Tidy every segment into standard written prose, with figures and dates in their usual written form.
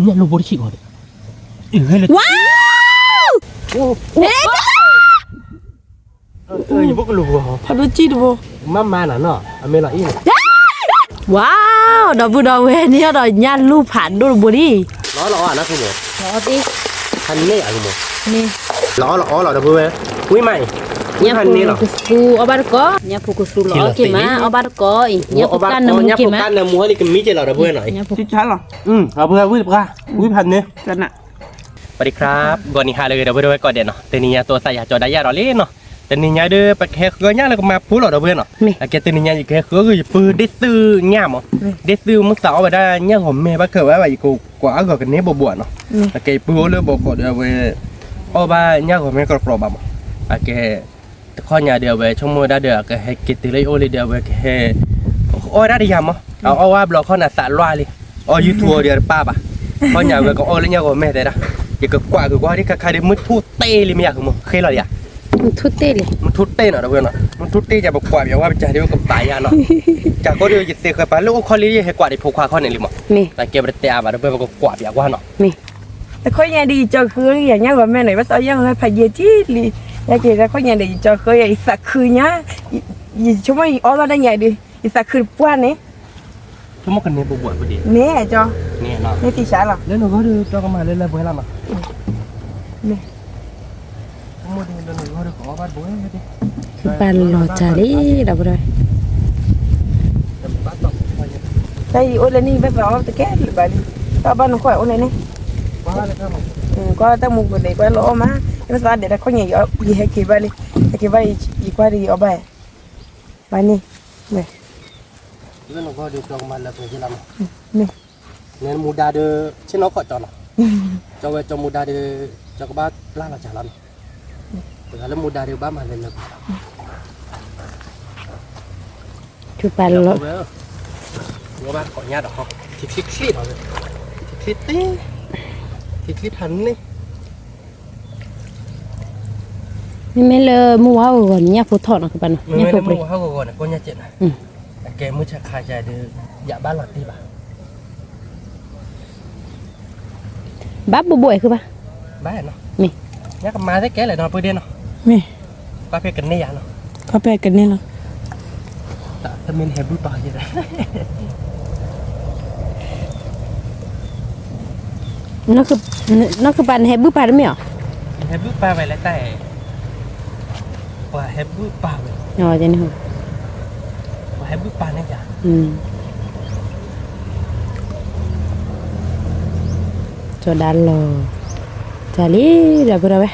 เนี่ยลูกบริชิก่อนเฮ้ยเลยว้าวเอ๊ะอย่าบอกลูกเหรอ พอดูจีดูมาหน่ะเนาะอเมริกาว้าวดอกบัวดอกเวนี่ดอกยันลูกผ่านดูบุรีล้ออ่ะนะคุณหมอล้อดิคันนี้อ่ะคุณหมอนี่ล้อดอกบัวอุ้ยใหม่คันนี้เหรอกูเอาบาร์ก็เนี่ยพวกกูสู้ล้อกี่มาเอาบาร์ก็อีเนี่ยพวกกันน้ำกี่มากันน้ำมัวนี่ก็มีเจเราดอกบัวหน่อยชิดช้าหรอดอกบัวอุ้ยพันเนี่ยกันอ่ะสวัสดีครับก่อนนี้ฮาเลยดอกบัวด้วยก่อนเด่นเนาะแต่นี่ตัวใส่ยาจอได้ยาเราเล่นเนาะแต่นี่ยาเด้อไปแค่เกลือแล้วก็มาพูดหรอดอกบัวเนาะแต่แกตัวนี้ยาอยู่แค่เกลือคือปืนได้ซื้อง่ามได้ซื้อมึงสาวไปได้เนี่ยผมเมย์บ้าเกิดไว้แบบกูกว่าก็กันนี้บ่บ่เนาะแต่แกปืนเลยบ่บ่เดียวเว้ยอ้อบ้าเนี่ยผมไม่กรอบบ่แต่แกข้อยาเดียวเว้ยชั่วโมงได้เดียวแกให้กิติเลยโอเลยเดียวเว้ยแกอ้อได้ยังมั้งเอาว่าบล็อกข้อหน้าสารลอยเลยอ้อยูทูบเดียวป้าป่ะข้อยาเว้ยก็อ้อเลยเนี่ยผมไม่ได้ละอย่าก็กว่าที่ใครได้มืดทู่เต้เลยไม่อยากมึงเคยหรออย่ามันทุเต้เลยมันทุเต้เนาะเพื่อนเนาะมันทุเต้จะบอกกว่าอย่างว่าเป็นใจเดียวกับตายเนาะจากก็เดียวจะเตะเคยไปแล้วก็ข้อนี้ให้กว่าได้พกความข้อไหนลิมั้งแต่เก็บได้เตะมาแล้วเพื่อนก็กว่าอย่างว่าเนาะแต่ข้อยยังดีจะคืออย่างเงี้ยว่าแม่ไหนว่าตอนยังให้พายจีลีอยากเกิดแล้วข้อยยังดีจะเคยอีสักคืนเนี้ยชั่วโมงอ๋อเราได้ไงดีอีสักคืนป้วนนี่ชั่วโมงกันนี้บวชพอดีเนี่ยจ้ะเนี่ยเนาะนี่ที่ช้าหรอแล้วหนูก็ดูจ้าก็มาเล่นๆเพื่อนละมั้งนี่โมเดลหนูก็ดูขอบ้านบุ้ยดิคือปลาหล่อจ่าดิดับเลยใช่โอ้เลยนี่แบบว่าตะแก่หรือเปล่าก็บ้านข่อยโอ้เลยนี่ก็ตั้งมุกเลยก็ล้อมาแล้วก็เดี๋ยวเขาเนี่ยยี่ให้กี่ใบเลยกี่ใบอีกว่าดีเอาใบใบนี่เนี่ยแล้วหนูก็ดูจ้าก็มาแล้วเพื่อนละมั้งนี่เนี่ยมูดาเดอเช่นน้องขอจอนจ้าเวจมูดาเดอจ้าก็บ้านล่างละจ่าลันแล้วmudah dia bawa malah nak. Cuba lo. Gua bah kok nyat dah. Tik han ni. นี่ไม่เลยมัวก่อนเนี่ยพูดถอดนะคือปันเนี่ยพูดมัวก่อนนะก็เนี่ยเจ็ดนะแกมือชักขาใจเดืออย่าบ้านหลังดีป่ะบ้าบ่อยคือป่ะบ้าเนาะนี่เนี่ยก็มาได้แก่เลยนอนปืนเดียเนาะนี่ป้าเพื่อนกันนี่ยาเนาะป้าเพื่อนกันนี่เนาะถ้ามีเห็บดูต่อยังไงนั่นคือปันเห็บบูปลาได้ไหมอ่ะเห็บบูปลาไปแล้วแต่ว่าเห็บบูปลาไปอ๋อจะนี่เหรอว่าเห็บบูปลาเนี่ยจ้ะจอดันโลจารีเดี๋ยวไปเลย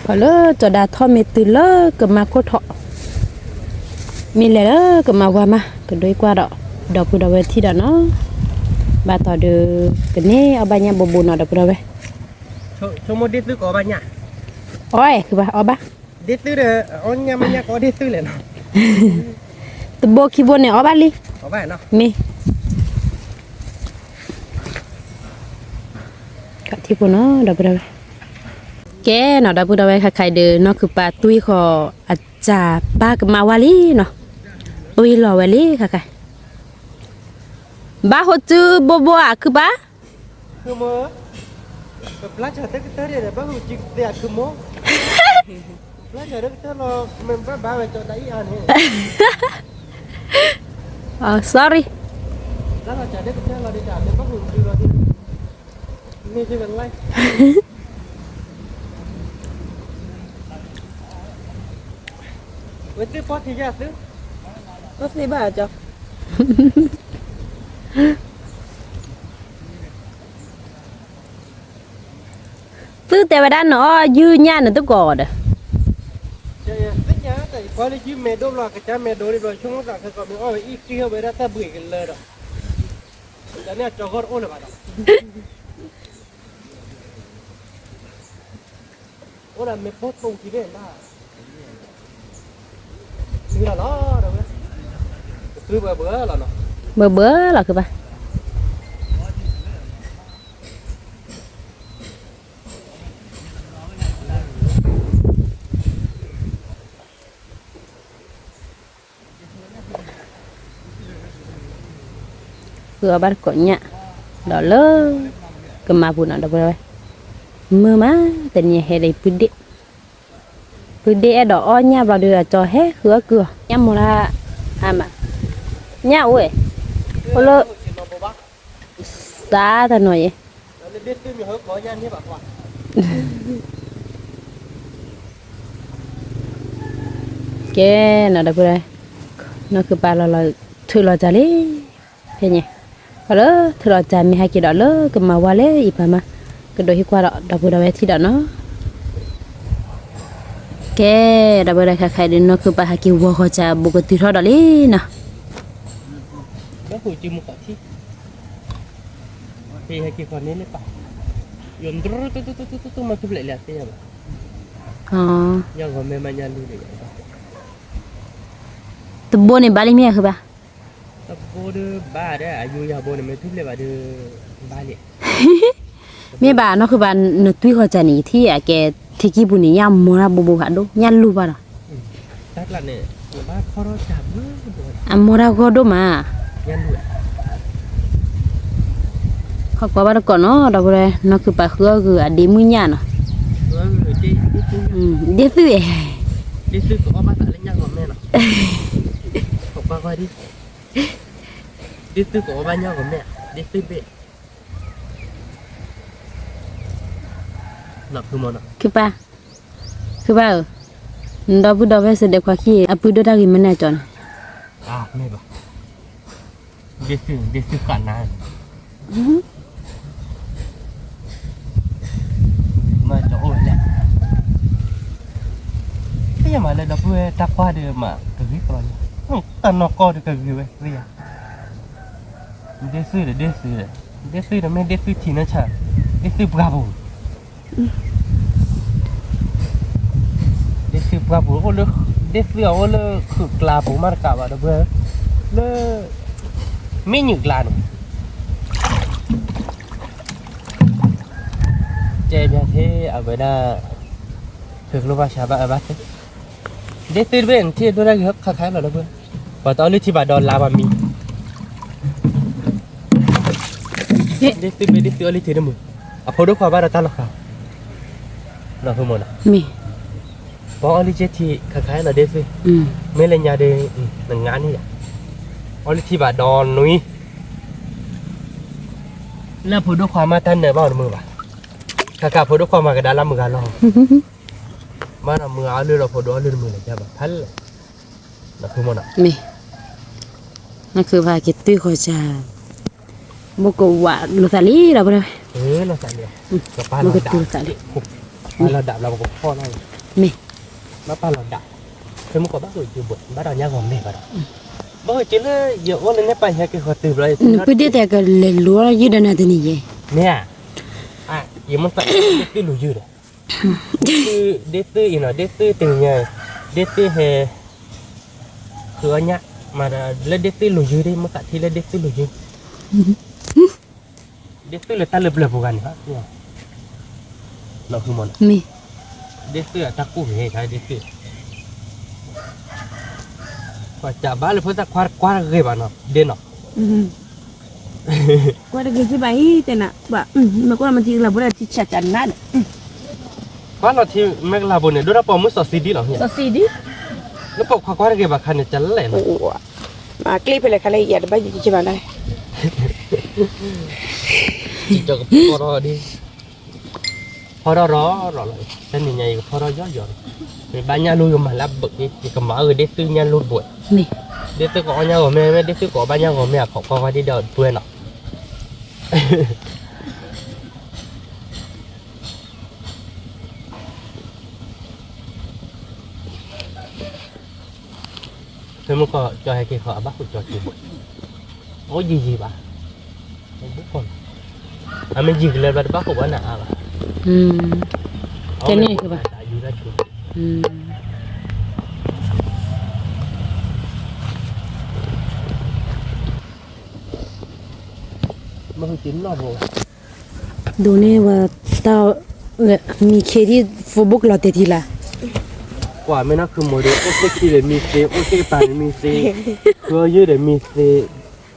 พอเลยจอดาทอมตื่นเลยก็มาโคตรมีเลยก็มาว่ามาก็ด้วยกว่าดอกพุดาวที่ดอกเนาะบาต่อเดือกันนี่เอาใบหญ้าบุญเนาะดอกพุดาวชั่วโมงเด็ดซื้อก็ใบหญ้าโอ้ยคือบ้าเอาบ้าเด็ดซื้อเด้อเอาหญ้ามันหญ้าก็เด็ดซื้อเลยเนาะตัวโบขี้บนเนี่ยเอาบ้าลิเอาบ้าเนาะมีกัดที่ปุ่นเนาะดอกพุดาวแกเนาะดอกพุดาวใครเดินเนาะคือปลาตุ้ยคออาจารย์ป้ากับมาวาลีเนาะตุ้ยหล่อวาลีค่ะใครบ้าหัวจื้อบัวคือบ้าคือโมปลาจะเตะเตะเดี๋ยวบ้าหัวจื้อเดี๋ยวคือโมปลาจะเตะเตะเรามันบ้าไปจอดได้ยังไงsorry แล้วเราจะเตะเตะเราได้จ่ายเดี๋ยวบ้าหัวจื้อเราที่นี่จะเป็นไรเวทีพอที่จะซื้อก็สิบ่าจ้ะซื้อแต่ว่าด้านเนาะยืนยันน่ะตัวก่อนอ่ะจะซื้อยาแต่พอได้ยืมเมดอลลาร์กับจ้าเมดอลลาร์ช่วงนั้นก็มีอ้อยอีกที่เขาไปได้แต่เบื่อกันเลยดอกแต่เนี่ยจอดโอ้เลยบ้าดอกโอ้ละเมพอตรงที่เด่นบ้านี่ละเนาะเดี๋ยวนะคือเบื่อละเนาะเบื่อละคือป่ะเบื่อบ้านก่อนเนี่ย đó lơ cầm mà phụ nó đâu rồi mưa má tự nhiên hè đây bự đĩa đó nha vào đưa cho hết hứa cửa nha một là mà nha ơi lơ xa thật nói cái nó đâu rồi nó cứ ba là thưa là trả lý thế nhỉ đó thưa là trả mi hai cái đó lơ cầm mà qua lấy ipa mà cái đôi qua đó đâu rồi thì đó nó cái đâu rồi khai đến nó cứ ba hai cái vô họ trả bộ cái thứ đó lý nè nó hồi chim một cái thì hai cái con này lấy bảo yun tu mà cứ lại là thế mà nhau còn mẹ mà nhau luôn vậy tụi bố này ba mươi không ba tập bố đưa ba đấy à vui giờ bố này mới thích lấy ba đưa ba liền mẹ bà nóคือbà nó tuy họ trả ní thì à cái thì cái bún này nhắm mua ra bố hả đâu nhăn lu bà đó chắc là này ba khó đó chạm nữa mua ra có đâu mà nhăn luôn họ qua bà nó còn nó đâu rồi nóคือbà khứa cứ à đi mua nhà nó đi xưa đi xưa có ba tại lấy nhăn của mẹ nó học ba coi đi đi xưa có ba nhăn của mẹ đi xưa về lập cứ món cứ ba đâu bữa đâu về sẽ đẹp quá khi à bữa đó đang làm này chọn à mẹ bà đi xưa cả nàn mà chỗ ổn lẹ cái mà lên đó vừa ta qua được mà cái gì còn ta nó coi được cái gì vậy bây giờ đi xưa là mấy đi xưa thì nó chả đi xưa bravo đi xưa bravo ô lơ đi xưa ô lơ khử là bố mà cả vào đó vừa lơ mấy nhược là chơi như thế ở bên đó thường lúc vào xả bạc bát thế để từ bên thì tôi đang hấp khá là đâu vừa và tao lấy chỉ bà đòn làm mà mình để từ bên để từ lấy thì đâu mù à phố đó qua bà đã tan rồi nào không muốn à mi bỏ lấy thì khá là để từ mấy lần nhà để đừng ngán đi à lấy chỉ bà đòn núi là phố đó qua mà tan này bao nhiêu mù bà cả phố đó qua mà cái đá làm mù gà lo mà là mưa áo lươn là phố đó lươn mưa là cha bà thắt là không muốn à mi nóคือว่าcái tuy họ trà một củ quả lúa xả lý đâu rồi nó xả liền nó pa là đạp là đạp là một kho này mi nó pa là đạp thế một có bác rồi chịu bực bác đào nhang gồm này vào bác rồi chỉ là giờ ôn lên nhấp hay cái kho từ rồi cứ đi theo cái lúa lúa dưới đây này thì gì nè à giờ mình phải đi lúa dư đấy đi tư nó đi tư từng ngày đi tư hè thừa nhá mà lên đi tư lúa dư đi mà cả thì lên đi tư lúa dư đi tư là ta lập bukan hả nó không muốn mi đi tư là ta cũng hay thay đi tư quả chả bá là phải ta qua ghê bà nó đến nó qua được cái bài thế nào bà mà qua mà chỉ là bữa là chỉ chặt chắn nát qua nó thì mấy là bữa này đôi lúc mới sờ CD nó sao xí đi nó bỏ qua ghê bà khăn này chắn lại nó mà clip này khai lại giờ bây giờ chỉ vào đây chỉ cho cái pho đó đi pho đó rồi cái này nhảy pho đó gió gió rồi ba nhà lui mà lắp bực đi thì cầm mở rồi để tư nhà lui buổi nè để tư có nhà của mẹ để tư có ba nhà của mẹ họ qua đi đợi quên nó thế mà có cho hai cái họ bắt được cho chịu buổi ôi gì bà bút con à mình dừng lên và bắt của bạn nào cái này cơ bà mà không chín nó rồi đồ này và tao mi khi đi phụ bốc lọt thì là quả mấy nó cứ mỗi đứa ok khi để mi xê ok bàn để mi xê cơ dưới để mi xê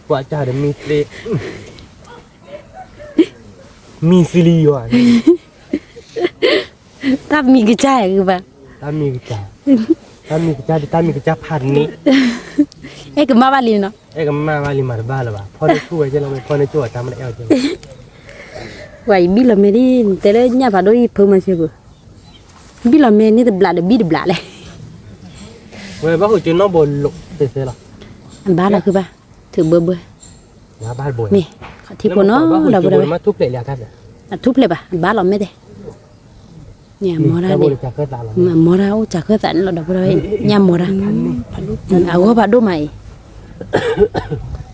quả trà để mi xê มีซีรีส์ว่ะ ถ้ามีกระจายคือป่ะ ตามีกระจาตามีกระจาตามีกระจาพันนี้ เอ้ก็มาบ้านลีเนาะ เอ้ก็มาว่าลิมาบ้าแล้วว่ะพอได้ช่วยจะเราไปพอได้ช่วยตามมันเอาจัง ไว้บิลเมดีแต่ละเนี่ยพาโดยเพิ่มมาเชื่อบ่บิลเมนี่แต่บลาดบิดบลาเลย เว้ยบ่ฮู้จุนน้องบนลุกเซ่ๆหรอ อันบ้านเราคือป่ะถือเบอร์ นะบ้านบน นี่ที่พอเนาะเราบ่ได้ มาทุบเลยแล้วท่านน่ะ ทุบเลยป่ะบ้านเราไม่ได้เนี่ยมอรา บ่ เนี่ย ได้จักเกิดตาเรา มอราโอ้จากเคยสันเราดอกบ่ได้เนี่ยมอราเอาว่าพาดูใหม่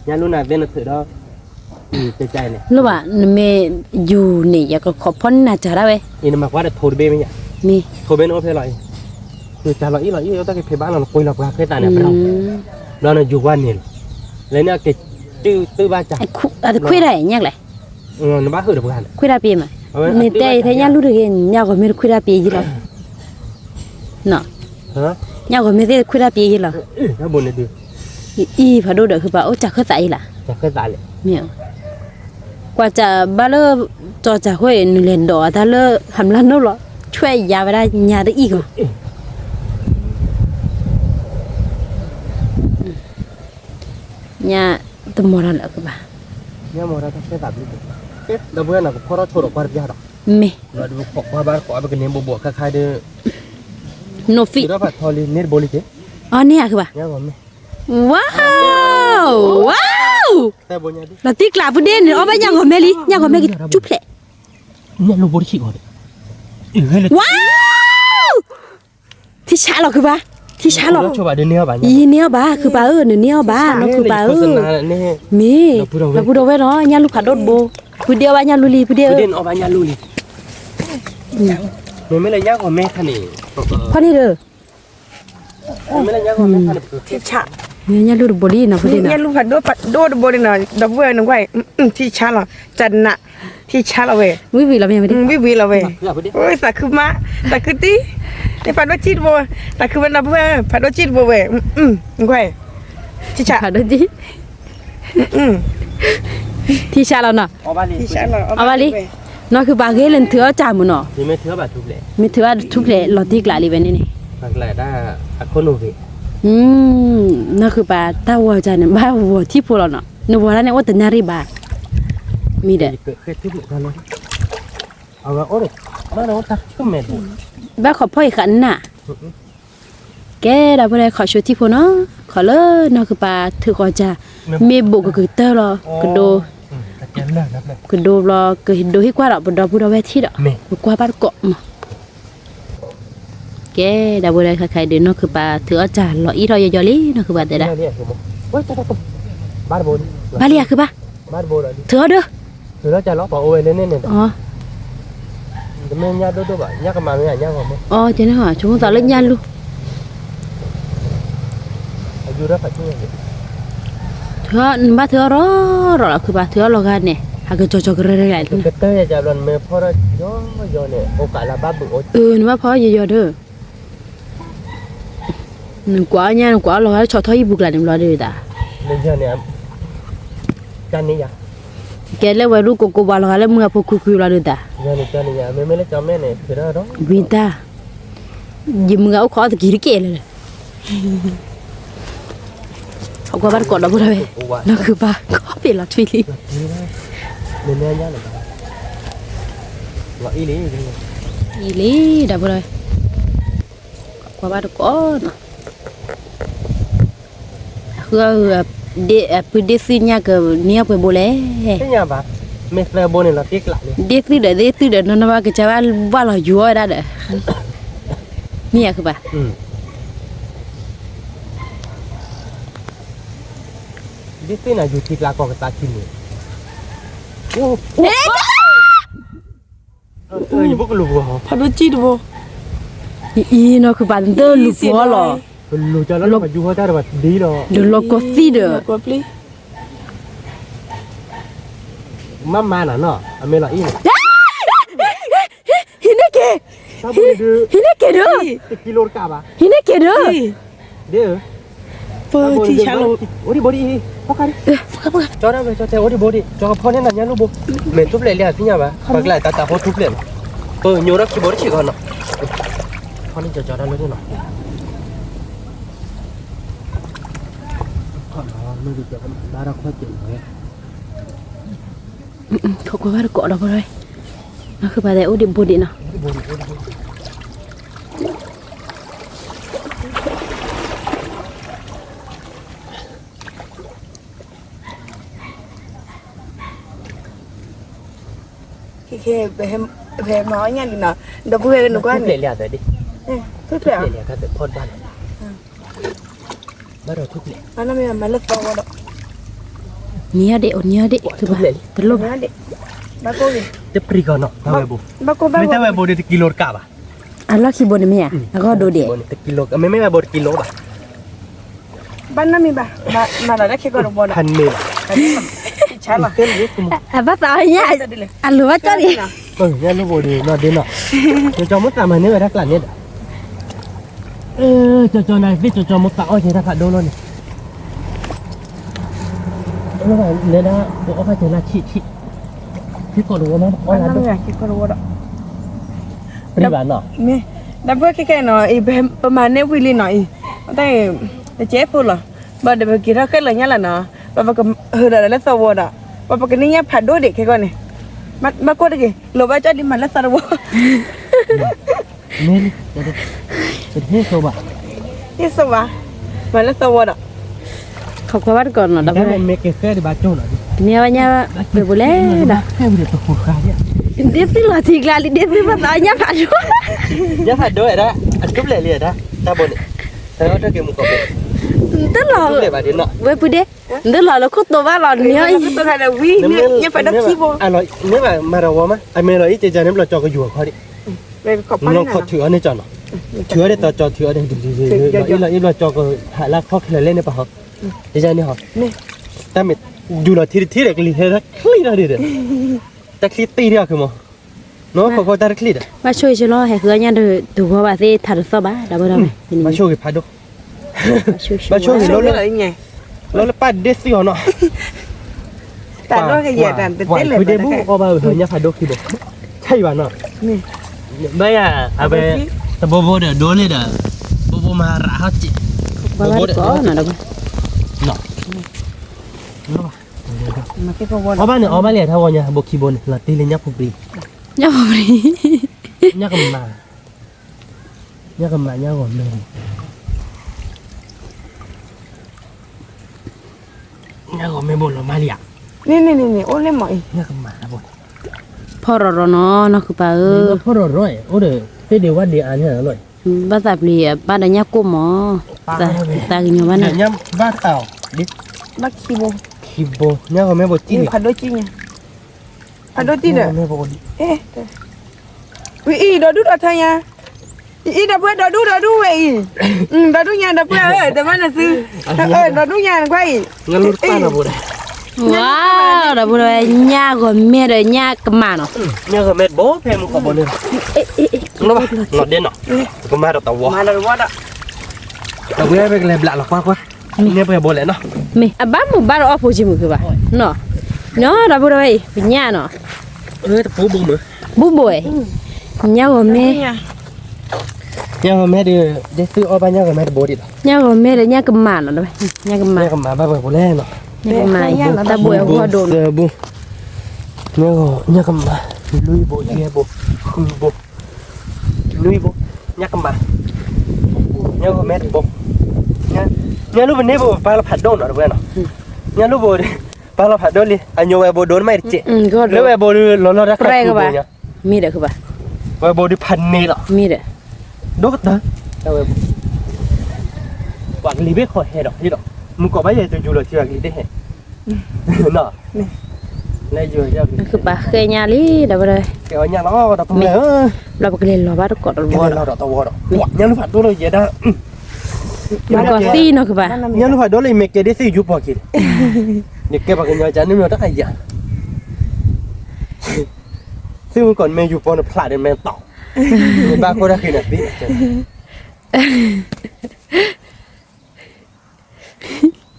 ยาลูน่ะเด้นถือดอกใจเนี่ย รู้ว่าเมอยู่นี่อยากขอบพ้นน่าจะได้เว้ย อินมากว่าโทรเบมั้ยเนี่ย มี โทรเบนโอเพลอยคือจาลอยเอาตั้งแต่เพบ้านเราคุยเราเคยตาเนี่ยเราเนี่ยอยู่ว่านี่แล้วเนี่ยเกตื้อบ้านจ้ะ ไอ้คุยได้ยังไง นบ้าคือเด็กกัน คุยได้ปีมั้ยนี่แต่ถ้ายังรู้ได้ยังก็ไม่คุยได้ปีกี่หรอเนาะ ฮะ ยังก็ไม่ได้คุยได้ปีกี่หรอ ถ้าบนเนี่ยดู อีพาดูเด้อคือป่ะโอ้จากเคยใส่ล่ะ จะเคยตาเลย เมียกว่าจะบ้าเลอจอจะค่อยเล่นดอถ้าเลอทำร้านนู้นหรอช่วยยาไปได้ยาได้อีกเหรอเนี่ยตัวมอรันเหรอคือป่ะ เนี่ยมอราต้องเคยตาดูเอ๊ะดับเบิ้ลน่ะพอเราโทรออกไปยาดอก ไม่ เราดูขอบ้านขอไปกันเนี่ยบวกคล้ายๆเด้อ โนฟิ คือเราผัดทอลีเน็ตโบลิเก อ๋อเนี่ยคือป่ะ เนี่ยก่อนไหม ว้าวว้าว แต่บนเนี่ยดิ เราตีกลาประเด็นเนี่ยเอาไปยังของแม่ลิยังของแม่กิจุ๊บแหละ เนี่ยลูกโบลิคิก่อนให้เลย ว้าวที่ช้าเราคือป่ะที่ช้าเรา ชอบแบบเนี้ยแบบ อีเนี่ยบ้าคือป่ะเนี่ยบ้าน้องคือป่ะ โฆษณาเนี่ย มีเราพูดเอาไว้เนาะยาลูกขัดรถโบพูดเดียวว่ายาลูลีพูดเดียว ประเด็นเอาไปยาลูลีไม่เลยยากกว่าแม่ท่านนี่ พอนี่เด้อ ไม่เลยยากกว่าแม่ท่าน ที่ฉะ เนี่ยยาลูบอดี้นะพูด นี่ นะ เนี่ยลูกผัดโดดบนน่ะดับเบิลนึงไว้ที่ฉะหรอจันน่ะที่ฉะละเว้ย วิเราไม่ได้ วิละเว้ย เพื่อประเด็น โอ้ยสักคือมาสักคือตีไอ้ผัดว่าจีดโบสักคือวันดับเบิลผัดว่าจีดโบเว้ยนึงไว้ที่ฉะ ขัดรถจีที่ช้าเราเนาะ เอาไปเลย ที่ฉะหรอ เอาไปลิเนาะคือบางเฮเลนเถือจ่ามุนเนาะ ยังไม่เถื่อแบบทุกเลย มีเถือทุกเลยเราตีกลาลีเวนนี่ หลากหลายได้อะโคโนเว นั่นคือป่าตาวัวจานเนี่ยบ้าวัวที่พูดเราเนาะนึกว่าเนี่ยว่าแต่นารีบามีเด้อ เคยทุกเลยนะเอาละโอ้ยมาแล้วตักชุ่มแม่ดู บ้าขอพ่ออีกขันน่ะแกเราไปเลยขอช่วยที่พูดเนาะขอเลยนั่นคือป่าถือก็จะมีบุกก็คือเตอร์รอกระโด แกเลิกนับเลย กระโดรอก็เห็นโดให้กว่าเราบนเราพูดเอาไว้ที่เด้อกว่าบ้านเกาะมาแกเราไปเลยใครๆเดินนั่นคือป่าถืออาจารย์รออีรอยอลี่นั่นคือป่าเด้อ เนี่ยเห็นมั้ยโอ้ยบ้านบน บ้านเรียคือป่ะ บ้านบนอะไร ถือเด้อ คือเราจะล็อกปะโอ้ยเนี่ยเนี่ย อ๋อ แต่ไม่ยากด้วยป่ะยากกันมาไม่ยากกว่ามั้ย อ๋อเจ้าหน้าที่ช่วงตอนเล่นยันลูก อายุเราผัดช่วย เธอบ้าเธอรอคือบ้าเธอรอกันเนี่ยหากจะจอกระไรไร คือเต้ยจะรอนเมื่อพอเราย่อเนี่ยโอกาสละบ้าบุโอ นึกว่าพอเยอะๆเด้อนึกว่าเนี่ยนึกว่าเราให้ชอทอยบุกหลานนึกว่าเด้อตา เลยย่อเนี่ยจานนี้ยา แกเลยว่าลูกกูว่าเราแล้วเมื่อพวกคุยๆเราเด้อตา ย่อเนี่ยจานนี้ยาไม่เลยจำแม่เนี่ยคือเรา วินตายิ้มเงาขอตะกี้เกเลยเขาก็บ้านกอดเราบ่ได้นั่นคือบ้าก็เป็นละทวีลี เนี่ยย่าเลยว่าอีลี่ อีลีได้บ่ได้ก็บ้านกอดคือเดปเดซิญาก็เนี่ยไปบ่แล cái nhà bà mẹ là bố này là tiếc lại đi Desi dah nona ba kecewa bala jual dah dah. Ni aku ba. đi tới là dù thịt là còn cái ta chim này ơi bố cái lùa hả ผัดว่าจีดโบ I no aku bantu lu bola. lùa cho nó mà dù hết ra mà đi rồi Lu lo kosi dah. กว่าปลี mama là nó mẹ là in Hini ke? sao bố đưa Hini ke dah? kilo cả bà Hini ke dah? đi เปิดที่ฉะเรา ôi đi bố đi cho đó về cho theo đi bố đi choพ่อเนี่ยนะลูกบเมนทุบเลยเลยพี่เนี่ยปะปากไหลตาโคทุบเลยโยรักคีย์บอร์ดฉีกก่อนเนาะพ่อนี่จะได้เลยเนาะพ่อเนาะไม่ดีจะบ้ารักพ่อจริงเลย เขาก็ว่าเกาะเราไปเลยนั่นคือไปแต่อุดิบุดิเนาะ khi về nói nha nó đâu có về nó quá ทุบเลยเลยแต่ดิ thích ทุบ về เลยเลยครับพ่อบ้านบ้านเราทุบเลย nó mới là to đó เนี่ยเด็กเนี่ยเด็กคือไปเป็นลม nó đi bác cô gì จะปรีก่อนเนาะทำไมบุ bác cô ไม่ bác ทำไม cô บุได้กิโลกรัมอ่ะ อันละคีบนเนี่ยแล้วก็ดูเด็ก แต่กิโลไม่บุกิโลป่ะ bác nó mi bà mà là đã khi có được bò พันเมตร chả là เต้นยิ่ง อ่ะป้าตาเนี่ยอันหรือว่าเจ้าดิ เนี่ยลูกบุดีนอนดีเนาะจอมุตตามันเนี่ยทักหลังเนี่ยจอนายพี่จอมุตตาอ้อยเห็นทักโดนเลยเนี่ยนะบอกว่าจะลาที่ก่อนรู้ว่ามั้งอ้อย bác ลา nó ดู mi khi có được bò đó ปรีบ้านเนาะ mi đã bữa cái nó ý mà nếu quy lên nói đây để chế phụ rồi bà để bà kia ra cái là nhá là nó bà cầm hừ là lấy sầu bò đó bà cái này nhá phải đôi để cái con này bác cô đây kì lột ba cho đi mà lấy sầu bò นี่เป็นเฮ้ยโซบะ đi sầu bò mà lấy sầu bò đó เขาก็ว่าก่อนเนาะดับ แล้ว ไป มันเมกเกอร์ดีบ้าโจ้หน่อย เนี่ยว่าเนี่ยเบื่อแล้วนะ แค่เดี๋ยวตัวขูดขาเนี่ย เด็กที่หล่อทีกลาลิเด็กที่ป้าตาเนี่ยผ่านด้วย ยังผ่านด้วยนะอันทุบเลยเลยนะตาบนแต่ว่าถ้าเกี่ยวมุกกับ ตลอด ทุบเลยแบบนี้เนาะ เว้ยปุ๊ดเด้ตลอดแล้วคุดตัวว่าหล่อเนี่ย tôi thấy là vi nhá phải đắp chi vô อร่อยเนี่ยแบบมาเราว่ามั้ยไอเมย์เราอีเจจาเนี่ยเราจอกระอยู่เขาดิ về cọp เราขอถือในจอเนาะถือได้ต่อจอถือได้ดูเราจอกระหาลักพ่อเคยเล่นในป่ะครับเจจานี่เหรอ nè แต่เม็ดอยู่เราที่เด็กลีเฮดักคลีนะดิเด้แต่คลีตีเดียวคือมั้งเนาะเขาแต่คลีด มาช่วยฉันรอให้คือเนี่ยดูเพราะว่าสิทันสบายดับไปแล้ว มาช่วยพาดู มาช่วย มาช่วย nó là nhỉ แล้วป้าเดซิโอเนาะ tại nó cái gì đàn tên tên คือเด lên บุก็มาเหี่ยพาดูคือบ่ใช่ป่ะเนาะ nè ไม่อ่ะอาเบแต่โบเด้อโดนเลยเด้อโบมาราฮัจิ ว่าก็น่ะดับ เนาะ mà cái con bò อ๋อบ้านเนี่ยอ๋อบ้านเนี่ยถ้าวันเนี่ยบ่คีบนละตีเลยยักษ์ผู้ปรี เนี่ยบ่ดี ยักษ์มายักษ์มายักษ์ก่อนเลยยักษ์ก็ไม่บ่นหรอกมาเรียก nè nè nè nè ôn lên mọi ยักษ์มาบ่น พอรอเนาะเนาะคือป้า พ่อร้อยโอ้เด้อเดี๋ยวว่าเดี๋ยวอ่านเนี่ยอร่อย บ้านสับลีบ้านได้เนี่ยกุ้มหมอตากินอยู่บ้าน เนี่ น่ะ ยย่ำบ้านเต่าดิ bác chi vô คีโบยักษ์ก็ไม่บ่จิ้น phải đôi chi nhỉ phải đôi chi เนี่ย nữa ไม่บ่ ê vì y đó đút ở thay nha y đập bữa đó đút vậy đó đút nhà đập bữa ơi tao nói là sư đó đút nhà quay งั้นลูกป้าน่ะบ่ได้ ว้าวดับไปเลยเนี่ยก็แม่เลยเนี่ยก็มาเนาะ เนี่ยก็เม็ดโบเพมก็บ่เนี่ย เอ๊ะ เนาะเนาะเด่นเนาะก็มาตะวะ mà là what đó แต่เว้ยไปเลยบละหรอกว่าเนี่ยไปบ่เลยเนาะ me abamu baro opo jimu ke ba no no da bu doi nya no แต่ปูบ่มือ bu boy nya go me nha เนี่ยก็แม่ดิเดซื้อออกไปเนี่ยก็แม่บ่ดิ nya go me le nya ke ma no da nya ke ma เนี่ยก็มาบ้านบ่แล้วเนาะ nya ke ma da boy ho do เออบุเนี่ยก็มาลุยบ่เฮียบ่ลุยบ่เนี่ยก็มาเนี่ยก็แม่บ่เนี่ยลูกเนี่ยบ่ปลาละผัดโดนเนาะเว้ยเนาะเนี่ยลูกบ่ปลาละผัดโดนลิอันโยไว้บ่โดนไม่จิ go แล้ว do ไว้บ่ร้อนๆรัก pre ke ba mi de ke ba ไว้บ่ดิพันเมล่ะ mi de ดูก็ตาเอาไว้วางลีเบคอเฮดอกที่ดอกมึงก็ไม่ใช่ตัวอยู่หรอกที่วางลีได้เห็นเนาะเลยอยู่เจ้า ke ba ke nya li da bu doi เกี่ยวเนี่ยเราดอกเลย la ba ke le lo ba ko do วอเราดอกตัวดอกเนี่ยลูกผัดตัวเลยเยอะนะ ma ko si no ke ba เนี่ยลูกผัดตัวเลยเมกเกได้สิยุบพอกินเนี่ยแกบอกกันยอจันนี่มันตั้งไงอย่างซึ่งเมื่อก่อนเมย์อยู่ปอนพลาดเมย์ต่อบ้าก็ได้ขนาดนี้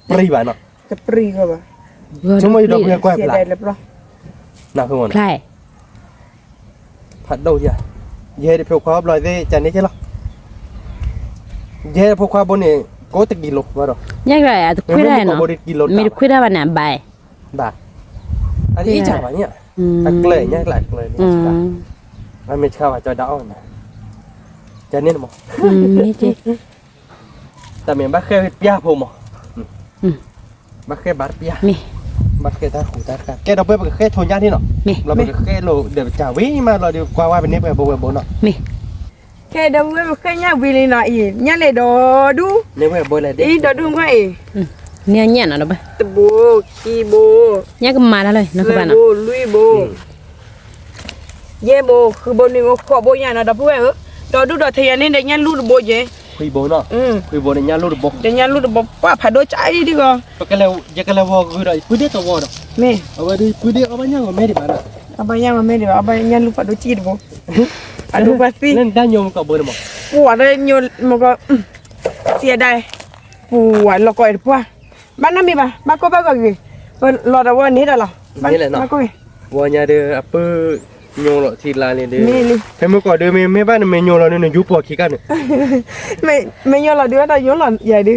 ปรีบ้านเนาะ cái ตะปรีก็บ่ ชั่วโมงดอกเบี้ยกว่า เสีย ปลา ดายแล้วปะ น่าคือมัน ใช่ ผัดđâu vậy dê thì phiêu khoa lời dê chả này chứ lo dê phiêu khoa bốn này có từ kilo vào rồi ยังไงอ่ะคุยได้เนาะ có kilo มีคุยได้วันไหนบ่าย bà anh ấy chả phải nhỉ อืม anh lời nhá lại lời อืม anh mình khao cho đau này chả nên mà อืมนี่จิ tại mình bắt khê pia phù mà Ừ. bắt khê bắt pia มี bắt khê ta khủ ta cả cái đâu biết bắt khê thôi nhá thế nào มี là bắt khê lộ để chả ví mà là điều qua bên đây về bố nó มี แค่เดาเว้ยแค่ย่าวิลีหน่อยย่าเลยดอดู nếu về bố này อี đi ดอดูก็ เนี่ยเนี่ยเนาะบ่ ตะโบคีโบ เนี่ยก็มาแล้วเลยเนาะคือบ้าน โบ เนาะ ลุยโบเย่โบคือโบนี่ก็ขอโบย่านะดอพูดดอดูดอเทียนี่เดี๋ยวย่าลูดโบเย่ khuy bố nó khuy bố này nhá lúc được bố เดี๋ยวย่าลูดโบป้าผ่าโดใจดีกว่า cái leo giờ cái leo vừa rồi cứ đi tàu vào đó แม่ ở bên đi cứ đi ở bên nhau mà mẹ đi bạn ạ เอาไปย่ามาแม่ดีกว่าเอาไปย่าลูกผ่าโดจีดโบผ่าโดภาษี nên đang nhôm cậu bơi mà ปวดเลยโยนมันก็เสียดายปวดเราก็ไอ้พวกบ้านนั้นมีป่ะบ้านก็บ้านก็กี่รอแต่วันนี้เด้อหรอบ้านก็กี่ vào nhà đưa apa nhôm lọ thịt là liền đưa Mê. thế mới có đưa mấy bạn mình nhôm lọ nên giúp bỏ khí cắn này ไม่โยนเราเดือดแต่โยนเราใหญ่ดิ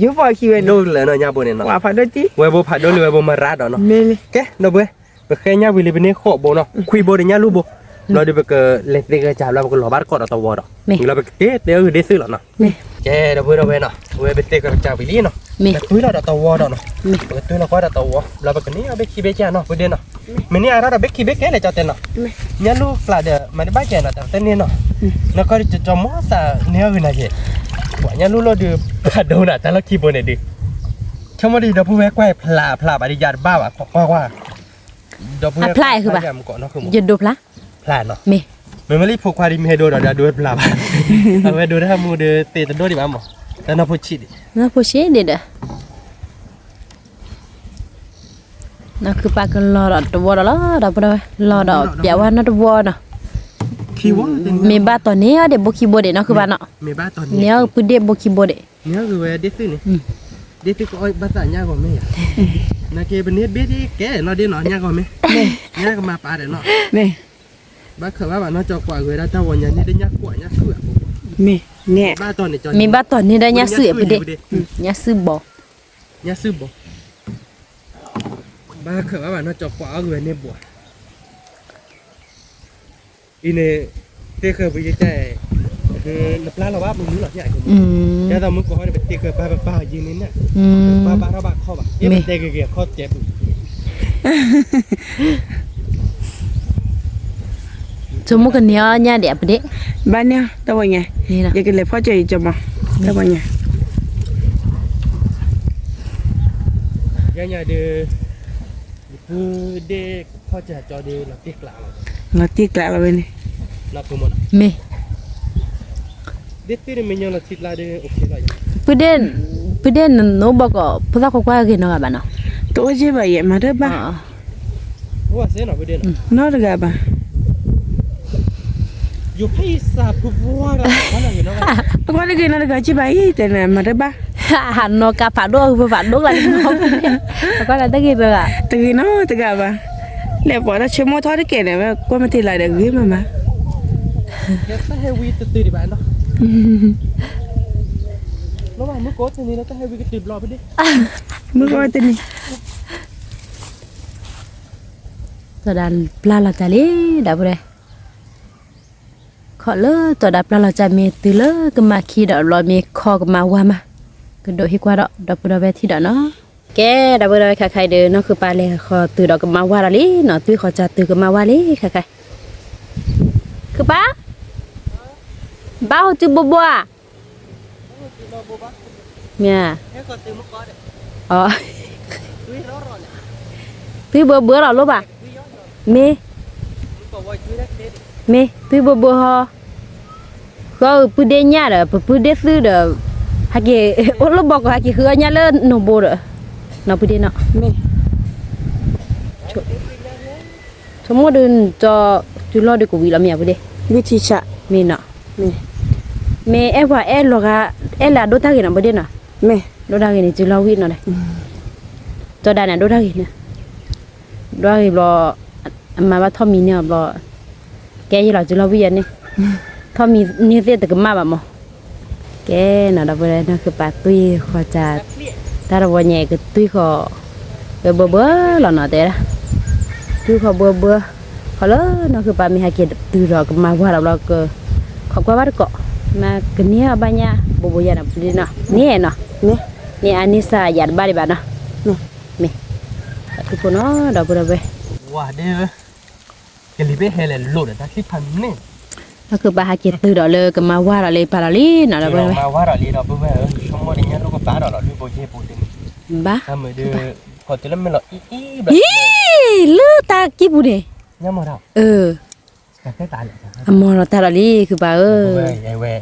ยุบปล่อยคิวเอง đâu là nó nhà bơi này nó ว่าผ่าโดจี về bố phải đâu lừa bố mà rát đó nó เมลี่ cái đâu bơi bữa khi nhà vì bên này khổ bố nó khuy bố để nhà lu bố nó được cái lên cái chảo là cái lò bát cọt ở tàu vào đó là cái đeo để xử là nó มี cái đâu bơi đâu về nó về bên cái chảo vì lý nó มี túi là tàu vào đó nó มี cái túi là qua tàu vào là cái này bé khi bé cha nó bữa đêm nó mình này ra là bé khi bé cái này cho tên nó nhà lu là để mà đi bắt chè nó tao tên này nó có cho mó sa neo người này gì quả nhà lu lo được cả đầu nè tao là khi bữa này đi trong mà đi đâu bữa quay phla bà đi giặt ba bà qua đâu bữa nó không หยุดดูละ phla nó มี mình mới lấy phục qua đi mình đồ đó đuôi phla bàเอาไว้ดูถ้ามูเดเตะตัวดิบ้าหมอแล้วน้าพูดชิด เนาะผู้เชี่ยวเด็ดอ่ะเนาะคือปากกันรอดตัวรอดบ่ได้รอดเปียว่าเนาะตัวเนาะ คีวะ มีบ้านตอนนี้เด็กบ่คีย์บอร์ดเนาะคือบ้านเนาะ มีบ้าตอน เนี่ นี้ ยปุ๊ดเด็กบ่คีย์บอร์ด เนี่ยคือเวเดซื้อนี่เดซื้อก็อ้อยภาษาเนี่ยก่อนไหมอ่ะนาเกเป็นเน็ตเบ็ดแกเนาะเดี๋ยวเนาะเนี่ยก่อนไหมเนี่ยก็มาปลาเดี๋ยวเนาะ เม่ บ้าเคยว่าเนาะจอกกว่าเวลาถ้าวันนี้ได้เนี่ยกว่าเนี่ยคือ เม่เนี่ย บ้าตอนนี้จอ มีบ้านตอนนี้ได้ยาซื้อปุ๊ดเด็กยาซื้อบ่ เนี่ยซื้อบ่บ้าเคยว่าเนาะจอกกว่าเวลาเนี่ยบัวอีเนี่ยเตะเคยไปยังใจคือนับล้านเราว่ามึงรู้หรอใหญ่กว่า อืม แค่ตอนมึงก่อนเนี่ยเป็นเตะเคยป้ายิงนี่เนี่ย อืม ป้าเราบ้าข้อบ่ยังเป็นเตะเกี่ยวข้อเจ็บ สมมุติกันเนี่ยเนี่ยเด็กปุ๊ดเด็ก บ้านเนี่ยตัวไง นี่นะ อยากกินเลยพ่อใจจะมาตัวไง ยังไงเด้อคือเด็กพ่อจะจอเด้อเราเตะกลาง เราตีกลางเราเนี่ย เราคือมัน มี เด็กที่มันยังเราทิดลาเด้อโอเคเลย ปุ๊ดเด็กหนูบอกก็ภาษาควายกินเนาะบ้านเนาะ ตัวเจ็บไปยังมาเด้อบ้า ว่าเสียหน่อยไปเด้อ นอดกับบ้า อยู่ให้สาบบัวกันอะไรอย่างเงี้ย ก็ได้กินนอดกับเจ็บไปแต่เนี่ยมาเด้อบ้า หันเนาะกะฝาดอกฝาดอกอะไรเนาะก็ได้กินเลยอ่ะ ตื่นนอดกับบ้าแล้วพอเราเชื่อมทอดได้เก่งเนี่ยว่าก็มาทีไรเด็กยิ้มมา แค่ถ้าเฮวีตื่นดีบ้านเนาะระหว่างเมื่อก่อนนี้เราต้องเฮวีก็ตื่นรอไปดิ มึงก็ตื่นนี่ ตอนนั้นปลาเราจะเลี้ยดับเลยขอเลิกตอนนั้นปลาเราจะมีตื่นเลิกก็มาขี้ดอกรอมีคอก็มาว่ามาก็โดดให้กว่าดอกดับเราไปที่ดอกเนาะแกดับเราไปใครเดินเนาะคือปลาเลยขอตื่นดอกก็มาว่าละลิเนาะตื่นขอจะตื่นก็มาว่าลิใครคือป้าบ้าจืบบัวเนี่ย แค่ก่อนตื่นเมื่อก่อน อ๋อ คุยร้อนๆ ตื่นเบื่อหรอลูกอ่ะเม ก็ว่าคุยได้เด็ด mẹ tôi bơ ho có bữa đêm nhá rồi bữa đêm xưa rồi hai cái ôn lúc bọc hai cái khứa nhá lên nổ bồ rồi nó bữa đêm nọ แม่ chúng mua đơn cho tôi lo được của vị làm nhà bữa đêm วิธีชะ mẹ nọ แม่ mẹ em và em là em là đôi ta cái nào bữa đêm nọ แม่ đôi ta cái này tôi lo vị nọ này จอดานน่ะดูได้เนี่ยดูได้รอมาว่าทอมมีเนี่ยรอแกยี่หล่อจุลวิญญาณนี่ทอมมีนี่เสียแต่ก็มาแบบมั้งแกน่ะเราไปเลยนะคือปาตุ้ยขอจัดถ้าเราวันใหญ่ก็ตุ้ยขอเบื่อเบื่อหล่อหน่อยแต่ละตุ้ยขอเบื่อเบื่อขอเลยนะคือปามีหาเกียรติตุ้ยเราก็มาว่าเราก็ขอบคุณว่าเกาะมากันเนี่ยบ้านเนี่ยบุบยันอ่ะดีเนาะนี่เนาะ นี่ นี่อันนี้สายยันบ้านดีบ้านเนาะ นี่ ทุกคนเนาะเราไปเราไป ว่าเด้อเกลิเบ้เฮเลโลดแต่ที่พันนี่ ก็คือปาหาเกียรติตุ้ยเราเลยก็มาว่าเราเลยปาเราลีเนาะเราไปเราไป มาว่าเราลีเราเพื่อชั่วโมงนี้เราก็ป้าเราดูโบเย่ปูติน บ้า ทำมือเด้อพอจะเล่นไม่หรอกอีแบบ อีลือตากี่บุเด ย่ามาเรา แต่แค่ตาเลยอมอเราตาลีคือปาเว้ยไอ้เว้ย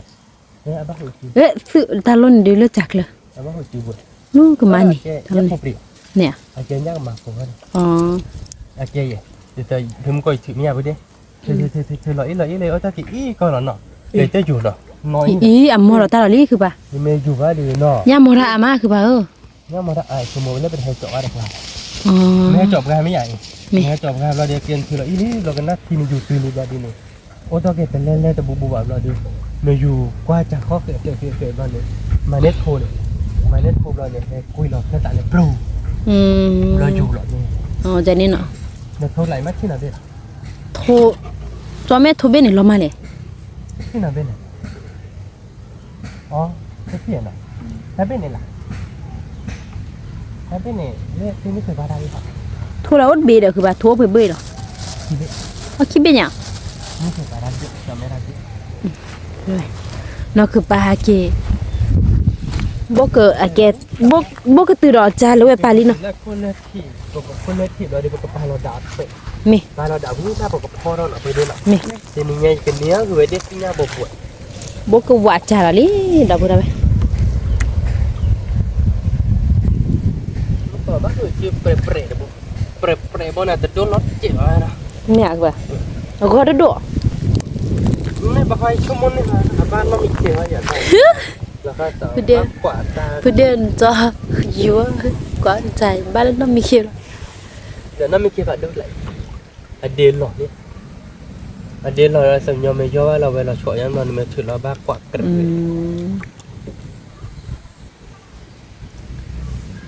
อาบ้าหัวจิ๋ว ซื้อตาล้นดูเลือดจักเลย อาบ้าหัวจิ๋วบุตร นู่นก็มานี่ ทำไมเนี่ย อาเจียนยากมาผมว่า อ๋อ อาเจียเดี๋ยวถึงก็ถือเมียไปดิเธอเลยเลยเอาตะกี้อีก็หรอเนาะเดี๋ยวจะอยู่เนาะน้อย อีอมอเราตาลีคือปา ยังไม่อยู่ว่าดีเนาะ ย่ามอระอามาคือปาย่ามาได้ชั่วโมงแล้วเป็นให้จบอะไรกัน อ๋อ ไม่ให้จบงานไม่ใหญ่ไม่ให้จบงานเราเดี๋ยวเกินคือเราอีนี่เรากันนัดที่มันอยู่ตีนี่เราดีนี่โอ้ตัวเกิดเป็นเล่นแต่บูแบบเราดีเราอยู่กว่าจะข้อเกิดบ้านนี้มาเน็ตโทรเลยมาเน็ตโทรเราเนี่ยคุยเราแค่แต่เนี่ยปรูเราอยู่หรอเนี่ย อ๋อใจนี่เนาะ เน็ตโทรไหลมาที่ไหนเบ้ โทจอแม่โทเบนี่เรามาเลย ที่ไหนเบ้เนี่ยอ๋อไม่เปลี่ยนอ่ะแล้วเบ้เนี่ยล่ะแล้วเบ้เนี่ยเนี่ยที่ไม่เคยบ้าได้หรือเปล่า โทเราอดเบเด้อคือปาโทไปเบเนาะ ที่เบ้ เอาคิดเป็นหยัง ไม่เคยบ้าได้จำไม่ได้ที่ เนาะคือปาหาเกบ่เกอเกบ่ก็ตื่นรอจาเลยปาลีเนาะ แล้วคนละที่ตัวกับคนละที่เราเดี๋ยวกับปลาเราด่าไป มี ปลาเราด่าผู้หน้าบอกกับพ่อเราหน่อยไปด้วยหน่อย มี เดี๋ยวนี้ไงกันเนี้ยคือเด็กที่หน้าบวช บ่ก็ว่าจาลีดาบ่ได้ไป ต่อมาคือชื่อเปรเปรเดี๋ยวเปรเปรบนน่ะจะโดนรถเจ็บอะไรนะ เนี่ยคือว่าเอาก็ได้ดอ ไม่บอกให้ชั่วโมงนึงนะบ้านเรามีเขียวอย่างไรแล้วก็ต่อกว่าตา เพื่อนจะอยู่กว่าใจบ้านเรามีเขียว เดี๋ยวนั่นมีเขียวแบบเดิมเลยอเดียนหรอเนี่ยอเดียนเราสัญญาไม่ย่อว่าเราเวลาช่วยยังมันมาถือเราบ้ากว่ากระเลย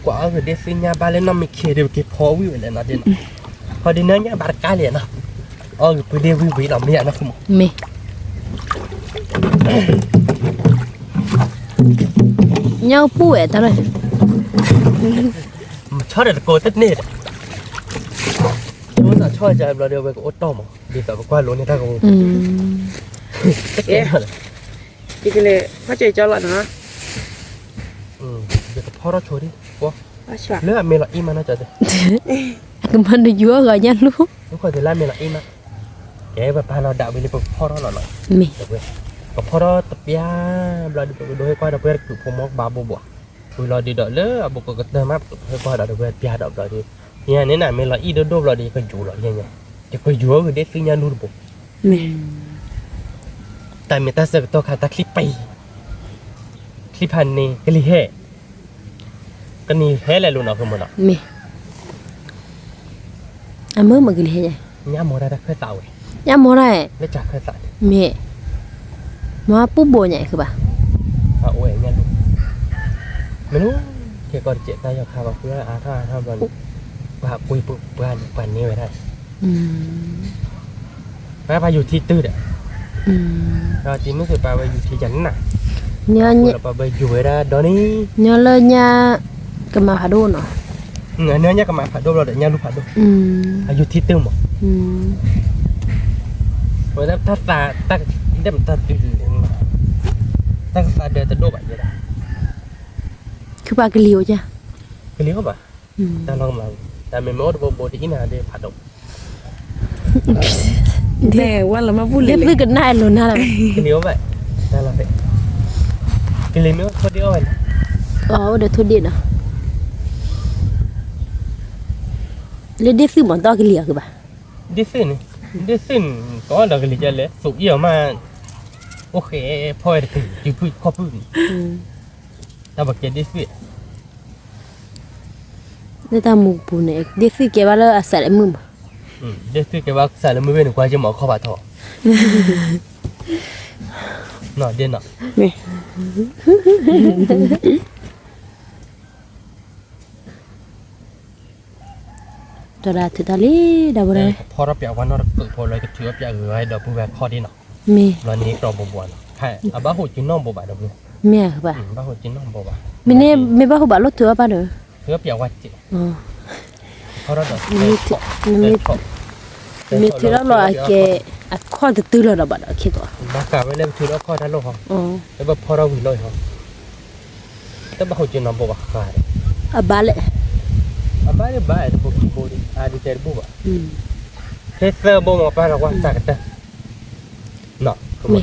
กว่าคือเด็กสิ่งนี้บ้านเราไม่เขียวเดี๋ยวเก็บพอวิวเลยนะเดี๋ยวพอดีนั้นเนี่ยบาร์กาเลยนะอ๋อคือไปเดี๋ยววิวเราเนี่ยนะคุณ มีเงาปูเอ๋ตาเลย ชอบเด็กโกติดเนี่ยรู้สึกชอบใจเราเดียวไปกับโอ๊ตต้อมดีแต่ว่ารู้นี่ถ้ากูเอ๊ะ อีกเลยพ่อใจจอละนะ เดี๋ยวพ่อเราโชว์ดิว่า ว่าชัว เลือดเมล่าอีมันน่าจะได้ คือมันดูยั่วกันยันลูก ทุกคนจะไล่เมล่าอีมันแกแบบพาเราด่าไปเลยพ่อเราหน่อย มี เดี๋ยวเว้ยกับพ่อเราตะเปียเราดูให้กว่าเราเพื่อนคือพมกบาบัวคุยเราดีเด้อเลยบุกก็เดินมาให้กว่าเราเพื่อนเปียดอกเราดีเนี่ยนี่น่ะเมล่าอีโดโดเราดีก็อยู่เราเนี่ยจะไปอยู่ก็เด็กสิ่งนี้นู่นบุ มี แต่เมตาเสกตัวขาตาคลิปไปคลิปพันนี่ก็ลีเฮก็นี่เฮอะไรรู้เนาะคือมันเนาะ มีอ่ะมือมันกินเฮ็ดไง ย่าโมได้เคยเต่า ย่าโมได้ แล้วจากเคยใส่ มีมาปุ๊บโบใหญ่คือป่ะ เอาโอ้ยเนี่ยลูกไม่รู้เกี่ยวกับเจ็บได้ยาคาว่าเพื่ออาถ้ามันว่าปุยปุ๊บปันนี้ไว้ได้ไปอยู่ที่ตื้ออ่ะเราจริงไม่เคยไปอยู่ที่ยันน่ะ เนื้อ เราไปอยู่ไว้ได้ดอนนี้ เนื้อเลยเนี่ยก็มาหาดูเนาะ เนื้อเนี่ยก็มาผัดโดเราเดี๋ยวเนี่ยลูกผัดโดอายุที่ตื้อหมดเพราะถ้าตาตั้งเดิมตาตื้อตั้งตาเดินจะโดแบบนี้ได้ คือปลากระเลียวจ้ะ ก็เลี้ยวป่ะแต่ลองมาแต่ไม่รู้ว่าโบที่น่าได้ผัดดอก เดี๋ยวว่าเรามาพูดเล เรีย ย บเรียกันได้เลยนะอะไร ก็เลี้ยวไปแต่เราไปก็เลี้ยวเขาเดียวเลย อ๋อเดี๋ยวทุเดียนอ่ะเรียกได้ซื้อหมอนตอกระเลียวคือป่ะ ดิสินก็เราก็เลยจะเลยสุกเยี่ยมมาโอเคพอได้ถึงอยู่พูดข้อพูดแต่บักเก็ตดิสิ นี่ตาหมูปูเนี่ยเด็กสิเก็บว่าแล้วอาศัยมือ เด็กคือแกว่าใส่แล้วมือเป็นกว่าจะหมอเข้าบาทอเนาะเด่นเนาะ นี่ จดาถือตาลีดาวเลย พอเราเปียกวันเราเปิดพอเลยก็ถือว่าเปียกไว้เดี๋ยวผู้แวกข้อดีเนาะ มี ตอนนี้เราบ่บ่เนาะใช่อ่ะบ้าหูจินน้องบ่บ่เดี๋ยว เมียคือป่ะ บ้าหูจินน้องบ่บ่ มีเนี่ยไม่บ้าเขาบอกรถถือป่ะเด้อ ถือว่าเปียกว่าจิ อ๋อ เพราะเราเนาะ มีถือแล้วรอแกอ่ะข้อตื้อๆแล้วบัดคิดว่า บ้ากาไว้เล่มถือแล้วข้อทันโลก อ๋อ แล้วพอเราวิ่งเลยแต่บ้าหูจินน้องบ่บ่ขาด อ่ะบาเลย อ่ะบ้าเนี่ยบ้าแต่พวกบ่ดีดีใจบ่บ่ เฮ้ยเซอร์บ่มาไปหรอกว่าสักแต่เนาะ มี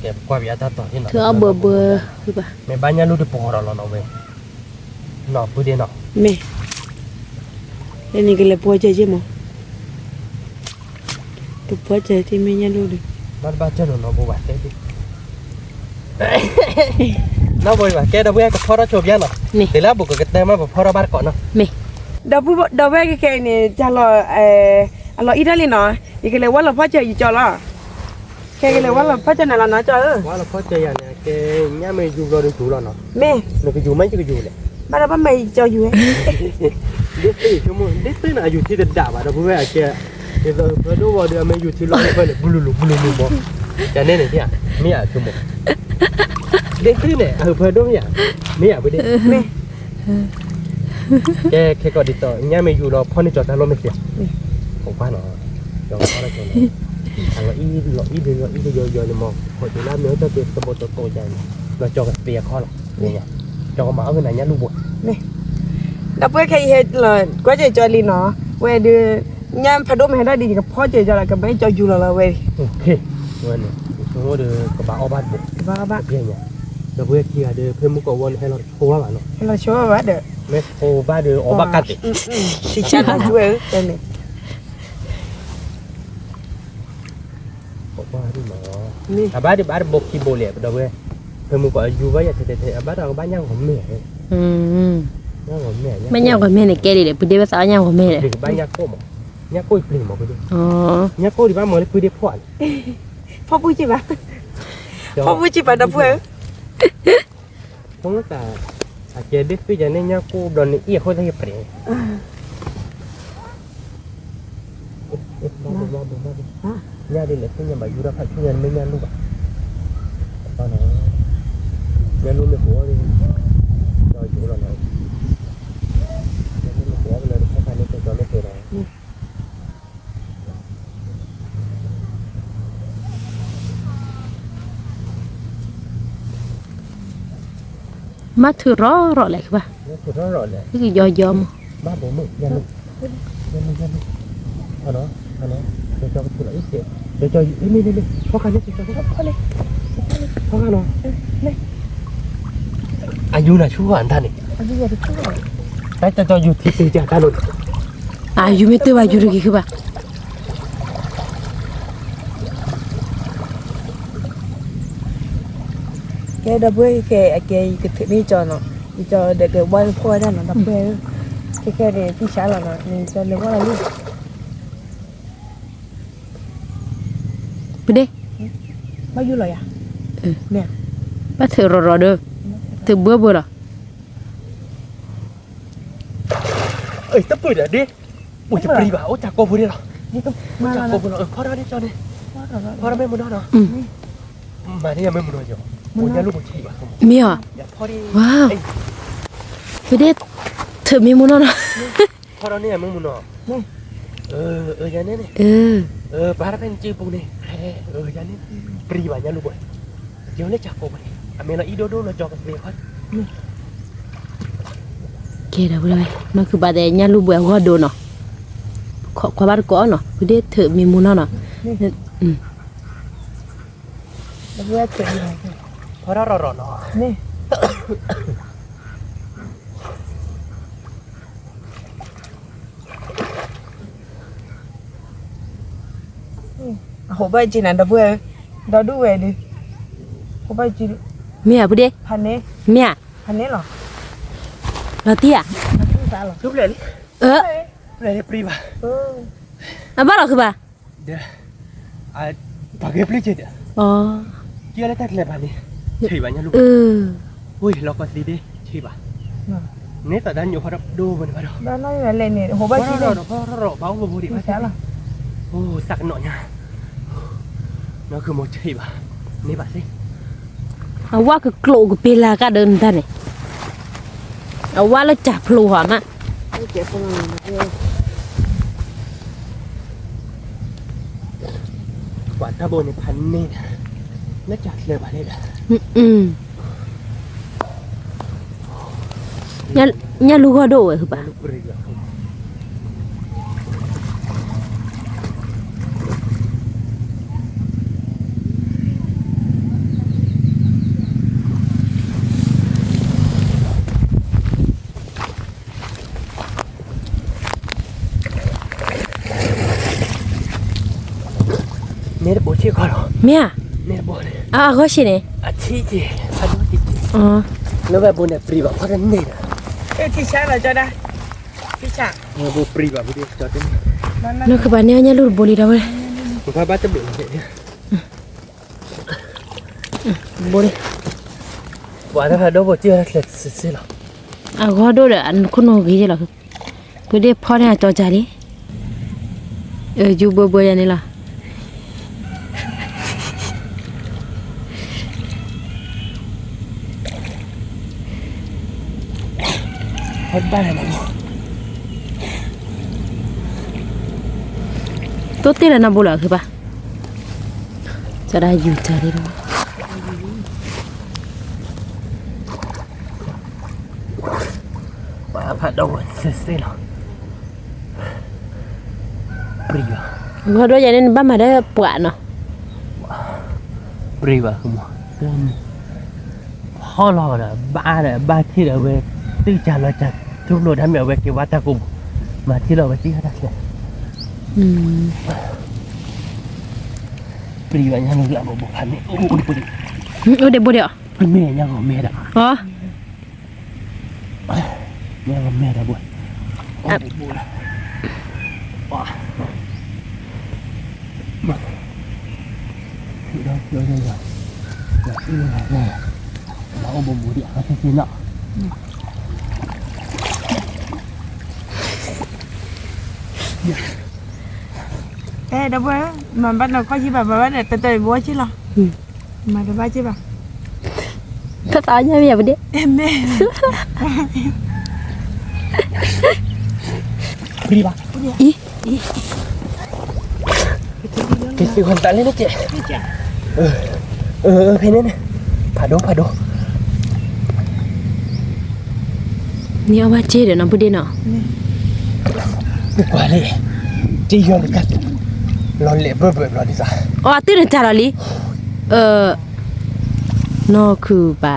เก็บกว่าวิอาตาต่อที่เนาะ ถือเอาเบอร์คือป่ะ แม่บ้านยาลูกที่ปอเราเนาะเว้ยเนาะผู้เดียวเนาะ แม่แล้วนี่ก็เลยป่วยใจใช่มั้ยตัวป่วยใจที่แม่ยังรู้ดิ บ้านบ้านเจ้าเนาะบ่ว่าเด้ดิเนาะบ่ว่าแกดาวเว้ยก็พอเราจบยังเนาะแต่แล้วบุกก็แต่มาพอเราบ้านก่อนเนาะ มี ดาวแวกแค่นี่จะรอรออีทาลีเนาะอีกเลยว่าเราพ่อเจออยู่จอละแค่เลยว่าเราพ่อเจอไหนละเนาะจอ ว่าเราพอใจอย่างเนี้ยแกย่าไม่อยู่รอดูถูเราเนาะ แม่ เราก็อยู่ไม่ก็อยู่แหละ บ้านเราไม่จออยู่ เด็กตื่นชั่วโมงเด็กตื่นอยู่ที่เด็ดดาบอ่ะเราพูดว่าแกเดี๋ยวเราดูว่าเดี๋ยวไม่อยู่ที่รอเพื่อนบุลุลุบ่จะเน่เนี่ยที่อ่ะไม่อ่ะชั่วโมงเด็กตื่นเนี่ยเพื่อนดูไม่อ่ะไม่อ่ะไปดิ แม่ แค่ก็ดิต่อย่าไม่อยู่รอพ่อนี่จอดทางรถไม่เสียของป้าเนาะจอดพ่อแล้วจอดทางเราอีเยอะๆเลยมองคนที่ร้านเนื้อจะเป็นสมบูรณ์โตใจเราจอดกับเปียข้อหรอกเนี่ยจอดมาเอาเงินไหนเนี่ยลูกบุตร ดาวแค่เฮ็ดเลยก็เจอจอลีเนาะเว้ยดูย่ามพดมให้ได้ดีกับพ่อเจอจอละกับไม่จออยู่ละเว้ย โอเควันนี้สมมติเดือกระบะเอาบ้านบุก บ้า เพียงเนี่ยเราเพื่อเคลียร์เดือเพื่อมุกวนให้เราโทรว่าเนาะ ให้เราชัวร์ว่าเด้อ ไม่โทรบ้านเดือออกบ้านกันติ สิชันด้วยเด้อนี่ บอกว่าที่หมออาบ้านเดือบ้านบุกคีโบเลียเราเว้ยเพื่อมุกว่าอยู่ไว้อย่าเทอาบ้านเราบ้านย่างของแม่ย่างของแม่ ไม่ยากกว่าแม่เนี่ยแกดิเลยพูดได้ภาษายากกว่าแม่เลย เด็กบ้านย่างโก้หมย่างโก้อีปลีหมอไปดิ อ๋อ ย่างโก้ที่บ้านหมอเลยคุยได้พ่อ พ่อพูดจิบะพ่อพูดจิบะดาวเว้ย เพราะแต่อาจจะได้คุยกันในย่างโก้โดนเอี้ยเขาได้ปลีย่าดิเลยที่ยังมาอยู่รับช่วยไม่ย่างลูกอ่ะตอนนั้นย่างลูกในหัวเลยจอยจูเราหน่อยย่างลูกในหัวเลยแค่การนี้เป็นตัวไม่เคยเลย มาถือรออะไรคือป่ะ นี่คือร้อนร้อนเลย คือยอม บ้าบ่มึงย่างลูกเอาเนาะเดี๋ยวจะไปถูกอีกเสียเดี๋ยวจะนี่พ่อกันนี่จะพ่อเลยพ่อกันเนาะอายุน่ะชั่วอันท่านนี่แต่จะอยู่ที่ตีจากการหลุด อายุไม่ตัวอายุกี่คือป่ะ แกดาวเว้ยแกก็ถึงนี่จอเนาะจอเด็กวันพ่อได้เนาะดาวเว้ยแกเนี่ยพี่ชายเราเนาะนี่จอเลยว่าเราลูก พูดได้ มาอยู่เลยอ่ะเนี่ย มาถือรอเด้อถือเบื่อหรอ เอ้ยตะปืดอ่ะดิอุ้ยจะปรีบ่าโอ้จากโกพูดได้หรอ นี่ก็มา จาก แล้ว โกพูดพ่อเราดิจอเนี่ยพ่อเราไม่มุดเนาะมาที่ยังไม่มุดอยู่โอ้ยลูกบุตรีบ่ะ มีเหรอ อย่าพ่อดิ ว้าวพูดได้ถือมีมุนเนาะ พ่อเราเนี่ยไม่มุดเนาะยันเนี่ยบ้านเป็นจื้อปูนี่ยันเนี่ยปรีบ่ายันลูกบุตรเดี๋ยวเนี่ยจากโกมันอเมริกาอีโดโดเราจอกับเบียร์เขา เกดาวเลยมันคือบาดเจ็บลูกบัวหัวโดนเนาะขวาบาดก้อนเนาะพูดได้ถือมีมุนเนาะ ดาวเว้ยถึงไหน เพราะเรารอเนาะ นี่โหไปจีน่ะดาวเว้ยดาวดูเว้ยดิโหไปจี เมียพูดได้ พันนี้ เมีย พันนี้หรอ เราเตี้ย พ Lúc này đi. เออ Này đi prima. อ่ะบ้าเหรอคือป่ะ Dia. Ah, pakai pelita dia. อ๋อ Dia ada tak lepas ni. Cik banyak lu. เออ Ui, lo có gì đi? Cik ba. Nè ta đang nhiều hoạt động đô bên đó. บ้านน้อยอยู่เลยนี่โหบ้านที่เลย Rồi, báo vào bố đi. ไม่ใช่หรอ Ô, sạc nọ nha. Nó cứ một cik ba. Nè bà xí. เอาว่าก็โกรกเปลาก็เดินท่านนี่เอาว่าแล้วจับพลูหอมอ่ะ เจ็บประมาณนี้ Quả ta bồn này phắn nên. Nó chặt lời bà đây là. เนี่ยลูกก็โดดคือป่ะ Lúc rì là không. นี่ได้ปวดชี้ก่อนเหรอ เมีย นี่ได้ปวดเลย อ่ะก็ชิเนี่ย อ่ะชี้จีพันธุ์ติด อ๋อ แล้วแบบบนเนี่ยปรีแบบพันธุ์นี่นะ ที่ช้าเราจะได้ที่ช้า บุปรีแบบบุตรจอดนี่ นั่นคือบ้านเนี่ยลูกบริดาเว้ย ผมพาบ้านจะเบื่อเนี่ย บริ ว่าถ้าพาโดบเชื่อเสร็จสิหรอ อ่ะก็โดดอันคุณโอเคจ้ะล่ะคือเพื่อได้พ่อเนี่ยจอจารีอยู่เบื่อๆนี่ล่ะ คนบ้านอะไรมั้ง ตัวเตี้ยแล้วนะบุหรี่คือป่ะจะได้อยู่จารีรู้ ว่าพาโดเสร็จสิหรอปรีแบบ ก็โดดอย่างนี้บ้านมาได้ปวดเนาะ ปรีแบบคือมั้งพ่อเราเนี่ยบ้านที่เราไปตื้อจานเราจะทุกโลทำแบบไปเก็บวัดตะกุมมาที่เราไปที่เขาได้เลย ปรีแบบยังนึกละบุพันนี่โอ้โหปรี เดี๋ยวบุหรี่ เมียยังของเมียด่ะ อ๋อ ยังของเมียด่ะบุอ่ะบุละว้ามาเดี๋ยวเราบุบุดิเขาจะกินเนาะ เดี๋ยวมันบ้านเราก็ชิบะบ้านเนี่ยแต่บัวชิหรอมาแต่บ้านชิบะ ภาษาเนี่ยไม่อยากไปดิ แม่ ปรีบะ อี กินสิคนตาเล่นนะเจ๊เพนเนี่ยผาโด นี่เอาว่าเจ๊เดี๋ยวน้องบุหรี่เนาะ ว่าเลยจียอนกันรอนเละเบื่อรอนดิซ่า อ๋อตื่นจ้าล่ะลินอคือป่ะ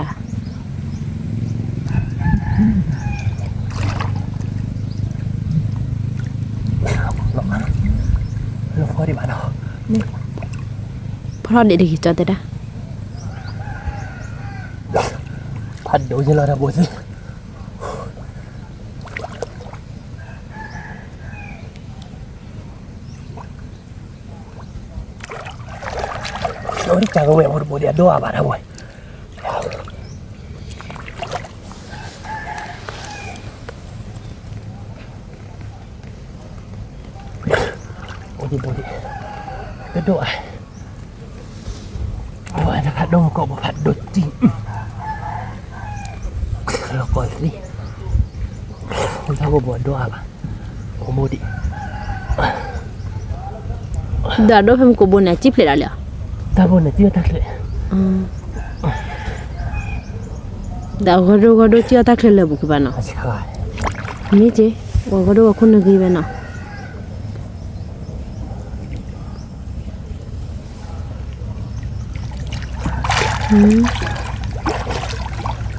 เราพอดีบ้านเนาะ เพราะเด็กๆจอดแต่ได้ พัดโดยังเราทำบุญสิเราที่จากเวรบุญเดียดบ้านนะบุญบุญก็ด้วยว่านะพัดโดก็บ่พัดโดจริงเราก่อนสิคุณพ่อบ่นด้วยป่ะโอ้โมดิ เดี๋ยวโดนเพิ่มกูบุญเนี่ยจิ๊บเลยละเหรอ ตาบ่นเนี่ยเชื่อทักเลย เดี๋ยวก็ดูเจ้าตาเคลื่อนเลยบุกบ้านเนาะ ใช่ นี่เจ๊ว่าก็ดูว่าคุณนึกยังไงเนาะ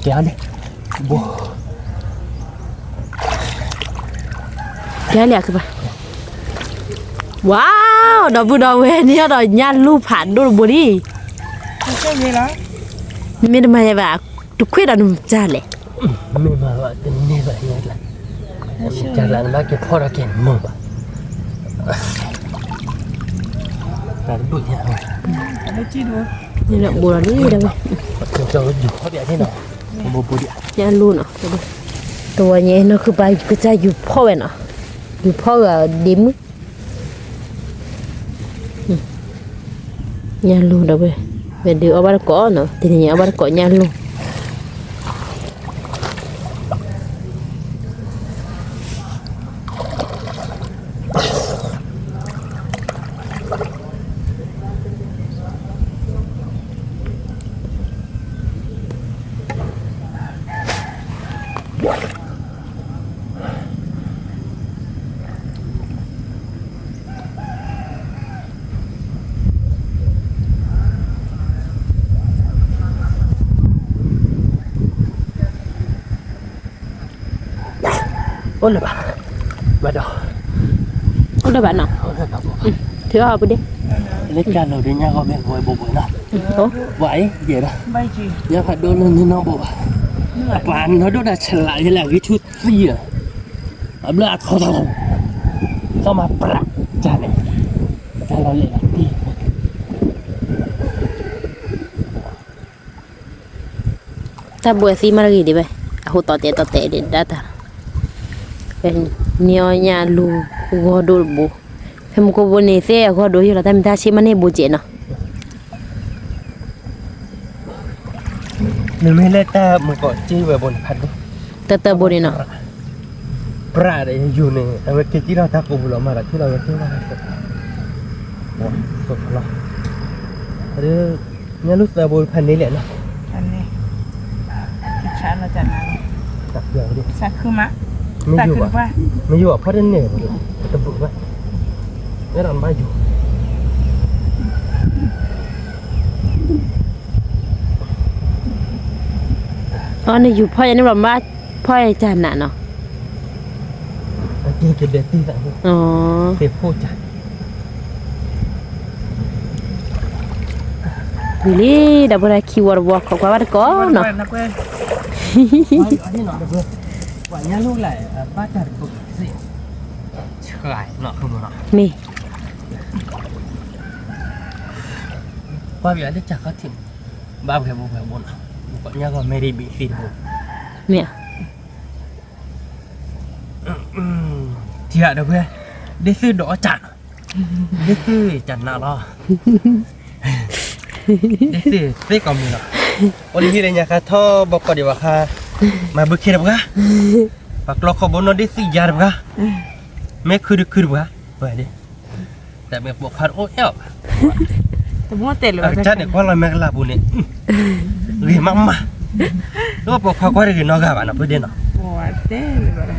เจ้าเนี่ยบ่ แย่เลยคือป่ะว้าวดอกบัวดอกเวเนี่ยดอกย่านลูกผ่านดูบุรี ไม่ใช่มีแล้ว ไม่ได้มาแบบทุกข์ดอกนุ่มจ้าเลย ไม่มาว่าเป็นนี่แบบนี้ละ jalan lagi pora ken mo ba Ada duitnya. Ada cidu. Ni nak bola ni dah weh. Jauh jauh dia ni nak. Mau budi. Yang lu nak. Tuanya nó cứ bay cứ chạy dù phô vậy nè dù phô là điểm nhà luôn đâu vậy về điều ở bên cỏ nữa thì nhà ở bên cỏ nhà luôn Ôi là bà. Bà đâu? Ôi đâu bạn nào? Thứ hai bữa đi. Lấy ca rồi đi nha con bên ngồi bộ nào. Ủa? Vậy vậy đó. Bay chi. Nhớ phải đôn lên nó bộ. Bạn nó đốt là trở lại như là cái chút gì à? Ấm là thò thò. Sao mà bả chả này. Chả nó lại đi. Ta buat si mana lagi di bay? Aku tote di data. Ben nyo nya lu godol bu. Hem ko bone se godol yo la tam ta si mane bu je no. Mình mới lấy ta mình gọi chi về bồn phật đó. Ta bone no. Pra đấy dù này, em cái chỉ là ta cũng lo mà là thứ nào thứ nào. Wow, sốt lo. Ada nhà lúc ta bồn phật này lẹ nó. Anh này. Chán là chán nào. Tập giờ đi. Sa khư má.ไม่อยู่อ่ะไม่อยู่อ่ะเพราะนั่นเนี่ยตะบุกไว้ไม่รำไม่อยู่ อ๋อนี่อยู่พ่อยังนี่บอกว่าพ่อจานน่ะเนาะ กินเก็บเด็ดตีสั่ง อ๋อ เสียพูดจ้ะ Bili dah boleh keyword walk kau kau ada kau no. นะเพื่อน อันนี้หน่อยเพื่อนว่าเนี่ยลูกไหลบ้าจัดบุกสิเฉยเนาะคือมันเนาะ Mi. ว่าเดี๋ยวได้จักเขาถิ่นบ้าแค่บุกแบบบนก็เนี่ยก็ไม่ได้บีฟีบุก Mi. เจียเด้อเพื่อนได้ซื้อดอกจัดได้ซื้อจัดหน้าล้อได้ซื้อก็มีเนาะวันนี้เลยเนี่ยค่ะท่อบอกก่อนดีว่าค่ะมาบุกเขียนบุกะปักล็อกขบวนนได้ซื้อยาบุกะไม่คือบุกะไปดิแต่เมื่อบอกค่ะโอ้เอ้า แต่มัวเตะเลย จัดเนี่ยคนเราไม่กล้าบุญเนี่ยเรียมามาแล้วบอกค่ะก็ได้กินนอกบ้านเนาะเพื่อนเนาะ โอ้เตะเลยบ่ได้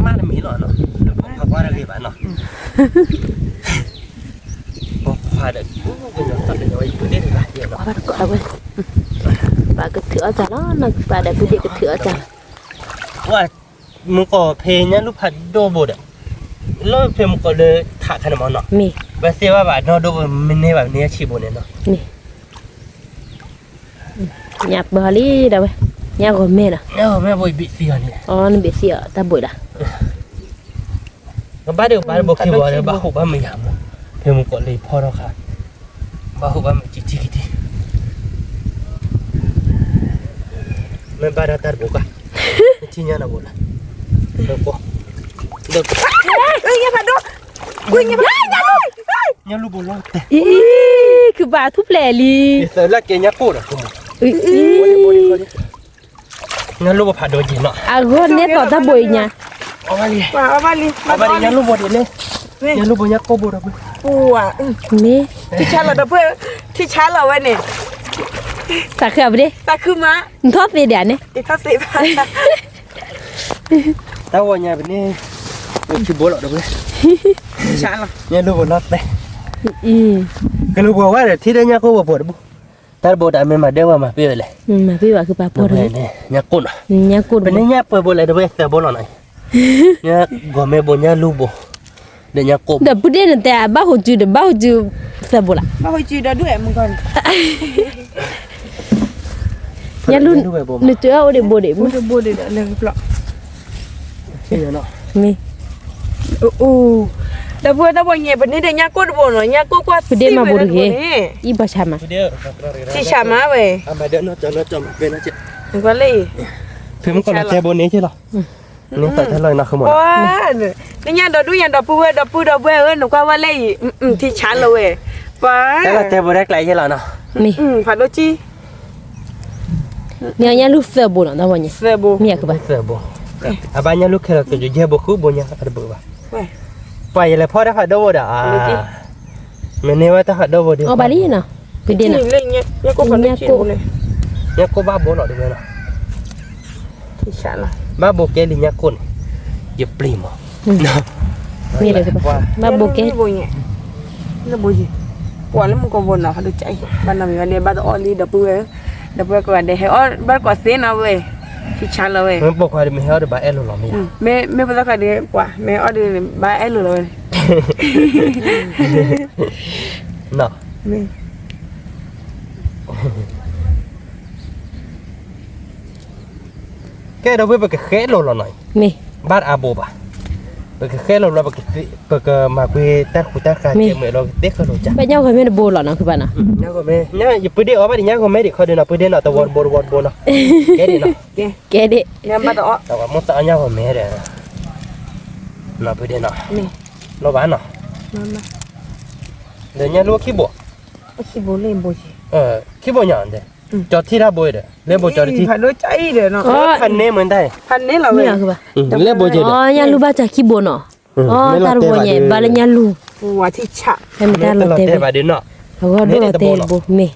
มาได้มีเนาะบอกค่ะก็ได้กินบ้านเนาะบอกค่ะเด็กก็ยังตัดเลยว่าอยู่ได้ดีกว่าเดี๋ยวเนาะ Kau ada kau apa? Pak ketuk aja lah, nak pada bude ketuk aja. ว่ามึงก็เพลงเนี่ยลูกพัดโดบดอ่ะแล้วเพลงมึงก็เลยถ่ายขนาดมันเนาะ Mi. แบบเสียว่าแบบนอโดบมันเนี่ยแบบนี้ชีบเนี่ยเนาะ Mi. Nyap bali dah weh. Nyap kau me lah. เนี่ยแม่บอยบิเสียเนี่ย Oh, ni biasa tak boleh dah. ก็บ้าเดี๋ยวบ้าบอกคีย์บอร์ดบ้าหุบบ้าไม่ยามเพลงมึงก็เลยพอแล้วค่ะบ้าหุบบ้าไม่จิกจิกทีไม่บ้าได้ตัดบุกอ่ะที่เนี่ยนะบุญละเด็กเด็ก เอ้ยอย่าพัดดูกูอย่าพัดเนี่ยลูกบุญรอดแต่ Ih, ke batu pleli. เดี๋ยวละเกเนี่ยพูดอ่ะคุณ Ih. เนี่ยลูกบุญผ่านโดนยิงเนาะ Aku ni tak boleh nya. เอาไปเลย มาเอามาลิ เอาไปเลยเนี่ยลูกบุญเนี่ยเนี่ยลูกบุญเนี่ยโกบุญอ่ะ กูอ่ะ Ni. ที่ชาร์จเราเพื่อนที่ชาร์จเราไว้เนี่ย Tak ke apa deh? ตาคือม้า Kau pe dia ni. อีกข้าสิบพัน แต่ว่าเนี่ยเป็นนี่ชีบุญหรอกเด้อ ที่ชาร์จเรา เนี่ยลูกบุญรอดแต่ Ih. ก็ลูกบุญว่าเดี๋ยวที่เนี่ยก็บุญปวดบุแต่บุญแต่ไม่มาเดี๋ยวว่ามาเปรี้ยวเลย Tapi wak ke apa เนี่ย dah. เนี่ยกุนอ่ะ Nyakut. เป็นเนี่ยเปิดบุญเลยเด้อแต่บุญหน่อยเนี่ยก็ไม่บุญเนี่ยลูกบุญเดี๋ยวเนี่ยกบ Dah bude nanti abah huju sebulan. มาคุยจีดด้วยมึงก่อน Ya lu nu tu au de bude. มึงจะบูดเดี๋ยวเลยเปล่า ใช่เนาะ mi da buat nye benih deh nyako de bono nyako kuat pede ma bodo ge i ba chama Dia si sama we ada nó cho bên nó chết gua le thìมันcòn là che bốn này chứ lo nếu tại thế lời nó không một wah ni nya do du nya do pu no kwa wa le ti chan lo we pa thế là che bốn đấy lại chứ lo nó mi fa do chi nya lu fe bo na wa nya sebo mi ka ba sợ bố à ba nhà lúc kia là cái gì bố khu bố nhà ở bố ba we phải là phó đã phải đâu đã à mình nếu ta phải đâu bố đi o ba li na pede na ni le nya ko fa do chi le nhà cô ba bố nó đi về nó ti chan la ba bố kia đi nhà cô này giúp primo mi le ka ba ba bo ke bo nye na bo ji wa le mo ko bon na fa do chai ban na mi ne ba do oli da pu ko de he or ba ko se na we ti chan la we mình bố qua đi mình hiểu được ba elo lo mình me pa ka de kwa me o de ba elo lo nó me cái đó với cái khé lo này mi bát à bố bà bởi cái khé lo là bởi cái mà quê tát khu tát khai Mi. chơi mẹ lo tết cái lo chả ba nhau ka me bo lo na ka ba na nhá có mẹ nhá giờ bữa đi ở bên đi nhá có mẹ đi khỏi đi nào bữa đi nào tao buồn nào cái đi nào ke ke de ne ba do tao có muốn tao nhá có mẹ đấy nào bữa đi nào me lo bán nào mama để nhá lúa khí bộ si bo le bo ji khí bộ nhỏ đấy cho thi ra bồi đấy lên bồi cho đi thi fa do chai de no phần nêm mình đây pan ne la mi we ka ba lên bồi gì đấy o nya lu ba cha ki bo no o tar bo nya ba le nya lu wa ti cha em ta lên lo tao te tê vào đến nọ go do te bo mi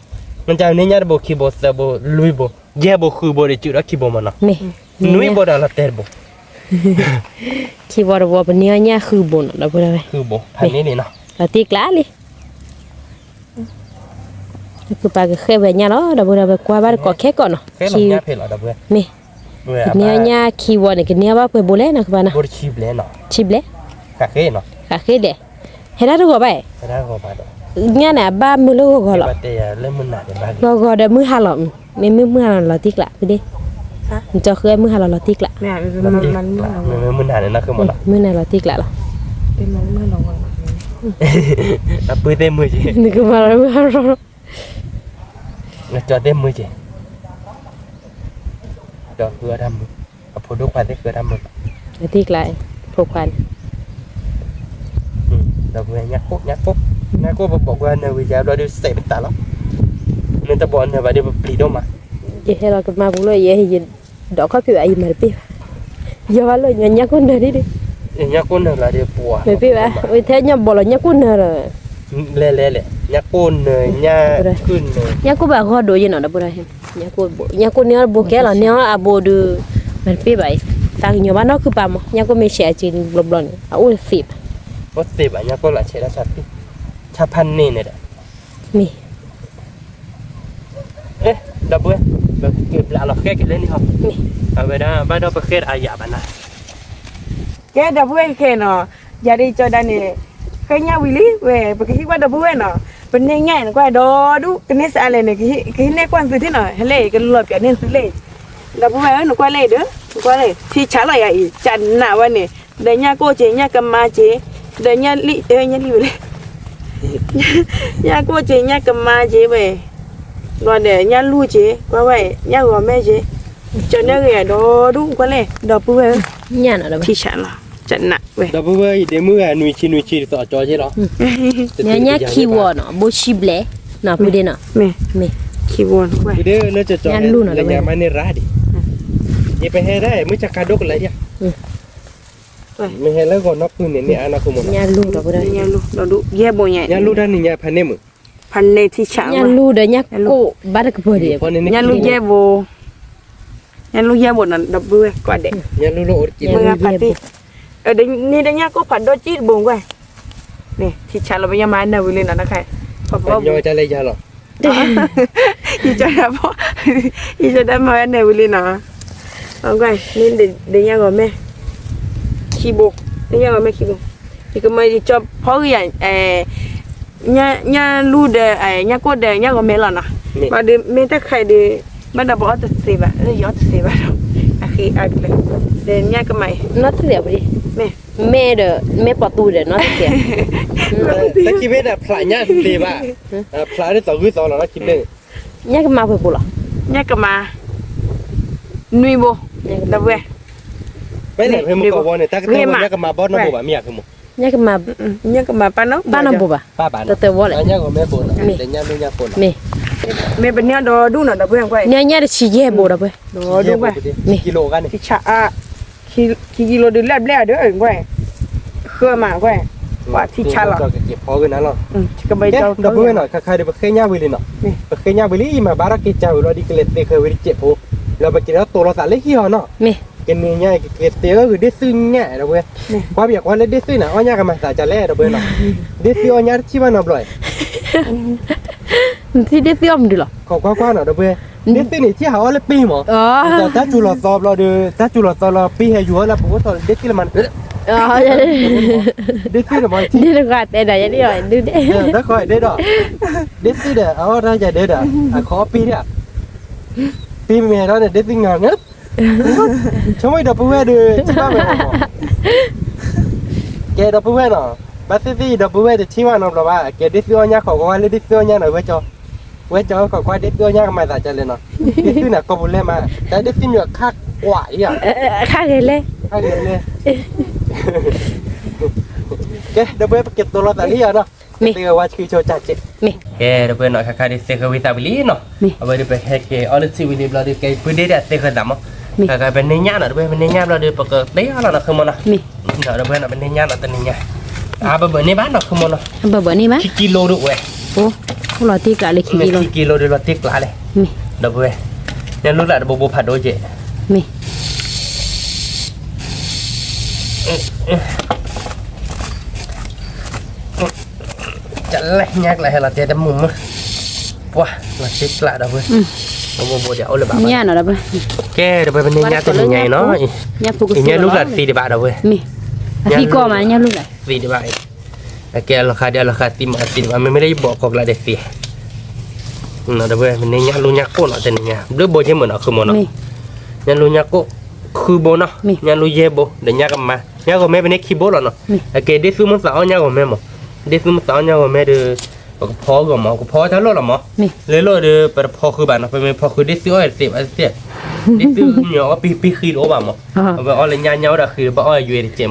mình chào nên nhá bộ khí bộ sa bộ lui bộ dè bộ khử bộ để chịu đó khí bộ mà nó mi núi bộ đó là tê bộ ki bo bo ba nya khu bo no da bo da khử bộ phần này nọ la ti kla li ku pa ga khe ba nya lo da bo da kwa ba ko khe ko no cái lòng nhá phải là đâu vậy mi vậy nya ki wo ne ke nya ba pe bo le na ka ba na bồi chip lên nọ chi ble cả cái nọ ka khe de he na go ba cái đó có bà đó nya na ba mu lo go lo bà tê lên mưa nạt để bà go de mu ha lo mi mu ha lo ti kla pe de cho khe mu ha lo ti kla me man mưa nạt để nó không một mu na lo ti kla lo te man lo à bơi tê mưa gì ni ku ma lo ha lo là cho tê mưa gì cho vừa đâm à phụ đúc qua tê vừa đâm mưa ti kla pho kwan đâu vừa nhắc cốt bỏ qua nơi bây giờ đó đi xây bên ta lắm nên ta bỏ nơi và đi bị đâu mà je he lo ka ma bu lo ye he do ka pi ai ma pi yo va lo nya ko na di nhắc cốt nơi là đi bùa me pi ba oi the nya bo lo nya ko na rồi lẹ nhắc cốt nơi nhá khưn nơi nya ko ba go do ye na da bu ra he nya ko ne bo ke la ne a bo du me pi ba ta nyo ba no ku pa mo nya ko me she chin blom blom a u sip có thể bà nhắc cốt là chế ra chặt đi chặt pan nè này đấy mi ê đâu bữa bà kịp lại là khét cái lên đi không mi à vậy đó bà đâu bà khét ai dạ bà nè ke da bu ke no jadi cho da ni ke nya wili we ba ki wa da bu no ben ne nya ni kwa do du ke ne sa le ne ki ne kwan su thi no hele ke lo pya ne su le da bu we no kwa le de kwa le thi cha la ya i chan na wa ne de nya ko che nya kam ma che de nya li nya li we nya ko che nya kam ma che we lo de nya lu che kwa we nya go me che cho ne ge do du kwa le da bu we nya na da ba thi cha la chan na we đâu bữa để mưa nuôi chi sợ cho chứ đó nya ki wo no bo chi ble na pi de na me mi ki won we cái đứa nó cho Nhăn luôn à, là đâu nhà vậy? máy này ra đi vậy phải hay đấy mới chắc cá đốt lại chứ mình hay lấy còn nó cứ nè nó không một nya lu da bu da nya lu do du ye bo nya nhà lúc đó nhà phải nêm pan ne thi cha nya lu da nya ko ba da ko de con này nya lu ye bo na da bu kwa de nhà lúc lỗ chỉ Nhà mo lu ga ye pati e de ni de nya ko pan do chi bo kwa ne thi cha lo ba nya ma na wi le na na kai pa pa nhoi cho lấy ra rồi yi cha da bo yi cha da ma na wi le na okay ni de nya go me ki bo de nya go me ki bo thì cái mấy cho phó cái nhà lu de nhà cô de nhà có mấy lần à mà de mấy ta khai de bắt đầu bỏ từ xí vào rồi gió từ xí vào đâu à khi ai được de nhà cái mày nó thế ba đi แม่เด้อแม่ปอตูเด้อเนาะเสีย แต่คิดว่าพลายเนี่ยดีป่ะพลายได้2 แล้วคิดนึง เนี่ยก็มาเพิ่นบ่ล่ะ เนี่ยก็มานุยโบดับเว้ย ไม่ไหนเพิ่มก็ว่าเนี่ยแต่ก็เนี่ยก็มาบอสน้องบัวเมียคือมึง เนี่ยก็มา เนี่ยก็มาป้าเนาะ บ้านน้องบ่บ่ ป้าบ้าน แต่ว่าแหละ เนี่ยก็แม่บ่นแต่เนี่ยไม่เนี่ยบ่น แม่ แม่เป็นเนี่ยดอดูหน่อยดับเว้ยกว่า เนี่ยได้สิแย่บ่ล่ะเว้ย ดอดูไป กิโลกันนี่ ที่ชะอ่ะกิโลดูแลบแล้วเด้อกว่าเครือมาว่าว่าที่ชะหรอ ก็เก็บพอกันนั้นหรอ ก็ไป เจ้า เจ้า ดับเบิ้ลหน่อยใครได้ไปเคยย่าวิลินเนาะไปเคยย่าวิลิมาบารักกิจาวเราดีเกล็ดเตะเคยวิลิเจ็บโผเราไปกินแล้วตัวเราสารเล็กขี้หอเนาะ แม่ กินเนี่ยง่ายเกล็ดเตะก็คือได้ซึ้งง่ายดับเบิ้ลความอยากว่าเล่นได้ซึ้งนะอ้อยากันมาสาจะแล่ดับเบิ้ลเนาะได้ซึ้งอ้อยาที่บ้านเราบ่อย ที่ได้เตี้ยมดิล่ะ ขอกว้างๆหน่อยดับเบิ้ลได้ซึ้งนี่ที่หาว่าเล่นปีหมอ อ๋อ แต่ถ้าจุลสอบเราดูถ้าจุลสอบเราปีให้อยู่แล้วผมก็ตอนเด็กที่มัน อ๋อ ได้ซึ้งแบบที่ นี่ก็แต่ได้ยังได้ดูได้ ถ้าคอยได้ดอกเด็ดสิเด้อเอาได้จะเด้อขอปีเนี่ยปีเมียเราเนี่ยเด็ดสิงานเงี้ยช่วยดับเบิ้ลดูชิบ้าแบบแกดับเบิ้ลเนาะบัสซี่ดับเบิ้ลจะชิบ้านเราแบบว่าแกเด็ดสิวันนี้ขอว่าเด็ดสิวันนี้หน่อยเว้ยจอขอว่าเด็ดสิวันนี้ก็มาแต่จะเลยเนาะเด็ดสิเนี่ยก็บุญเลยมาแต่เด็ดสิเนี่ยคักกว่าอีอ่ะ ค่าเลยเลย คักเลยแกดับเบิ้ลเก็บตัวเราแต่นี่อ่ะเนาะเตือนว่าคือโชว์จัดเจ็ด แม่ แกดับเบิลหน่อยค่ะดิเซควิตาบิลีเนาะเอาไปดูไปให้แกออร์ซิวิลิบเราดูแกพูดได้แต่เคยทำมั้งค่ะเป็นเนื้อหน่อยดับเบิลเป็นเนื้อเราดูปกติเราเนาะคือมันเนาะ แม่ เนาะดับเบิลเป็นเนื้อเราเป็นเนื้อแบบนี้บ้านเนาะคือมันเนาะ บ่นี่มั้ย กิโลดูเว้ย โอ้ผู้รอตีกะเลยขี้กิโล กิโลดูเราติ๊กละเลย แม่ ดับเบิลเนี่ยลูกหลานบูผัดโดเจ แม่ จะเล่นยากเลยเราเจอแต่มุมมั้งว้าเราติ๊กละดับเบิลบูเดี๋ยวเอาเลยบ้า เนี่ยเนาะดับเบิ้ล แกดับเบิลเป็นเนื้อตัวใหญ่เนาะ เนี่ยปก อี ติ เนี่ยลูกหลาน40 บาทดับเบิล แม่พี่ก็มาเนี่ยลูกหลาน 40 บาทแกราคาเดียวราคา10 บาทมันไม่ได้บอกกอกละเด็ดสินะดับเบิลมันเนี่ยลูกยักษ์โคเนาะแต่เนี่ยเรื่องโบใช่เหมือนคือมันเนาะเนี่ยลูกยักษ์โคคือโบเนาะเนี่ยลูกเย่โบเดี๋ยวเนี่ยก็มาเนี่ยก็แม่เป็นเนี่ยคีโบแล้วเนาะแกได้ซื้อมันสาวเนี่ยก็แม่หมอได้ซื้อมันสาวเนี่ยก็แม่เด้อก็พอก็หมอก็พอทั้งโลละหมอเลยโลเด้อไปพอคือบ้านเนาะไปพอคือได้ซื้อ10 บาทเสียได้ซื้อเหนียวว่าปีคือโลบาหมอเอาไปเอาเลยยาๆดอกคือบ่อ้อยอยู่ในเจม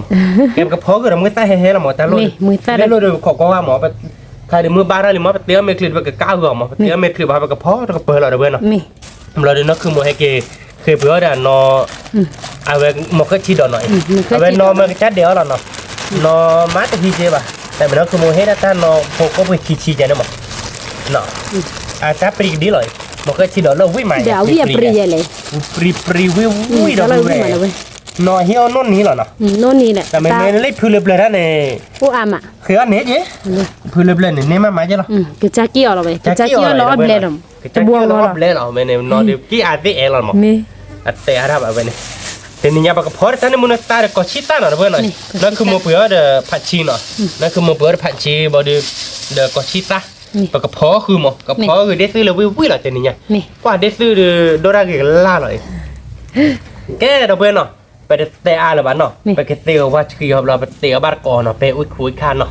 แกก็พอก็มันก็ใส่ให้ละหมอแต่โลได้โลเด้อขอก็ว่าหมอไปใครเดี๋ยวมือบ้านอะไรหมอไปเตี้ยเมคลิปไปกับก้าวก็หมอไปเตี้ยเมคลิปไปกับพ่อแล้วก็เปิดเราเด้อเว้ยเนาะ แม่ เราเดี๋ยวนักคือโมให้เกเคยเผื่อเดี๋ยวนอเอาไว้หมกก็ชีดหน่อยเอาไว้นอมันก็จัดเดียวแล้วเนาะนอมาแต่ทีเจ็บอ่ะแต่เป็นนักคือโมให้ได้แต่นอพกก็ไปชีใจนะหมอเนาะอาจจะปรีดีเลยหมกก็ชีดแล้ววิ่งใหม่ เดี๋ยววิปรีเลย ปรีวิ่งวิ่งเราเลยนอเหี้ยนนนี้เหรอเนาะ โน่นนี่แหละ แต่ไม่เลยพื้นเล็บเลยนะเนี่ย ผู้อาม่ะ คืออันนี้เจ๊พื้นเล็บเลยเนี่ยมาใช่หรอ กะจักกี้เอาไปกะจักกี้เอาล้อเบลดม จะบวงล้อเบลดเอาไปเนี่ยนอเดี๋ยวกี่อาทิตย์เองหรอหมอ แม่ até araba bene teninya baka por tane monastar ko chita no bene na kumo pur de pachi no na kumo pur pachi bo de ko chita baka po kumo ka po ge de su le wi la teninya kwa de su de dora ge la lo ke do bene noไปแต่อาละบ้านเนาะไปเตียวว่าคือเราไปเตียวบ้านก่อนเนาะไปอุ้ยคุยคันเนาะ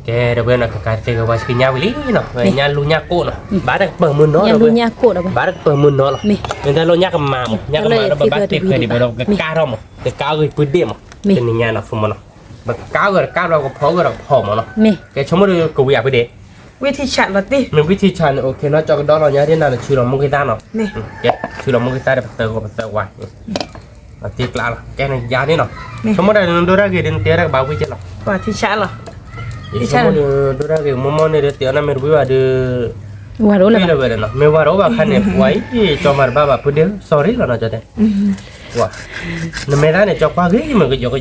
แกเดี๋ยวเว้ยเนาะการเตียวว่าคือยาวิลีเนาะยาลุญาโก้เนาะบ้านเปิดมือเนาะ ยาลุญาโกดเอาไป บ้านเปิดมือเนาะเป็นแต่เรายากกับมาหมดยากกับมาเราบ้านเตียวเคยดิเราก็ก้าวเราหมดแต่ก้าวก็ปุ่นเดียมเป็นยาเนาะฟุ่มเนาะแบบก้าวเราก็พอก็เราพอหมดเนาะแกชมว่าเรากูอยากไปเด็ก วิธีฉัดละติ มันวิธีชันโอเคเนาะจอกดอเราเนี่ยที่นั่นชื่อเรามุกิตาเนาะแกชื่อเรามุกิตาเดี๋ยวเติมก็เติมไว้ตีกลางแกนี่ยานี่เนาะสมมติเราดูได้กี่เดือนเตี้ยได้บ่าววิจิตร ว่าที่ฉัดละ สมมติดูได้กี่โมโมเนี่ยเตี้ยน่ะไม่รู้ว่าดู ว่ารู้ ไม่ แล้ว รู้เลยเนาะไม่ว่ารู้ว่าคันเนี่ยไว้จอมารบ้าบ้าพูดเดียว sorry แล้วเนาะจ๊ะเนี่ยว้าเนี่ยไม่ได้เนี่ยจอกว่าเฮ้ยมันก็ยก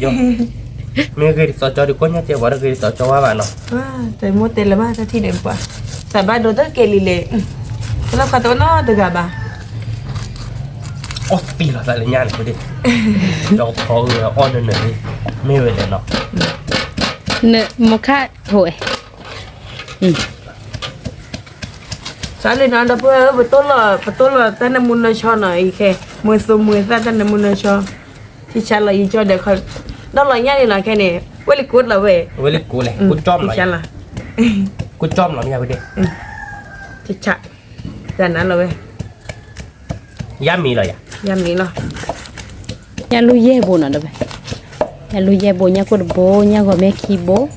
ไม่เคยต่อจอดีกว่าเนี่ยเจ้าว่าเคยต่อจอว่าบ้านเนาะ ว่าแต่โมเตลมาถ้าที่เดิมกว่าแต่บ้านโดนตะเกลิเลแล้วก็ตัวน้อตะกาบา โอ้ปีละอะไรเนี่ยนี่พูดดิจอกพออ่อนเนยไม่เว้ยเนาะ เนมคะโหย สาเลยนอนดับเบิ้ลประตูละแต่น้ำมันชอหน่อยแค่มือสูมือแต่น้ำมันชอที่ฉันละอีจอเดี๋ยวเขา đó là nha là cái này với lịch cút là về เวลิกูเลยกูจอมหน่อย chắc là กูจอมหน่อยเนี่ยไปดิ chắc chắn giờ nó là về ย่ามีเลยอ่ะ giờ mình lo nhà lu ye bo na da ba nhà lu ye bo nhà ko bo nhà ko me ki bo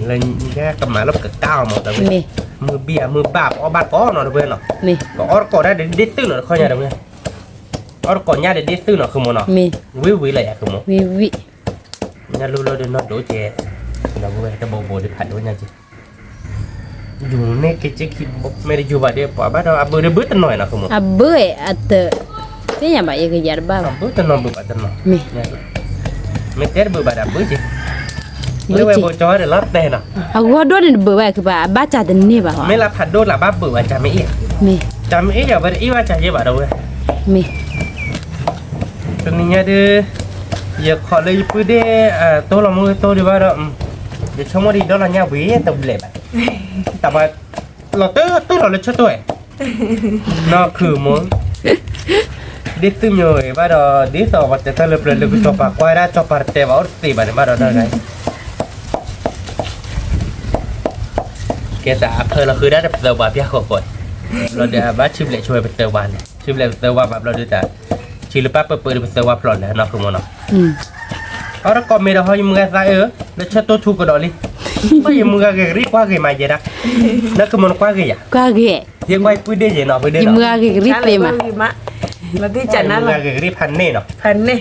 เลยแค่กำมาแล้วก็ก้าวหมดแต่เว้ย me มือเบี้ยมือบาปเอาบาดก้อหน่อยเว้ยเนาะ me ก็ออก่อได้เด็ดตื้อหน่อยค่อยเนี่ยเว้ยออก่อเนี่ยเด็ดตื้อหน่อยคือโมเนาะ me วิเลยอ่ะคือโม oui oui เนี่ยรู้เดินนอดโดเจเราเว้ยจะโบโบได้ผ่านด้วยเนี่ยจีอยู่ในกิจกิจไม่ได้อยู่บ้านเดียวป่ะบ้านเราเบื่อเบื่อตั้งหน่อยนะคือโม abe at thế nhà bạn cái jar ba เบื่อตั้งหน่อยเบื่อตั้งหน่อย me ไม่เจอเบื่อบ้านเบื่อจีเบื่อโบจอยเดี๋ยวรับได้เนาะ agwa do ni be ba ke ba cha de ni ba ไม่รับผัดโดนหลับบ้าเบื่อจะไม่เอี่ย me จะไม่เอี่ยแบบอีว่าจะเยอะบ้านเราเว้ย me ตรงนี้เด้ออย่าขอเลยพูดได้โตเรามือโตดีว่าเราเดี๋ยวช่วงวันนี้เราเนี่ยวิ่งตัวเล็บแต่ว่าเราตัวเราเลยช่วยตัวน่าคือมั้งดิตุ้มย่อยบ้านเราดิสอบว่าจะเลิกเลิกจบปากว่าได้จบปากเตะว่าอุตส่าห์บ้านเราได้ไงแกแต่เพื่อเราคือได้เตะว่าพี่เขาก่อนเราเดี๋ยวบ้านชิมเละช่วยไปเตะวันชิมเละเตะว่าแบบเราดูแต่ชิลป้าเปิดไปเตะว่าพลอนแล้วน่าคือมั้งเนาะ Orang kau merah hari muka saya, dah catat tu kau dali. Kau yang muka geri kau geri macam mana? Nak kemana kau geri ya? ka ge Dia kau ikut dia je nak benda di nak. mua ge ri Trả pe lời ma bao gì mà là tí chả nó Muka là geri panen nak. phần này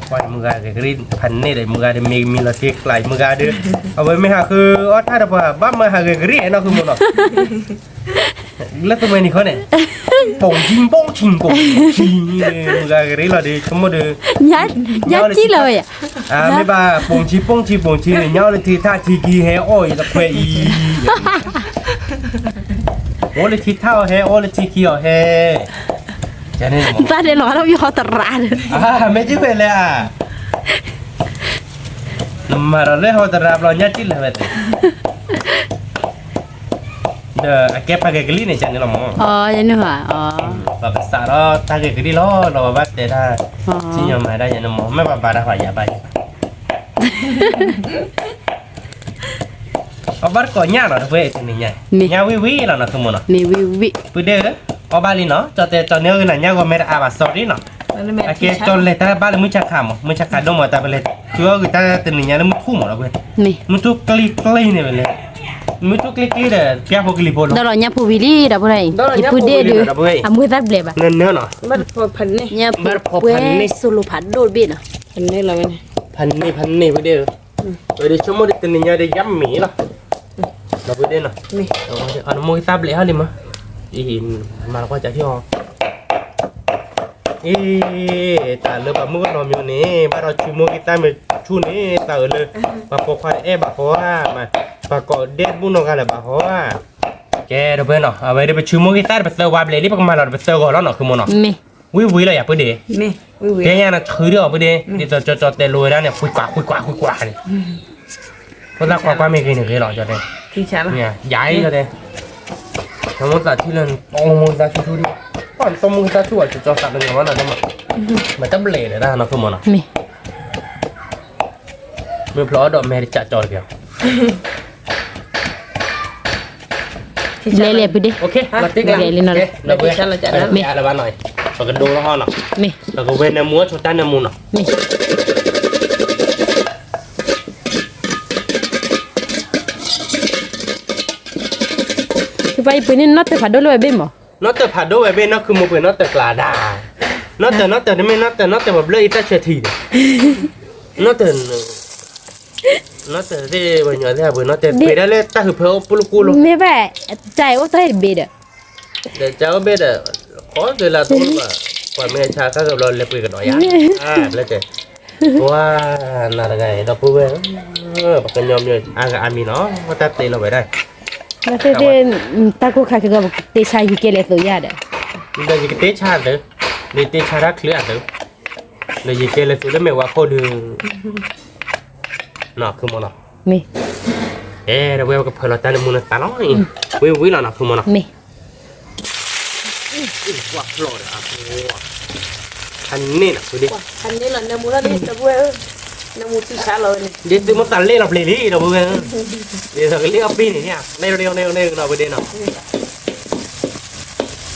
Kau muka geri panen dah muka dia mila tik lagi muka dia. Apa meh aku orang ada apa? Bapa meh aku geri nak kau mana? Lepas tu ni kau ni. Bong chim muka geri lah dia semua dia. nya chi lời à Mấy bà bông chi này nhau lên thì tha thì kỳ hè ôi là quê y ôi là thì thao hè ôi là thì kỳ ở hè cho nên ta để nói đâu yo ta ra mấy chứ về là mà rồi lấy hồi ta ra lo nhát chứ là vậy cái pakai geli này chẳng là mỏ vậy nữa hả và bà xã đó ta cái geli lo lo bắt để ta chỉ nhầm mà đây là mỏ mấy bà đã hỏi dạ bài bắt có nhà nó về thì này nhà vi là nó không muốn nó nè vi bây giờ ở ba li nó cho nếu là nhà của mẹ à bà sorry nó cái cho lấy ta ba là mới chắc khám mới chắc khám đâu mà ta lấy chưa người ta từ nhà nó mới thu mà nó quên nè mới thu clip này về mới thu clip để kéo vào clip luôn đó là nhà phụ vili đã bữa này phụ đê được mua tắt bể bà nên nữa nó bắt phần này nhà quê solo phản đôi bên à phần này là bên này phần này bây giờ chúng tôi từ nhà để giám mỹ là bây giờ này anh mua tab lẻ đi mà thì mà qua trả cho ta lỡ bà mua nó miêu nè bà đó chú mua cái ta mới chú nè ta ở lỡ bà có khoai bà hoa mà bà có đét bún nó ra là bà hoa cái đó bên nó à vậy để chú mua cái ta bà sờ qua lấy đi bà mà nó bà sờ gọi nó không mua nó vui là bây giờ này cái nhà nó khứ được bây giờ đi cho tè lùi ra này khui quả này có ra quả mấy cái này cái lọ cho đây thì chả là nha giải cho đây nó muốn ra thì lần ông ra chú đi còn tôi muốn ra chú cho sạch được nó là đâu mà tấm lệ để ra nó không muốn mẹ mình phở đậu mẹ chặt trò kìa lẹ bữa đi ok là tích là là bây giờ là bạn nói và cái đồ nó ho nào mẹ là cái bên này mua cho ta này mua nào mẹ vậy bữa nay nó phải đôi lời bên mà nó từ phạt đôi bên nó cứ một bên nó từ là đà nó từ nó từ một lấy ta chơi thì nó từ thế bây giờ thế bây nó từ bây giờ ta hụp hộp pulu luôn mẹ vậy chạy ô tay bê được để cháu biết là có rồi là tôi mà còn mẹ cha các cái lo lệ cái nói lấy thế qua là cái đó phụ về bắt cái nhom rồi cái ami nó ta tê là vậy đây mà thế thì ta cũng khai cái tê sai cái lệ tôi ra đấy đây cái tê cha đấy đi tê cha ra clear đấy đây cái lệ tôi mẹ qua khô đường nó không muốn nó mẹ rồi bây giờ cái phần ta muốn ta nói quý là nó không muốn nó mẹ quá rồi อันนี้นะดูดิ อันนี้แหละน้ำมูลนี่ตะเว้ยน้ำมูลที่ช้าเลยนี่ เดี๋ยวซื้อมาตัดเล่เราเปลี่ยนที่เราเพื่อนเดี๋ยวเราเรียกปีนี่เนี่ยเร็วเราไปเดินเนาะ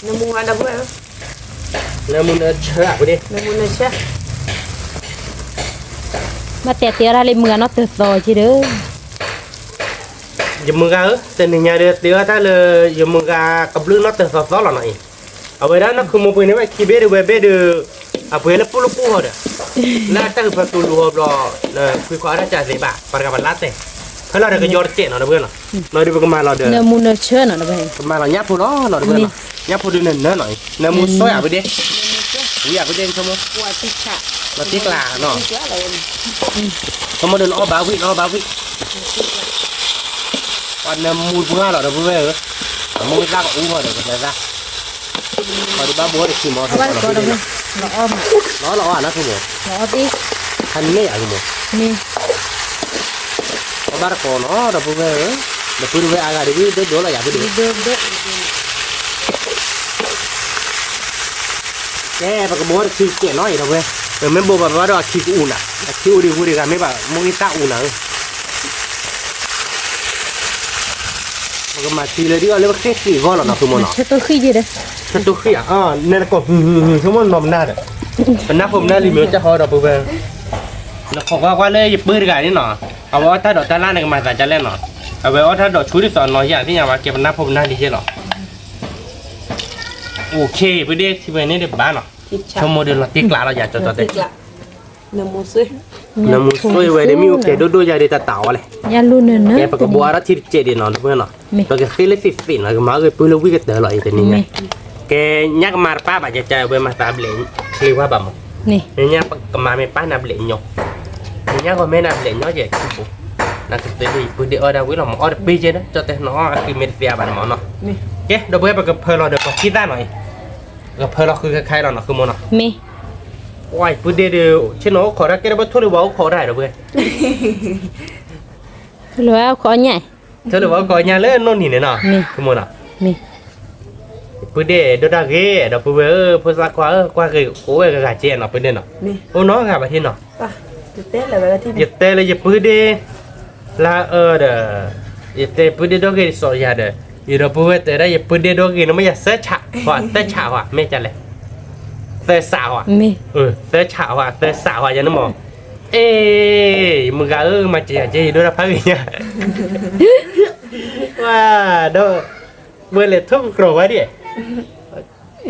น้ำมูลอันตะเว้ย แล้วมึงเชื่อไปดิ น้ำมูลนี่ใช่ มาแต่เตียอะไรเมือเนาะเติบโตชิเด้อ อย่ามึงกะแต่หนึ่งอย่างเดียวเดี๋ยวถ้าเลยอย่ามึงกะกับเรื่องนัดแต่ซ้อหรอหน่อยเอาไปด้านนั้นคือมึงไปเนี่ยว่าคีเบดเวเบดเอาไปแล้วปุ๊บเหรอแล้วถ้าคือประตูรั้วรอคือขอได้จ่ายสิบบาทประกันบัตรลัดเต้เขาเราเดี๋ยวก็ยอดเจ๊เนาะเพื่อนเนาะเราดูประมาณเราเดี๋ยว เนื้อมูเนื้อเชื่อเนาะเด้อ ประมาณเรายับพูดเนาะเพื่อนเนาะยับพูดดูเนื้อหน่อยเนื้อมูสอยอ่ะไปดิวิอ่ะไปดิชม หัวที่ช้า เราติ๊กลาเนาะ ที่ช้าเลย ชมเดินอ้อบาวิวันเนื้อมูพุ่งอ่ะเราเพื่อนมูรักอู้มาเดี๋ยวกันนะพอดีบ้าบัวเด็กขี่มอเตอร์ไซค์เราไปล้ออ่ะนะคุณหมอ รอดิ คันนี้อ่ะคุณหมอ นี่ เอาบ้านก่อนเนาะเราไปเราไปดูไปอะไรดีเดี๋ยวเราอยากไปดูแกปากบัวขี่เก๋น้อยเราไปไม่บอกแบบว่าเราขี่อุ่นอ่ะขี่อุ่นดีกันไม่แบบมึงนี่ตาอุ่นอ่ะมันก็มาขี่เลยดิเอาเรียกว่าแค่ขี่ก็หรอกนะคุณหมอเนาะ เชื่อตัวขี้ดิเด้อ ฉันตัวขี้อ่ะเนี่ยก็ชั่วโมงนมหน้าเด้อมันนับผมหน้าลิมิตจะเขาเราไปแล้วเขาว่าเลยปืนกันนี่หนอเอาว่าถ้าดอกตาล่าเนี่ยมาแต่จะเล่นหนอเอาไว้ว่าถ้าดอกชูที่สอนน้อยอย่างที่อย่างว่าเก็บมันนับผมหน้าดีใช่หรอโอเคไปเด็กที่ไปนี่เด็กบ้านหรอ ที่ช้า ชั่วโมงเดียวเราติ๊กลาเราอยากจะต่อเด็ก น้ำมูลซื้อ น้ำมันช่วยไว้ได้มีโอเคดูยาดีตาเต่าอะไร ยาลูเนื้อเนาะ แกปากบัวรัที่เจดีนอนเพื่อนหรอปากขี้เล็กสิหน่อยก็มาเลยปืนลูกวิ่งเต๋อหรอไอ้ตัวนี้ไงแกยักมาป้าบาดจะเว้มาตาเบลนคลีว่าแบบ นี่ เนี่ยก็มาไม่ป้านับเหรียญยกเนี่ยก็ไม่นับเหรียญน้อยใหญ่คือปุ๊นั่นคือตัวนี้ปุ๊เดี๋ยวเราวิ่งเราหมอเดี๋ยวปีเจนะจอแต่น้องคือเมดเซียบ้านหมอเนาะ นี่ เอ๊ะเดี๋ยวเพื่อนไปกับเพลเราเดี๋ยวก็คิดได้หน่อยกับเพลเราคือใครเราเนาะคือโมเนาะ มี ว้ายปุ๊เดี๋ยวเช่นน้องขอได้แค่ได้ว่าทุเรศว่าขอได้เดี๋ยวเพื่อน หรือว่าขอใหญ่ เธอเดี๋ยวว่าก่อนยาเล่นนนนี่เนาะคือโมเนาะ มี ปุ๊เดี๋ยวได้เกเดี๋ยวปุ๊พูดสักกว่าคือโอ้ยกระเจี๊ยบเนาะปุ๊เดี๋ยวเนาะ นี่ โอ้น้องกับประเทศเนาะ ป่ะจะเต้นอะไรแบบที่ อย่าเตะเลยอย่าปื้ดเดลาเด้ออย่าเตะปื้ดเดดอกเกสอยาเด้ออย่าปื้ดเตะได้อย่าปื้ดเดดอกเกนไม่อย่าเสฉะว่ะเสฉะว่ะไม่จันเลยเสสาวอ่ะ มี เสฉะว่ะเสสาวอ่ะยันมองมึงก็มาเจ๊ด้วยนะพักเนี่ยว้าเด้อเมื่อเลยทุกกรวะดิ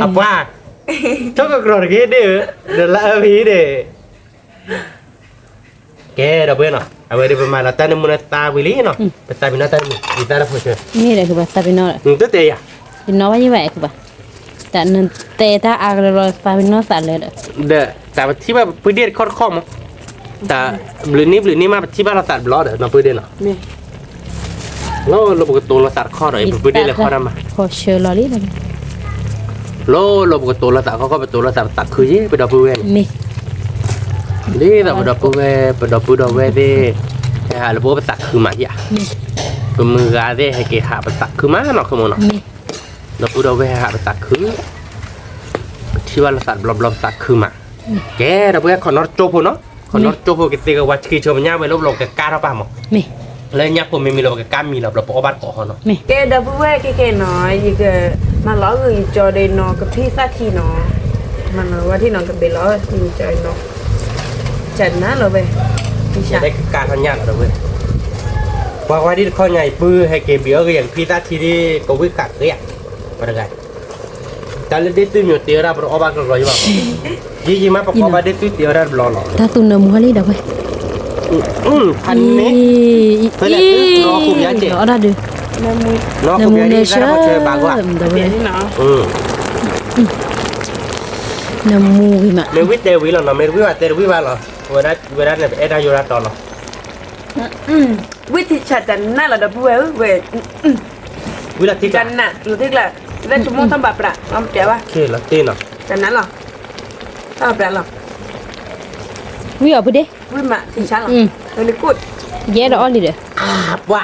อับว่าทุกกรวกี่เด้อเดี๋ยวละพี่เด้แกเดี๋ยวเพื่อนเนาะเอาไว้เดี๋ยวประมาณเราตั้งมุนตาวิลีเนาะไปตาบินตั้งมีตาละผู้ช่วย นี่แหละคือว่าซาบิโนะ ตัวเตะ บิโนว่ายี่ไหวคือว่าแต่นั่นเตถ้าอากรอซาบิโนสั่นเลยเด้อ เด้อแต่ที่ว่าพื้นเดียดข้อมั้งแต่บลืนนี้มาที่บ้านเราตัดบล็อเด้อเราพื้นเดียดเนาะ นี่ แล้วเราปกติเราตัดข้อหน่อยพื้นเดียดเลยข้อนั้นมา ขอเชิญลอรี่เลย เราปกติเราตัดเขาก็เป็นตัวเราตัดคือยี่เป็นดอกพื้น มี นี่เราเป็นดอกพื้นเป็นดอกพื้นดอกเวทีหาเราบอกเป็นตัดคือมาอย่าเป็นมือกาเด้ให้เกหาเป็นตัดคือมาเนาะคือมันเนาะ มี เราพูดเอาไว้หาเป็นตัดคือที่ว่าเราตัดบลอมตัดคือมาแกเราเพื่อขอนอตโจโพเนาะขอนอตโจโพกิติกวัดที่ชมย่าไปลบลงกับการเราป่ะมั้ง มี แล้วย่าผมไม่มีเรากับการมีเราปอบัตรก่อนเนาะ มี แกดับเบิ้ลแกน้อยยี่ก็มาล้อคือจอเดนนอกับที่สักทีนอมันว่าที่นอนกับเบลล้ออยู่จอยนอจัดนะเราไปที่ จะ ช้า ได้การทันยากเราเว้ยว่าที่ข้อใหญ่ปื้อให้เกมเบี้ยก็อย่างพี่ตาทีที่ก็วิ่งกัดเรียกอะไรกันแต่เล่นได้ตื้อมีเตียร์ปอบัตรก็รออยู่บ้างยี่มาปอบัตรได้ตื้อเตียร์บลอหรอ ถ้าตุนเนื้อมูฮาลีเด้อเว้ย พันนี้รอคุมยาเจ็บ รอได้ดู น้ำมูล รอคุมยาดีก็ได้พอเจอบางว่า เด้อ เป เว้ ลี่ย ย นที่เนาะ น้ำมูหิมะ เมวิเดวิลเนาะเมวิว่าเตวิว่าเหรอเวลาเนี่ยเอ็ดายูราตอนเหรอ วิธีชัดจันน่าเราดับเบิ้ลเว้ย วิลาที่ จั กัน นน่ะรู้ที่ละได้ชั่วโมงทำแบบละทำเจ๋วะ เคลาตินเนาะ จันนั้นหรอทำแบบหรอ วิเอาไปดิ วิมาที่ช้าหรอเออลิกุด เย่ดออลีเด้อ ว่า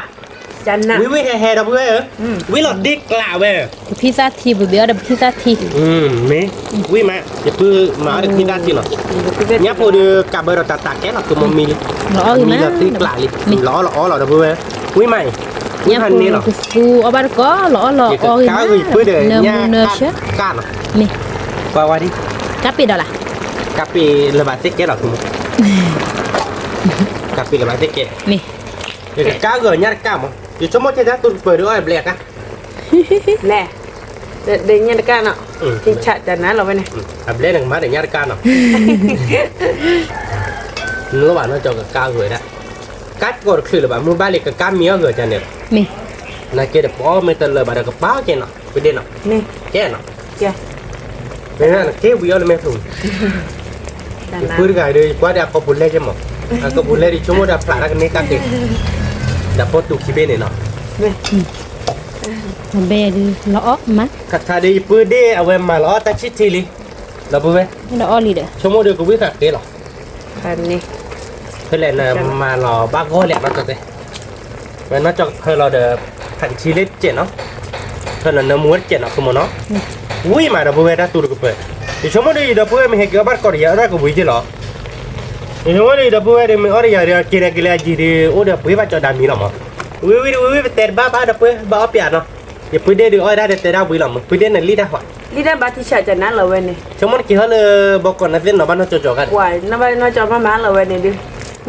จันน่ะ วิแห่ดอกเว้ยวิหลอดดิกกล่าวเว้ย พิซซ่าทีบุเบียวดับพิซซ่าที miวิมาอย่าปื้อมาเด็กที่ด้านที่หรอเนี่ยพอดูกับเบอร์ตัดตัดแค่หรอกตัวมันมี ล้ออี มี มา หลอดดิกกล่าวเลยล้อหรอดอกเว้ยวิใหม่วิ เนี่ย พันนี้หรอ ฟูเอาบาร์ก็ล้ออี ก้าว มา อีปื้อเด้อ เนื้อ เนี่ย เนื้อเชื้อ ก้านหรอ นี่ ว่าดิ กะปิดอล่ะ กับปีระบาดเซ็กแกหรอคุณกับปีระบาดเซ็กแก นี่ เดี๋ยวก้าวเกิดเนี่ยก้าวมั้งเดี๋ยวชั่วโมงที่จะตุนเปิดด้วยแบล็กอะ แน่เดี๋ยวเนี่ยกันเนาะที่ฉะจันนะเราไปเนี่ย แบล็กหนึ่งมาเดี๋ยวเนี่ยก้าวเนาะเนื้อหวานเราจะกับก้าวเกิดนะกัดก่อนคือระบาดมือบ้านเล็กกับก้าวเมียเกิดจันเนี่ย นี่ na kira po me tel ba da ka pa ke na pede na นี่ ke na เจ้า me na ke wi ole me tu จันนะ pur ga de kwa da ko bulle je mo ko bulle ri chomo da pla ka ne ka ke da po tu ki be ne na นี่ เบดล้อมา ka ka de pur de awe ma lo ta chi ti li la bu be ล้อลีเด้อ chomo de ko wi ka ke lo คันนี้ pele na ma lo ba go le na to te me na cho he lo de phan chi le je no he na na mu je na ko mo no ui ma da bu be da tu ko pe di chomo de da pu me he ke bar ko ya ra ko wi je lo ini wali da pu de me ori ya kira kira ji de o da pu ba cho da mi lo mo wi ter ba da pu ba pia no ya pu de oi da de te da wi lo mo pu de na li da wa ลีได้บัตรที่ฉะจันนะเราไปเนี่ย chomo ki ha le bo ko na zen no ba no cho cho ka ว่าน้าบ้านน้าจอมาเราไปเนี่ยดิ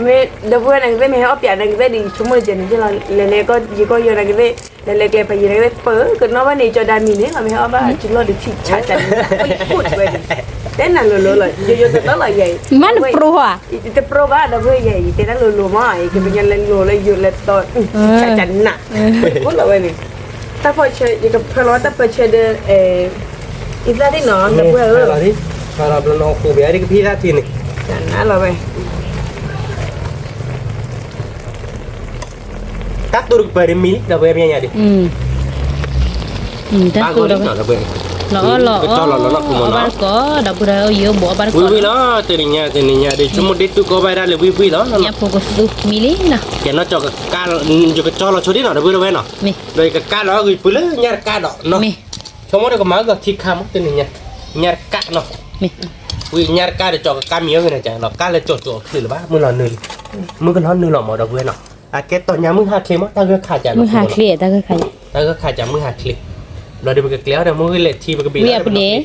ไม่เดี๋ยวเพื่อนอะไรไม่ให้เอาเปลี่ยนอะไรดิชั่วโมงเจ็ดที่เราเล่ๆก็ยี่ก็ยังอะไรเล่ๆไปยังอะไรเปิดก็น้าบ้านนี่จอดามีเนี่ยเราไม่ให้เอาบ้านจุดเราดิที่ฉะจันพูดไปเต้นนั่นเลยเลยเยอะๆแต่ละใหญ่ มันโปรอ่ะ แต่โปรบ้าเราเพื่อใหญ่แต่นั่นรัวๆมาไอ้ก็เป็นยันเล่นรัวเลยอยู่เลยตอนฉะจันน่ะพูดเราไปเนี่ยถ้าพอเชื่อยังกับพอเราถ้าพอเชื่อเดออีกแล้วที่นอนแต่เพื่อ lo di kalau belum aku biar di pi da ti ni จันนะเราไป tak turun per mi da bu ya nya di แต่ ba ตัว go เรา ni no da bu ล้อบ้านก็ดับเราเยอะบ่บ้านก็ wi lo teninya de cuma de tu ko ba da le wi lo เนี่ยพวกสุมิลินะ ke no cho ka jo ka cho lo chodi no da bu lo no นี่ rồi cái cá đó gửi pula nhar cá đó nó นี่ cho mỗi cái má cái thịt khăm tên này nhar cá nó นี่ ui nhar cá để cho cái cá miếng này chả nó cá là chột chột thì là bác mưa lò nừ mưa cái nó nừ lò mỏ đâu quên nó à cái tòa nhà mưa hạt kli mất ta cái khai chả มึงหาเคลียร์ตาก็ใคร ta cái khai chả mưa hạt kli rồi đi cái kéo đây mưa cái lệ thi cái bị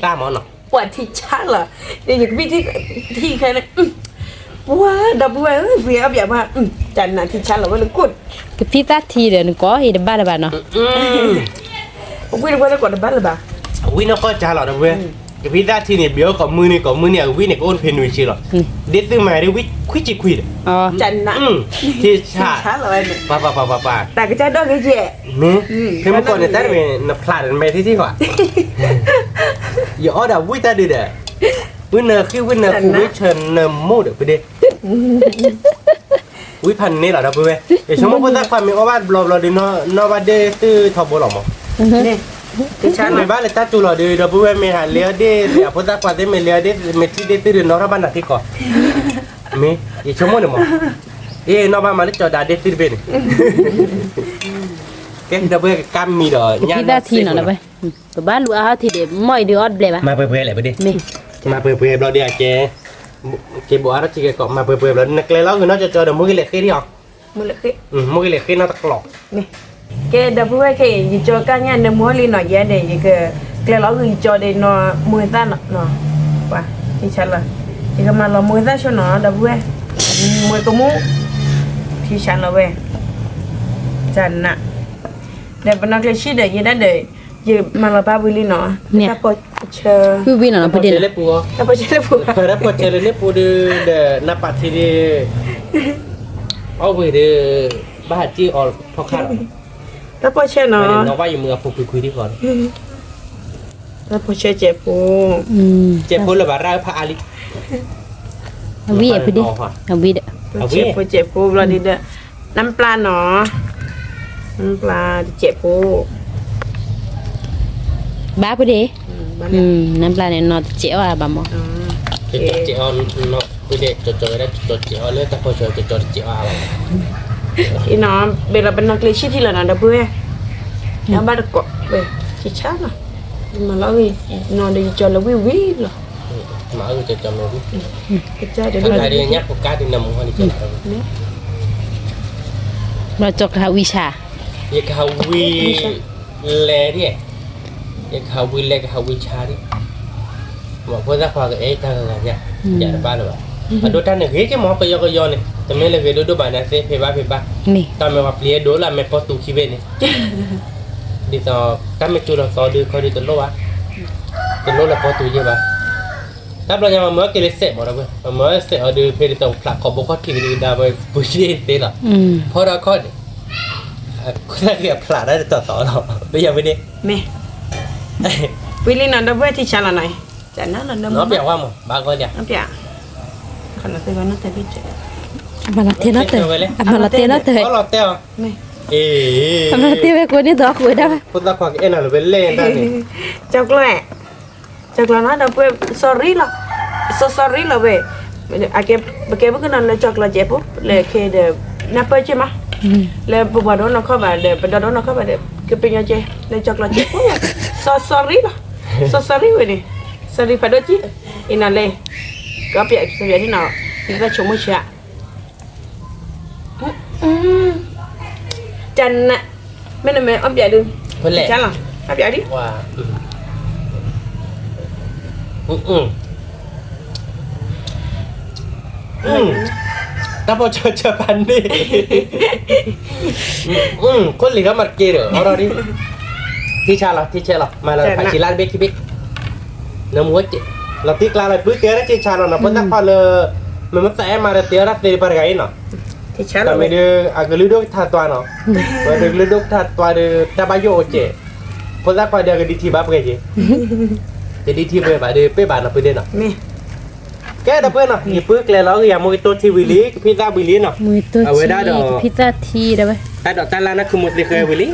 ta mỏ nó ปวดที่ชักเหรอเดี๋ยวพี่ที่ใครนะว้าดับเบิ้ลเวียบอย่างว่าจันนะที่ชักเหรอว่าเลยกุด ก็พิซซ่าทีเด้อก็อีบ้านบ้านเนาะ วิ่งว่าแล้วกดดับเบิ้ลบ้า ui nó có chả lò đâu quên cái pizza thì này béo có mưa này ui này có ôn phèn nuôi chi rồi đến từ mà đi quýt chỉ quýt อ๋อ จันนะ thì ที่ chả ชักเหรอเนี่ย pa แต่ก็จะโดนกันเจ๊ nè thế mà còn này ta về nạp lại mày thế hả giờ ở đâu vui ta đi đấy vui nè khi vui nè phụ vui chân nè mua được đi vui phần này là đâu vui để chúng nó có ta khoan mình ởบ้านblo đi nó ba đê từ thọ bồ lòng mà นี่ที่ชัก mày ba là ta tu là đi đâu vui mày hả lia đi để phụ ta khoan thế mày lia đi mày chỉ đi từ nó ra ban là thế còn mày để chúng nó được mà ê nó ba mà nó cho đã đi từ bên cái đâu vui cái cam mì rồi พิซซ่าทีเนาะไปก็บ้านลูกอาทีเด้ไม่เดือดเลยป่ะ มาเปื่อยๆเลยไปดิ นี่ มาเปื่อยๆเราเดี๋ยวเจบัวเราจีก็มาเปื่อยๆแล้วนักเลงแล้วคือน่าจะเจอเดี๋ยวมือเล็กขึ้นที่หรอ มือเล็ก มือเล็กขึ้นน่าตะกลอก นี่แกดับเบิ้ลแค่ยี่จอกันเนี่ยในมือลีหน่อยแย่เดี๋ยวก็แล้วก็ยี่จอเดี๋ยวมือตั้งเนาะว่าที่ชักละยี่ก็มาเรามือตั้งชัวเนาะดับเบิ้ลมือก็มูที่ชักละเว้ยจันนะเดี๋ยวเป็นนักเรียนชีเดี๋ยวยี่ได้เดี๋ยวยี่มาเราบ้าบุรีเนาะถ้าพอเชิญ พี่วินเนาะ พ ป อ ระเด็น เจอเล็บปู ถ้าพอเชิญผู้ แล้วพอเจอเล็บปูเดือนับปัดทีเดียเอาไปเดือบ้าจี้ออกพอขาด ถ้าพอเชิญเนาะ น้องว่าอยู่มือผูกคุยที่ก่อน ถ้าพอเชิญเจ็บผู้ เจ็บพ้นหรือว่าร่างพระอาลิ วิอ่ะพี่ดิวิเด้อ เจ็บผู้เจ็บผู้เราดีเด้อน้ำปลาเนาะน้ำปลาเจ็บผู้ บ้าพี่ดิน้ำปลาเนี่ยนอเจ๋ออ่ะบ้าหมอ เจ็บเจ็บเนาะไปเด็กจดๆได้จดเจ็บเลยแต่พอเจอจดเจ็บอะไร Ina bela benak leshi ti la na da bue. Ya ba ko be chi cha na. Mà lo gì nó đi cho là quý rồi. Mở cho nó biết. Cái cha để Cái đi nhắc một cái đi nằm hoa đi cho nó. เราจกหาวิชา Vậy hầu vi lẹ đi. Vậy hầu vi lẹ cái hầu vi cha đi. Mà có ra khoa cái ấy ta là nhá. Dạ là ba rồi. Ở đôi tan này ghế cái món cái do này. Tụi mình là ghế đôi bạn này sẽ phê ba. นี่ Tao mày gặp lía đố là mày có tụ khí về này. Đi tao các mày chú là tao đưa coi đi tụi lô á. Tụi lô là có tụ gì ba. Tao bây giờ mà mới cái lấy sẹo mà đâu mà mới sẹo ở đưa phê đi tao lạc khó bốc hết thì đi đào về bùi đi thế là. อืม Thôi đó coi đi. Có thể gặp lạc đấy tao rồi. Bây giờ bên đi. Mẹ. Willy nó đã về thì cha là này. Chả nó là Nó bẹo qua mà ba coi đi. Nó bẹo. Còn nó tới nó tới biết chuyện. มาลาเทนเตอมาลาเทนเตอ Có lọt teo. Mẹ. Ê. มาลาเทไปกูนี่ดอกกูได้ป่ะ Có ra khoa cái em nào là bên lên đây này. Chọc là nó đã về sorry là. Sorry là về. À cái bữa nó là chọc là chép là khi để nắp chứ mà. Là bữa đó nó có bà để bữa đó nó có bà để cái bên nhau chơi. Là chọc là chép sorry là. Sorry vậy đi. Sorry phải đó chứ. Ina lên. Có việc thế nào? Chúng ta chống mới chuyện. Chân nè. Mẹ ốp dậy đừng. Phân lẻ. Chắc là ốp dậy đi. Wow. Tao bao chờ bàn đi. Con lì ra mặt kia rồi. Ở đó đi. Thi cha là. Mà là phải chỉ lan biết khi biết. Nó muốn chị. Là tiếc la lại bước kia đó chị cha nó vẫn đang pha lờ. Mà mất sẽ mà tiền ra tiền par gai nó. Thì chắc là Mày đưa cái lưới đốt thà toa nó. Và được lưới đốt thà toa được ta bao nhiêu chị. Có ra qua được đi thi bắp cái gì. Thì đi thi về phải đưa bé bạn nó phải đi nào. mẹ. Cái đó bên nào, nhịp bước lên nó cái một tô thi vị lý, cái pizza vị lý nào. มือตัวชีพิซซ่าทีได้ป่ะ Ta đọt ta là nó không một cái khơi vị lý.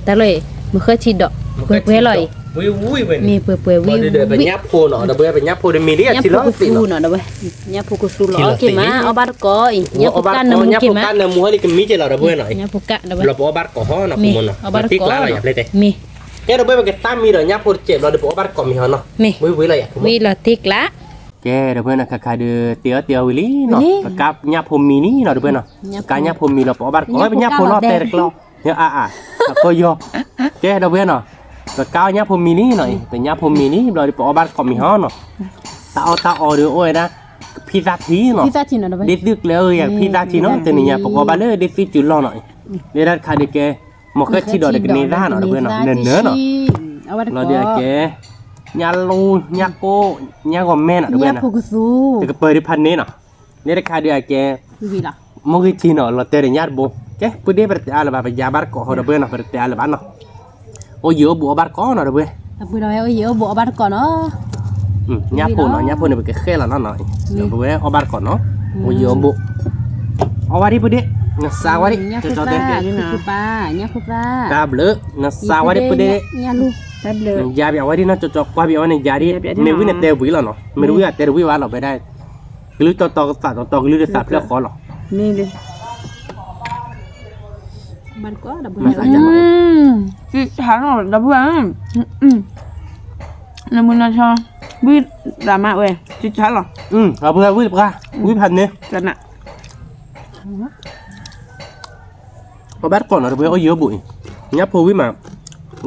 ตาเลยมือเคยชีดอกเปื่อยๆอร่อย Vui vui vậy. มีเปื่อยๆ Bây วิ่ง giờ phải nháp phô nó, bây giờ phải nháp phô để mì đi, ยับ chỉ พุ nó กุ xí ซู nó. เนาะได้ป่ะยับพุกุซูหรอกี่มาเอาบาร์ก้อยยับพุกัน Nháp น้ำ nháp กี่ phô มา can là mua cái mì chỉ là đó bây giờ ยับพุกะได้ป่ะ là bỏ bát cỏ nó มี cũng muốn nó. เอาบาร์ Tiếc ก้อ lá là nhập lên đây. มี Cái đó bây giờ cái tam mì rồi nháp phô chẹp là để bỏ bát cỏ mì hả nó. มี Vui vui là vậy. วิลาติกละ Cái đó bây giờ cái đưa tiêu vị lý nó. Vị lý. Cái cáp nháp phô mì ní nó đó bây giờ. Cái nháp phô mì là bỏ bát cỏ, nháp phô nó tè được lo. Nhớ coi vô. Cái đó bây giờ cái cao nháp phô mì ní này, cái nháp phô mì ní rồi bỏ bát cỏ mì hả nó. Tao được ôi đó. Pizza thí nó. พิซซ่าทีเนาะได้ป่ะ Đi tiếcเลยอย่างพี่ตาจีโน่แต่เนี่ยปกติเลยได้ฟิจิโร่หน่อยเดี๋ยวได้คาดิแกมอกที่ดอกเด็กเนด้าหน่อยเพื่อนเนาะเนื้อเนาะ เอาบาร์ เรา ก้ เดี๋ยวแกยาลูยาโกยากอแม่หน่อยเพื่ ยั อบ น พุกุซู แต่ก็เปิดพันนี้เนาะเนี่ยได้คาดิแก วิลาม อกที่เนาะเราเตะยาโบแกพูดได้ประเดี๋ยวอะไรแบบยาบาร์ก็หน่อยเพื่อนเนาะประเดี๋ยวอะไรบ้างเนาะโอ้ยบัวบาร์ก็หน่อยเพื่อน แต่พูดเอาเยอะบอกบาร์ก้อนเนาะ ยาโพเนาะยาโพเนี่ยเป็นแค่ละหน่อยเดี๋ยวเพื่อนเอาบาร์ก็เนาะโอ้ยบัวเอาวารีพูดดิสาวารี ยับ จะ พุ จอด ป้า เต้น คือป้ายับพุป้า ta bleu na sawari pude ยัลูแต่เบลอ ya bi awari na cocok kwa bi awani jari me wi na te wi lo no me wi a te wi wa lo be dai glu to glu de sa ple kho lo Mẹ đi. บาร์ก้อดับเบิล ma sa ja lo Chị tháng rồi đã vừa. Là muốn là cho. Biết là mạ về. Chị tháng rồi. a bu wi bra wi phan ne Chân nè. ko bat ko no be o yo bu nya po wi ma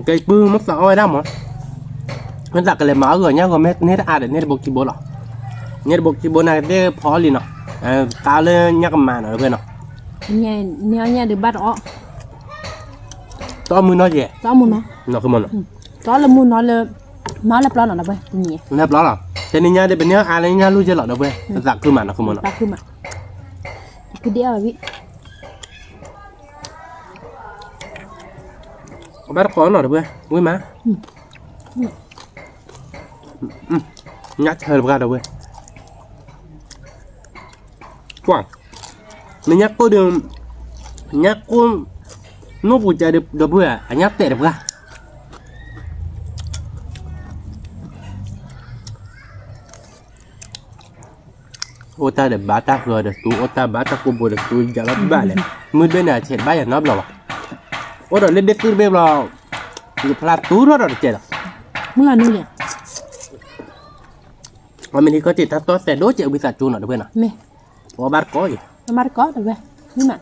cái bư mất sa oi da moมันสักเลยมาเออเนี่ยก็ไม่เนี่ยอาเดเนี่ยบอกจีโบหรอเนี่ยบอกจีโบน่ะเด้พอลีเนาะตาเลยเนี่ยก็มาเนาะเพื่อนเนาะ เนี่ยเดือบาร์อ้อ ต่อมือน้อยเย่ จ้ามูเนาะ เนาะคือมันเนาะ จ้าละมูเนาะเลยมาละปลาเนาะนะเว้ยนี่ เรียบร้อยหรอแต่นี่เนี่ยเดี๋ยวเป็นเนี่ยอะไรเนี่ยรู้จะหรอเนาะเว้ยสักคือมันเนาะคือมันเนาะ ปลาคือมาคือเดียวแบบนี้ bắt khó nào được chưa? Vui má. Nhát hơi ra đâu vậy? Quảng. Mình nhát cô đường nhát cô nó vụ chạy được vừa à nhát tệ được ra. Ota de bata ke de tu ota bata kubo de tu jalan balik. Mudahnya nak cek bayar nak belum? Orang lihat tu belum. Di pelat tu orang cek. เมื่อนู่นเนี่ย Kami ni kau cek tato sedo cek bisa cuna tu benar. แม่ Oh bar kau. เอามาตะกอดเอาไปนี่มา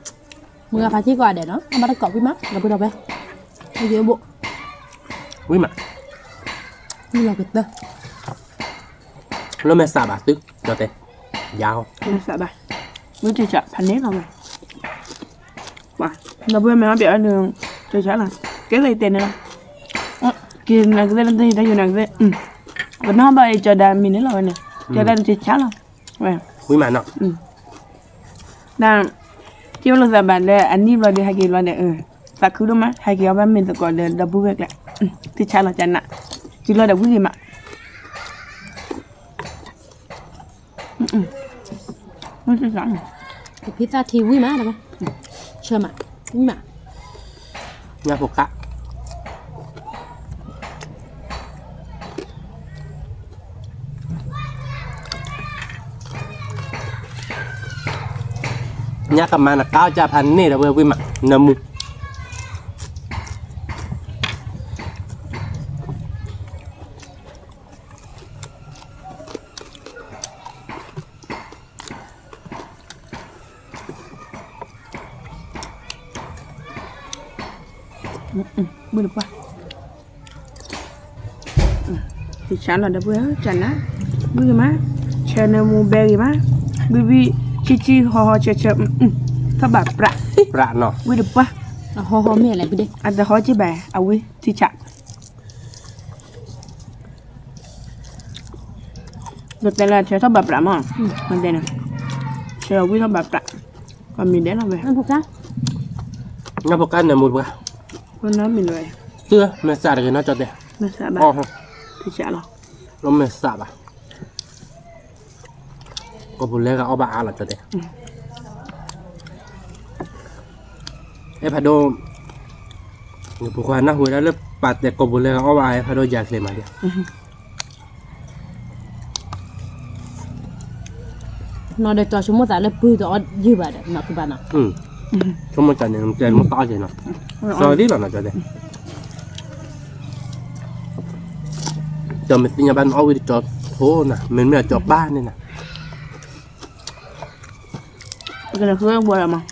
มึงเอาพาที่ก่อนเดี๋ยวเนาะเอามาตะกอดพี่มักเราไปเอาไปเอาเยอะบุ Wih mak. นี่เราเก็บเด้อ Lo mesa batu, jote. Jauh. ไม่ทราบป่ะไม่จะจับพันนี้เราไหมมาเราเพื่อนแม่มาเบียร์หนึ่งจะชัดละเกลี่ยเต็นนะกินนักเรียนได้อยู่นักเรียนวันน้องไปจอดามินี่เราเนี่ยจอดาจะชัดละเว้ย Wih mak nak. ดังที่เราสบายเลยอันนี้เราได้ให้กินเราเนี่ยสักคือรู้ไหมให้กินเอาไปมินตะกอนเดินดับเบิ้ลแหละที่ชัดละจันน่ะที่เราดับเบิ้ลมาไม่ใช่สัง พิซซ่าทีวิ่งมาได้ไหมเชื่อมาวิ่งมา Nya buka. Nya kemana kau japan ni dah wih mak nemu. มือปะที่ฉันเราได้เพื่อฉันนะมือมาเชนมูเบย์มาบีชิห่อเฉยถ้าแบบประ Prak no. มือปะ เอาห่อๆแม่อะไรไปเด้ อันจะห่อจีแบบเอาไว้ที่ฉันดูแต่ละเชถ้าแบบประมั้งมันเด่นเชเอาไว้ถ้าแบบประก็มีเด่นเอาไว้ อันพวกจ้า Nya buka nemu buka. คนนั้นมีเลย Chưa, mesa lagi nak jote. ไม่ทราบ Oh, ที่ฉันหรอ lo mesa bah. Kau boleh kau obak alat jote. Pado. Ni bukan nak hui dah lepas dek kau boleh kau obak pado jak lema dia. นอนเดี๋ยวจอชั่วโมงแต่ละปืนจะอดยืดแบบเนาะคือบ้านเนาะ Cuma jangan jangan mau tahu je nak. Sorry lah nak jote. Jom mestinya ban awi di jot. Oh nah, men jot ban ni nah. ก็เลยคือบัวละมั้ง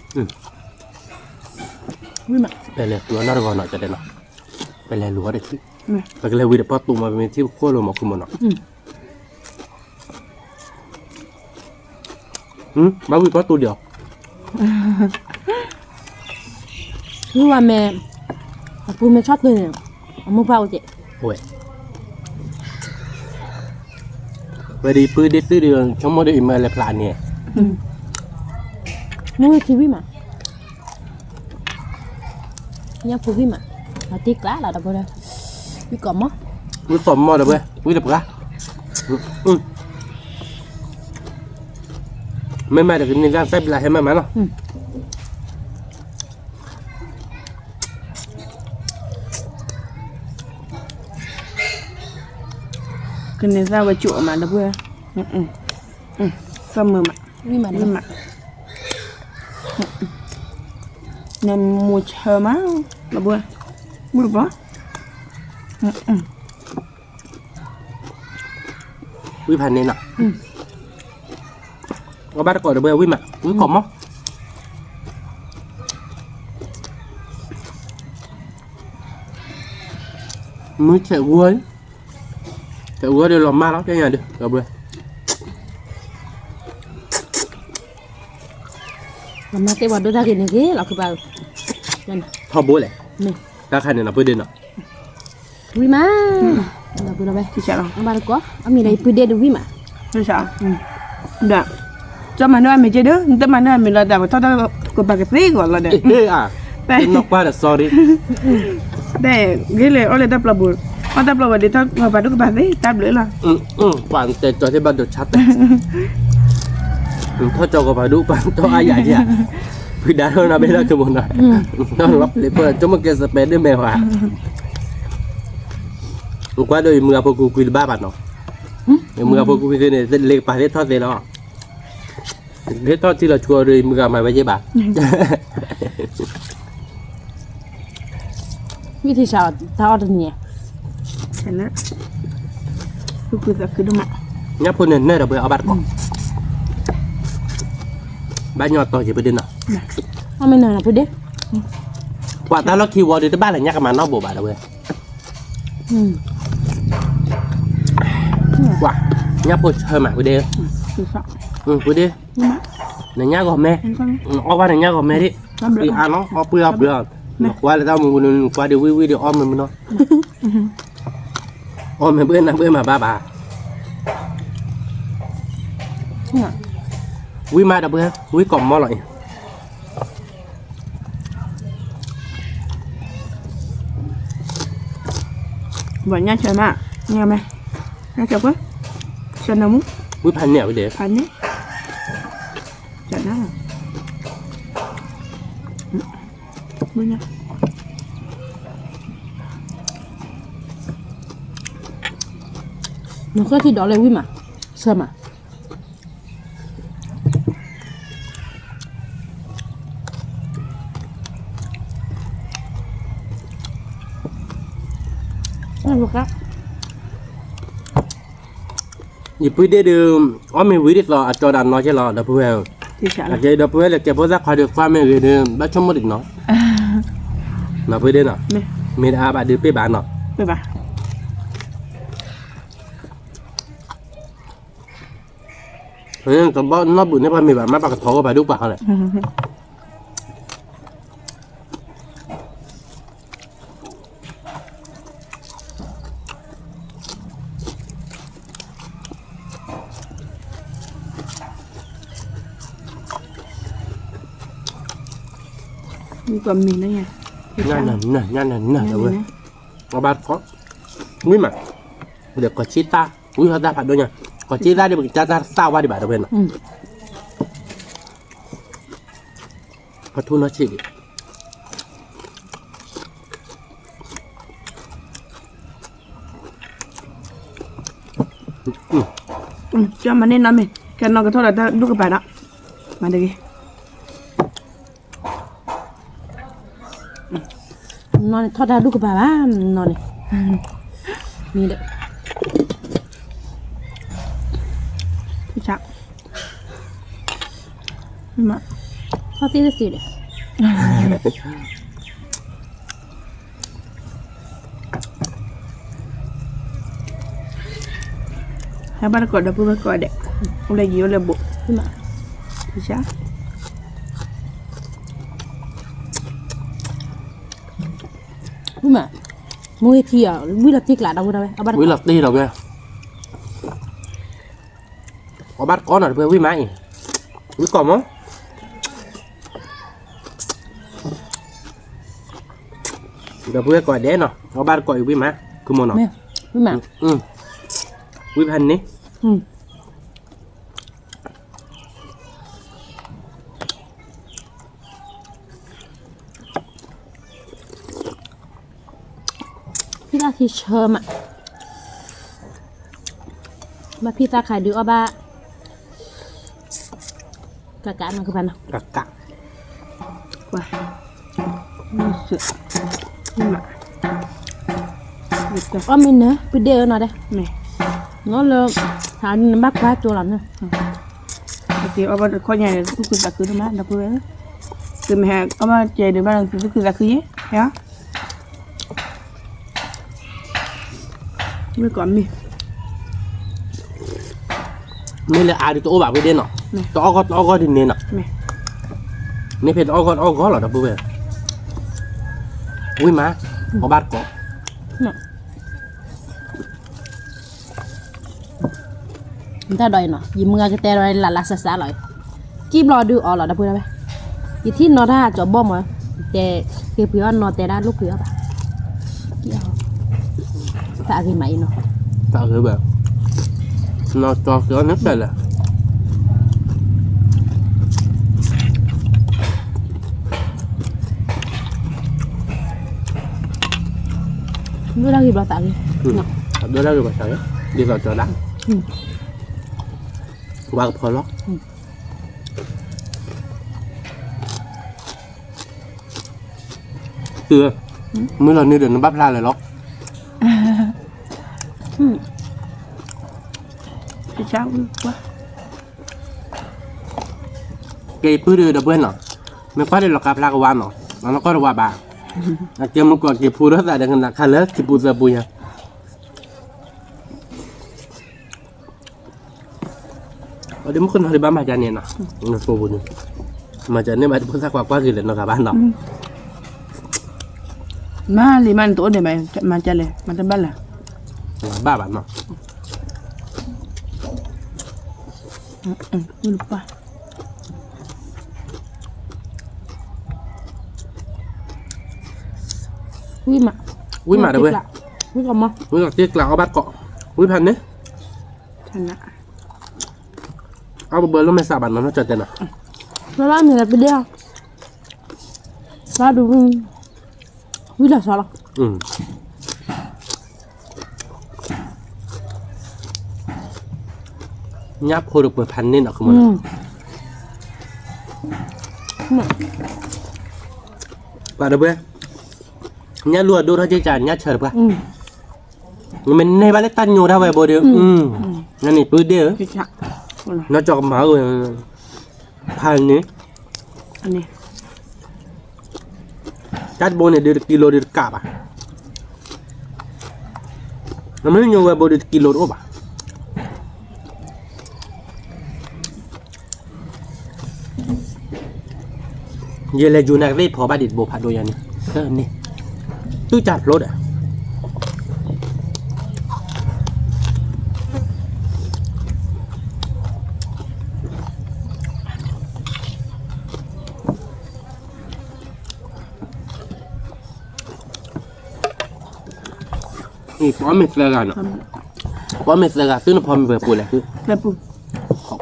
วิ่งมา Pele luar nak kau nak jote nak. Pele luar deh sih. Pele wi depan tu mah mesti kau lo mau kumono. Bagus kau tu dia. คือว่าแม่ปูแม่ชอบเลยเนี่ยเอามือเปล่าเจ๊ Oi. Beri pedis tu dia cuma dia email plan ni. นู่นทีวิ่งมาเนี่ยปูวิ่งมาเราตีกล้าเราดับเบิ้ลเลยวิ่งก่อนมั้ง Lu semua dah ber. Wi dah berah. Memang dah kini kan saya belah memang mana. คือในซาว่าจุมาดับเบิ้ลเสมอมา วิ่งมา นี่มาในมูเชอร์มาดับเบิ้ลมือปะ Wi pan ni nak. Kau bar kau dah ber wi mak. Wi kau mau. Mới chạy quay. Chạy quay đi làm ma đó cái nhà đi. Rồi ber. เรามาเตะบอลด้วยได้กินอย่างนี้เราคือเปล่านั่น Thôi bố lại. นี่ Ta khai này là bữa đêm nào. วิ่งมาเราไปเราไป ที่ฉันหรอ เอามาดีกว่าเอามีอะไรปืนเด็ดวิ่งมา ที่ฉันเด้อจะมาด้วยไม่ใช่เด้อจะมาด้วยไม่ละแต่ว่าถ้าก็ปากกาซีก่อนละเด้อ Ê à. Nó qua là sorry. แต่กี่เลยอะไรดับระบุว่าดับระบุดีถ้ามาปากก็ปากซีดับเลยล่ะ Bạn sẽ cho thế bạn được chat đấy. Thôi cho có phải đủ bạn cho ai vậy à? Vì đã hơn là bây giờ cái món này. Nó lắp lấy bữa cho một cái spe đưa mèo à. Qua đời mưa phụ quý ba bạn nó. Mưa phụ quý này lên phải hết thoát về đó. thế thôi chỉ là chùa rồi mưa mày bây giờ bà วิธีชาวท้าอดเนี่ย เห็นแล้วคือจะคือดูมา nhá phun nên nơi đâu bây giờ bắt cỏ ba nhỏ to chỉ bây giờ nào เอาไม่นานนะพูดดิ quả tao nó kêu vào đi tới ba là nhắc mà nó bổ bà đâu bây อืม quả nhá phun hơi mà bây giờ คือสัก bây giờ นี่มา này nhá gò mẹ เห็นก็ ở qua này nhá gò mẹ đi ทำเลย đi ăn nó có bữa qua là tao muốn qua điều vui điều om mình nó om mình bữa mà ba bà เนี่ย vui mà đâu bữa vui còn mò lại หวานย่าเฉยมากเนี่ยไหมน่าจะก็ฉันน้ำมุก vui pan nẻo để พันนี้จัดหน้ามึงเนี่ย nó có thì đó là quý mà sao mà ăn được á nhịp vui để được om mình vui để lo cho đàn nó chứ lo đâu vui không ที่ฉัน là cái đâu vui là cái bữa ra khỏi được qua mình người được bắt trong một đỉnh nó vui đến nào เนี่ย mình à bạn đưa pe bán nó ไปป่ะ nên tao bao nó bự nên ba mình bạn má bạc thấu bà đúc bạc này มีความมีนะไง nhanh đâu vui nó bắt có quý mà được có chi ta quý họ ta phải đâu nha có chi ra đi bằng cha ta sao qua đi bà đâu bên nào อืม có thu nó chỉ cho mà nên nói mình cái nó cái thôi là ta đúc cái bài đó mà được đi นอนทอดได้ลูกกับบ้านอนนี่มีเด้อ พี่ชักนี่มา ทอดที่ได้สิเด้อ ให้บ้านกอดดับเบิลกอดเด็กอะไรกี่วันเลยบุ นี่มา พี่ชัก นี่มามือที่อ่ะวิลาติกหลาดเอาไว้เอาบ้าน quý lật đi đâu kìa có bắt con ở đây quý máy quý còn không đâu quý gọi đế nào có bắt gọi quý má cứ một nào แม่นี่มา quý hành ní อืมพี่ตาที่เชิมอ่ะมาพี่ตาขายดื้อเอาบ้ากะกะมันคือพันเนาะ cặc cặc ว่านี่เสือนี่มาหยุดก่อน อ้อมินเนอะไปเดอหน่อยได้ แม่ nó là thả nó bắt quá chỗ lắm nữa โอเคเอาบ้านข้อใหญ่ทุกคืนตะคืนมาดับเบิลคือแม่เอามาเจเดี๋ยวบ้านทุกคืนตะคืนยี่เฮ้ยไม่ก่อนมี nên là ai đi tôi bảo với đen nào to có thì nên nào แม่ nên phải to có là đâu bây giờ quý má có bắt có ถ้าดอยเนาะยิ้มมือก็แต่ดอยละละซะๆเลยจีบรอดูอ๋อเหรอดับเบิ้ลไหมอีที่นอท่าจอบบ่มอ่ะแต่เพื่อนนอแต่ด้านลูกเพื่อป่ะกี่เอาถ้าอะไรใหม่เนาะ tạo cái bảo nó cho cái nước đây là ดูได้กี่บาทตังค์ đưa ra được bà sáng đi vào cho đắng Ừ. qua phở lót เตือมื้อเรานี่เดี๋ยวน้ำบ้าพลาเลยหรอก พี่เช้าว่า เกยพื้นเดือดเบิ้ลเนาะไม่ค่อยได้หรอกกับพลากวันเนาะแล้วก็ระว่าบ้าเกยมันก่อนเกยพูดแล้วแต่เดี๋ยวกันคันแล้วที่พูดจะปุยฮะเดี๋ยวมันคนที่บ้านมาจานเนี่ยเนาะมันโปรบุญมาจานเนี่ยมาเพิ่งสักกว่าคือเลยเนาะกับบ้านเนาะ มาลิมันตัวเดี๋ยวมันจะเลยมันจะบ้านเลย บ้าบ้านเนาะ lupa Ui mà. Ui mà đâu vậy? Ui còn mà. Ui là tiếc là có bát cọ. Ui phần đấy. Thành ạ. Áo bờ nó mới xả bản nó trật tên à? Nó làm gì là video. Ra đúng. Ui là sao đâu? Ừ. Nháp khô được bờ phần nên nó không muốn. Bà đâu vậy? Nhá lùa đôi thôi chơi chả nhá chờ được mình này bán tan nhiều đâu vậy bồ điều nghe này bữa đi nó cho máu rồi thành này anh này cắt bồ này được kilo được cả à nó mới nhiều vậy bồ được kilo đó bà giờ là dù nào vậy phò ba địt bồ phạt đôi này nè tôi chặt lốt àนี่ป้อมเมสเลกันเนาะป้อมเมสเลกันซึ่งพอมีเบอร์ปูเลยคือ lepu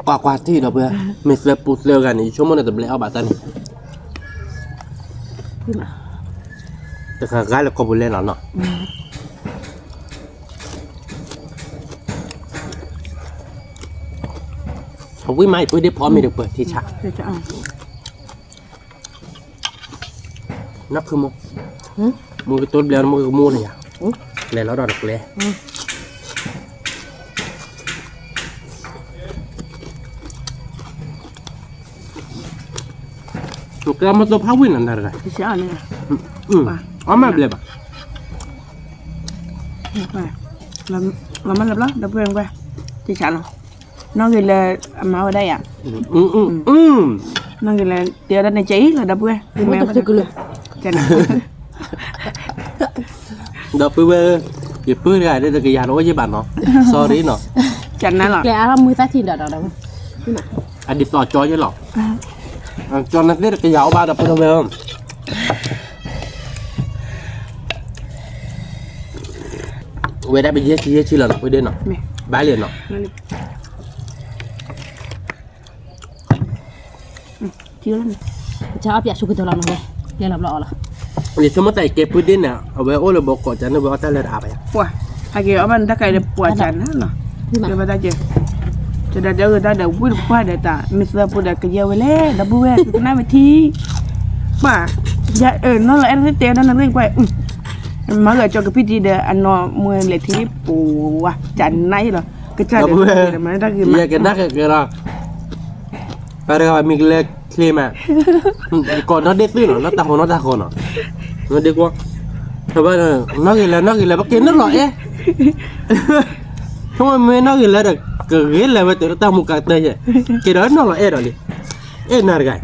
กว่าที่เราเบอร์เมสเลปูเลกันนี่ชั่วโมงนึงจะเบลเอาบัตรตันแต่ข้าก็เลยก็บุเล่นแล้วเนาะเอาวิ่งมาอีกปุ๊บได้พร้อมมีเด็กเปิดที่ฉาก để cho ăn นับคือมึงมึงก็ตัวเบลมึงก็มูเลยอ่ะเลยแล้วดอกเลยถูกแล้วมันตัวพาวินนั่นอะไร thì sẽ ăn này อ๋อมาเบลบ่ะ này làm ăn lập lắm đập quen qua thì chả nào nó ghi là máu ở đây à nó ghi là tiêu đây này cháy là đập quen thì Ui mẹ thật sự luôn. chả nào เดี๋ยวไปเว้ยเดี๋ยวปื้อได้แต่ก็ยาโน้ยบ้านเนาะ sorry เนาะ chả nào là Kẻ là 10 ta thì đỡ đỡ đâu. อันดิต่อจอยยังหรอจอนั้นเรียกกระยาวบ้านเดี๋ยวไปทำไมเวลาไปเยี่ยชีเลยเนาะไปเดินเนาะ mẹ บ้านเรียนเนาะ nó đi chưa lắm Chả áp dạ suku tolong deh. Dia làm lọ là. เดี๋ยวสมมติใส่เก็บพื้นดินเนี่ยเอาไว้โอ้เราบอกก่อนจะนึกว่าจะเลือดอาบไป wah lagi apa ndak kayak ada puacan lah Gimana? coba aja sudah jauh dah ada wil kuah dah tak misal pun dah kerja wele dah buat kena mati pa ya nó là NCT nó là liên quan mà gửi cho cái PT để anh nó mua lệ thì bù chắn này rồi cái chả để mà đã gửi เยี่ยกันนักกันเนาะไปเลยครับมีเล็กเคลมอ่ะก่อนน้องเด็กซื้อเนาะน้องตาคนน้องตาคนเนาะน้องเด็กว่าแต่ว่าน้องกินแล้วบักกินนั่นหรอเอ๊ะทำไมไม่น้องกินแล้วเด็กเกิดกินแล้วไปเจอตามุกเตยกินแล้วน้องหรอเอ๊ะดอลลี่เอ๊ะน่ารัก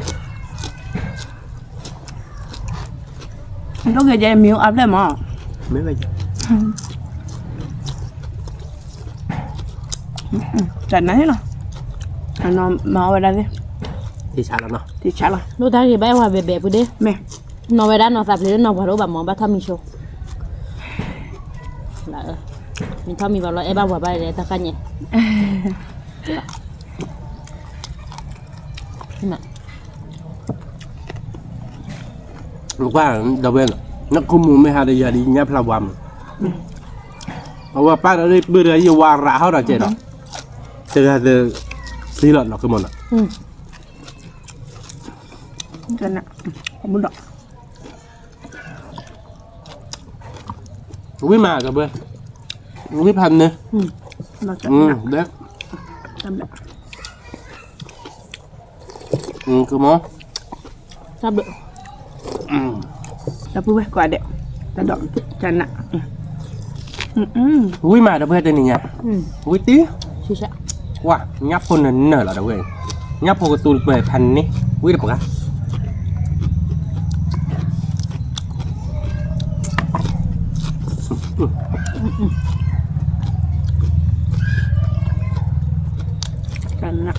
nó gửi cho em miếng áp đây mà ไม่ไป chắn này rồi anh nó mau ở đây đi ที่ชาแล้วเนาะ thì chắc là Nó ta thì bé hoa bè bè bữa đi. mẹ Nó về đó nó sạp lên nó vào đó bà món bà thăm mình show. Là mình thăm mình vào là em bao vào bài để ta canh nhỉ. Mà ลูกว่าเดาเว้นนักคุมไม่หาได้ยาดีเงี้ยพลาวามเพราะว่าป้าเราได้เบื่ออยู่วาระเขาเราเจเนาะเจอเจอซีหลอดเนาะคือมันอ่ะ chắn ạ không muốn đọc วิ่งมากับเพื่อนวิ่งพันเนี่ย มาจับ เด็ก ทำแบบ คือมั้ง ทำเด้อ เราพูดไว้ก่อนเด็กแต่ดอกจันน่ะวิ่งมากับเพื่อนตัวนี้เนี่ยวิ่งตี ชิชะ ว่างับคนนั้นเนอะเหรอเว้ยงับพวกตูนเปิดพันนี่วิ่งได้ปะกะ จันน่ะ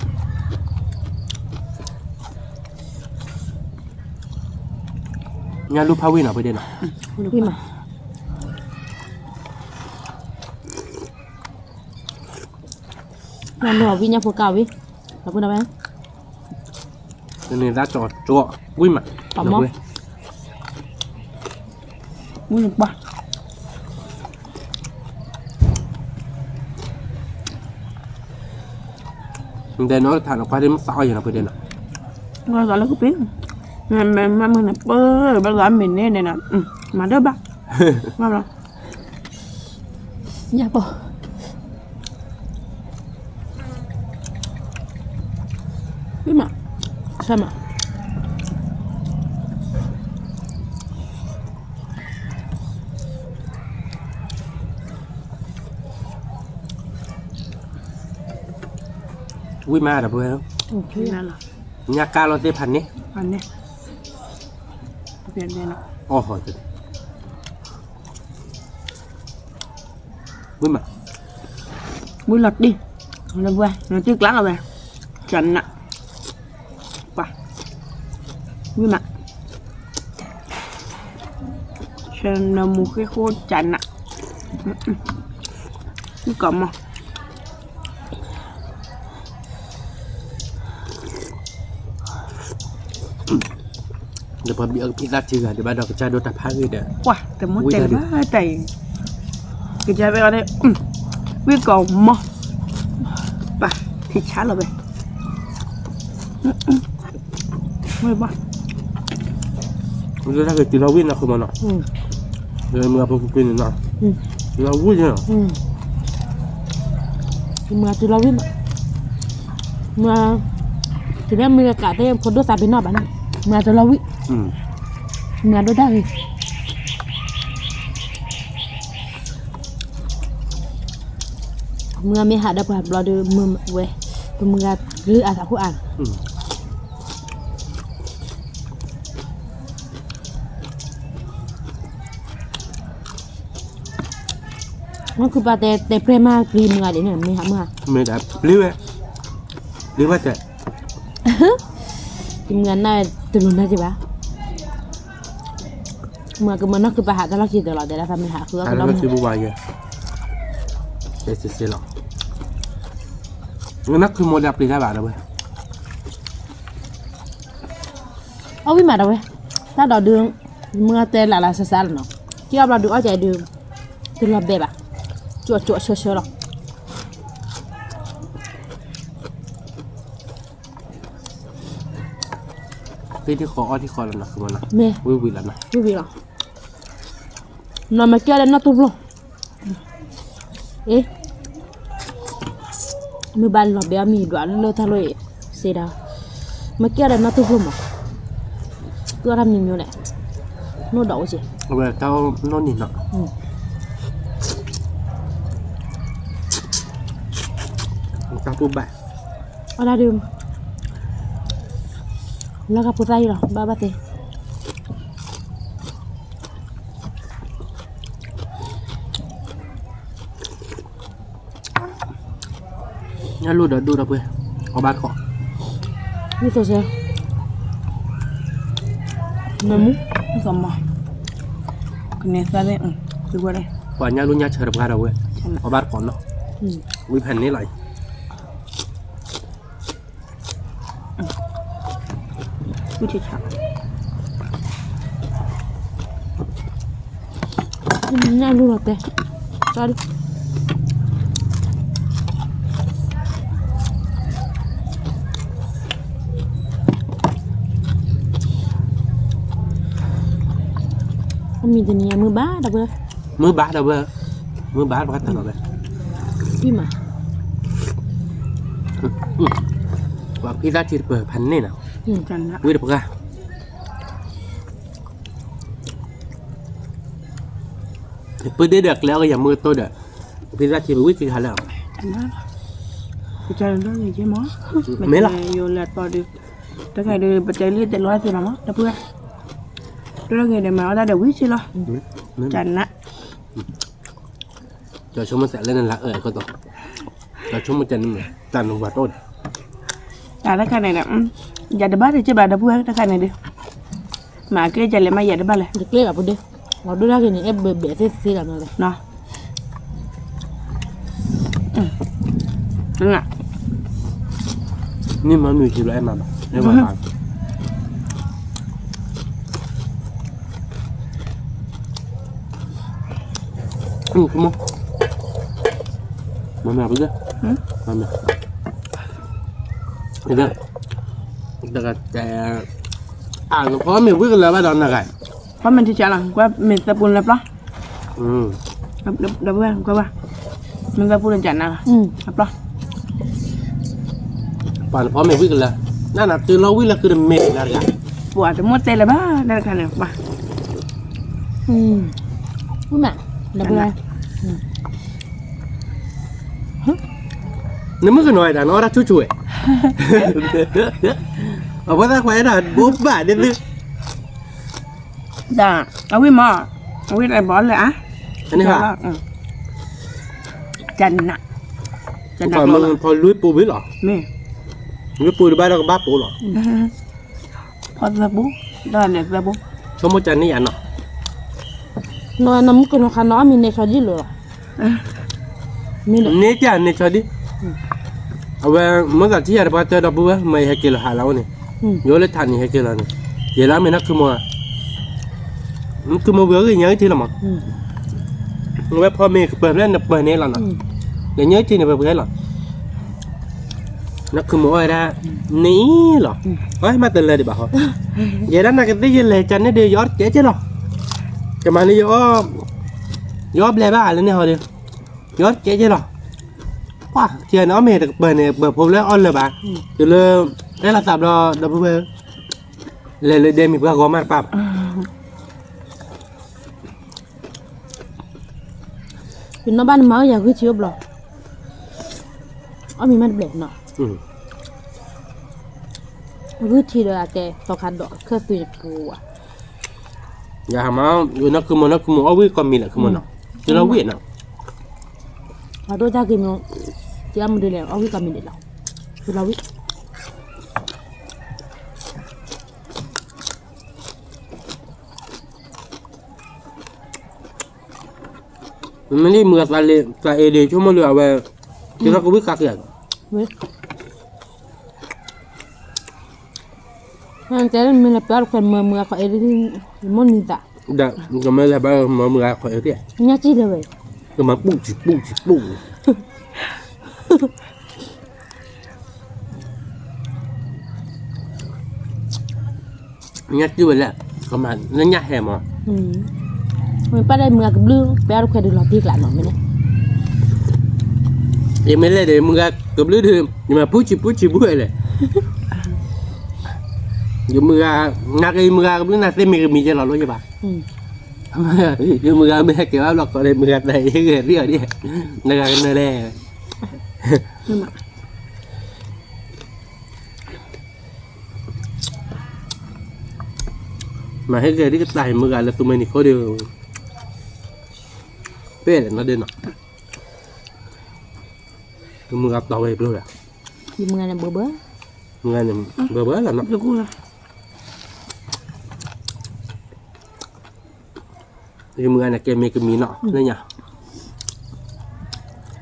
งานรูปพาวินเอาไปเด่นอ่ะ พี่มางานหัววิญญาณผัวเก่าวิเราพูดอะไร ตัวนี้รัดจอดจั่ววิ่งมา มึงปะ เด่นเนาะฐานออกไปได้มันสาวอย่างเราไปเด่นอ่ะ เราตอนแล้วก็ปิ้งมันมึงน่ะเปิดบ้านร้านมินเนี่ยเนี่ยนะมาเด้อบ้ามาแล้ว อย่าบอก พี่มาใช่ไหม วิ่งมากับเพื่อน โอเค นั่นแหละ ยาการเราเตะพันนี่ อันนี้เปลี่ยนเลยนะ อ๋อหอยจุดวิ่งมา มือหลัดดิเราไปเราจื้อกล้างเอาไปจันน่ะปะมือหนักฉันนำมุกให้โคตรจันน่ะนี่ก่อนมา เดี๋ยวพอมีพิซซ่าจืดเดี๋ยวบ้านเราจะโดนตัดผ้าเลยเด้อ ว้าแต่มดใจว่าใจก็จะไปเอาได้วิ่งก่อนมาปะที่ช้าเราไปไม่บ้า มันจะถ้าเกิดตีเราวิ่งนะคือมันเนาะเลยมือพวกกินเนาะเราวิ่งเนาะ เมื่อจุเราวิ่งเมื่อทีนี้มีอากาศได้คนด้วยสายเป็นนอกบ้านเมื่อจุเราวิ่งเมื่อด้วยได้เมื่อไม่หาได้ผ่านเราดูมือเว้ยตัวมือหรืออาสาผู้อ่านนั่นคือปาแต่เพลมาปรีมือเดี๋ยวนี้ไม่หาเมื่อ ไม่ได้รีบไหมรีบว่าจะ กินเงินได้ตื่นได้ใช่ปะเมื่อก็มันนั่นคือไปหาตลอดชีวิตตลอดแต่ละทำไม่หาคือ อะไร เรา ก็ซื้อบุบายไงเดี๋ยวเสียหรอกงั้นนักคือโมเดลปรีได้บ้างนะเว้ย เอาวิ่งมาเว้ยถ้าเราดึงเมื่อเต้นหลายๆสั้นๆเนาะที่เราดูเอาใจดึงตื่นรับได้ปะจวดเชื่อหรอก ที่คออ้อที่คอแล้วนะคือมันนะ เมย์ วิวแล้วนะ วิ่งหรอ non ma chiede nato vlo mi ballo be ami do allo talo e sera ma chiede nato vlo ma tu ram ni mio ne no do chi เว้ยเจ้านอนนี่เนาะเจ้าปุ๊บแบบ ala dum la ka putai ro baba te งั้นรู้เดี๋ยวดูนะเพื่อนเอาบ้านก่อน ni to se namu นี่ก่อนมาคนนี้ซะเลยดูว่าได้ ก่อนงั้นรู้งั้นเชิญกับงานเราเว้ยเอาบ้านก่อนเนาะวิแผ่นนี้ไหล วิธีชัก nya lu lo te sorry มีแต่เนี่ยมือบ้าดับเบิ้ล มื้อบาทเอาเว้ยมื้อบาทพัดตลอดเลย พี่มา ว่าพี่ราชีเปิดพันนี่นะ จันนะ วิเดี๋ยวปะกะเปิดได้เด็กแล้วก็อย่ามือโตเด็กพี่ราชีไปวิ่งทันแล้ว จันนะกูจะเรื่องอะไรมั้ง ไม่หรอก โยนแหลกต่อดิถ้าใครเดินปัจจัยเลือดแต่ร้อยสิมั้งแต่เพื่อนเรื่องเงินเดี๋ยวมาเอาได้เดี๋ยววิ่งสิเหรอจันนะ เดี๋ยวชมมันเสร็จแล้วนั่นละก็ต่อเดี๋ยวชมมันจะนี่เหมือนตันหัวต้น แต่ถ้าใครเนี่ยอย่าเดือดบ้านเลยจะแบบเดี๋ยวเพื่อนถ้าใครเนี่ยดิหมาเกลี้ยจะเลยมาอย่าเดือดบ้านเลย เด็กเล็กอ่ะปุ๊ดเด้เราดูได้แค่นี้เอฟเบะเสียแล้วเลย เนาะนั่นอ่ะ นี่มันมีทีไรมาในวันบางคุณมมาไปเลยมานี่เด้อแต่ก็แต่เพราะมีวิ่งแล้วว่าตอนไหน เพราะมันที่จะหลังว่ามันสปุนแล้วปะเดี๋ยวเพื่อนก็ว่ามันสปุนจันนะครับปะ ป่านเพราะมีวิ่งแล้วนั่นน่ะคือเราวิ่งแล้วคือเมฆอะไรกัน ปวดจะหมดใจเลยบ้าได้ขนาดนี้ปะ พี่มาเด็กเลย นี่มันก็หน่อยแต่น้อยรักช่วยเอาว่าถ้าใครน่ะบุ๊บบ้านิดนึง ด่าเอาวิ่งมาเอาวิ่งอะไรบอลเลยอ่ะ อันนี้ค่ะ จันนะจันนะ ก่อนมันพอลุยปูวิ่งหรอ แม่ ลุยปูในบ้านเราก็บ้าปูหรอ พอสบู่ได้เลยสบู่ ชมจันนี่ยันเนาะ น้อยน้ำกุนข้าน้อยมีในคดีเลยมีเลย นี่จันนี่ชอดิเอาไว้เมื่อกี้ที่เราไปเจอดับเบิ้ลไม่ให้กินหาเราเนี่ยโยนเลยทันนี่ให้กินเราเนี่ยเดี๋ยวเราไม่นักคือมัวมันคือมัวเบื่อกันเยอะทีละมั้งเอาไว้พอเมย์เปิดเล่นเปิดเนี่ยเราเนาะเดี๋ยวเยอะทีเนี่ยเปิดเล่นหรอนักคือมัวอะไรนี่หรอเฮ้ยมาเตือนเลยดิบ่าวเดี๋ยวนั้นนักก็ได้ยินเลยจันนี่เดี๋ยวยอดเจ๊เจ๊หรอจะมาเนี่ยยอดเลยบ้าเลยเนี่ยเขาเดียวยอดเจ๊เจ๊หรอว้าเทียนน้องเมย์เปิดเนี่ยเปิดผมแล้วออนเลยบ้าจะเลยได้รับสารเราดับเบิ้ลเลยเดมิเพื่อขอมาปั๊บ เป็นน้องบ้านเมาอย่างคือเชียบหรอมีมันเบ็ดเนาะคือทีเดียวแต่ต่อคันดอกคือตัวปูอ่ะ อย่าหามาอยู่นักคือมันเอาวิ่งก็มีแหละคือมันเนาะจะเราวิ่งเนาะ เราดูจากกินเนาะที่เราไม่ได้แล้วเอาวิกามินเด็ดเราคือเราวิ มันไม่ได้เมื่อสาเอเดชั่วโมงเรือเว้ยจะเราก็วิ่งกักอย่าง เว้ยนั่นแต่ไม่ได้แปลว่าคนเมื่อเขาเอริมันนี่จ้ะ เด็กก็ไม่ได้แบบมาเมื่อขอเอเดีย เนี่ยจีเลยเว้ย ก็มาปุ้งจิบเนี่ยจีบไปแล้วก็มาเนี่ยแห่มา มันป้าได้เมื่อกับลือแปลว่าคนเดือดร้อนที่กลางหน่อยไหมเนี่ย ยังไม่เลยเดี๋ยวมึงกับลือดื่มยังมาปุ้งจิบบุ้ยเลยอยู่มือนักไอ้มือกับลือนักเส้นมีจะหล่อรู้ใช่ปะอยู่มือไม่ให้เกี่ยวหรอกก็เลยมืออะไรเรื่องนี้นักกันนั่นแหละมาให้เกิดที่กระต่ายมือกันแล้วตัวมันนี่เขาเดียวเป๊ะเลยนะเด่นเนาะมือกับต่อไปเปล่าเลย อยู่เมื่อเนี่ยเบื่อ มือเนี่ยเบื่อแล้วเนาะ จะกูละ อยู่มือเนี่ยเกมมีเนาะนี่ไง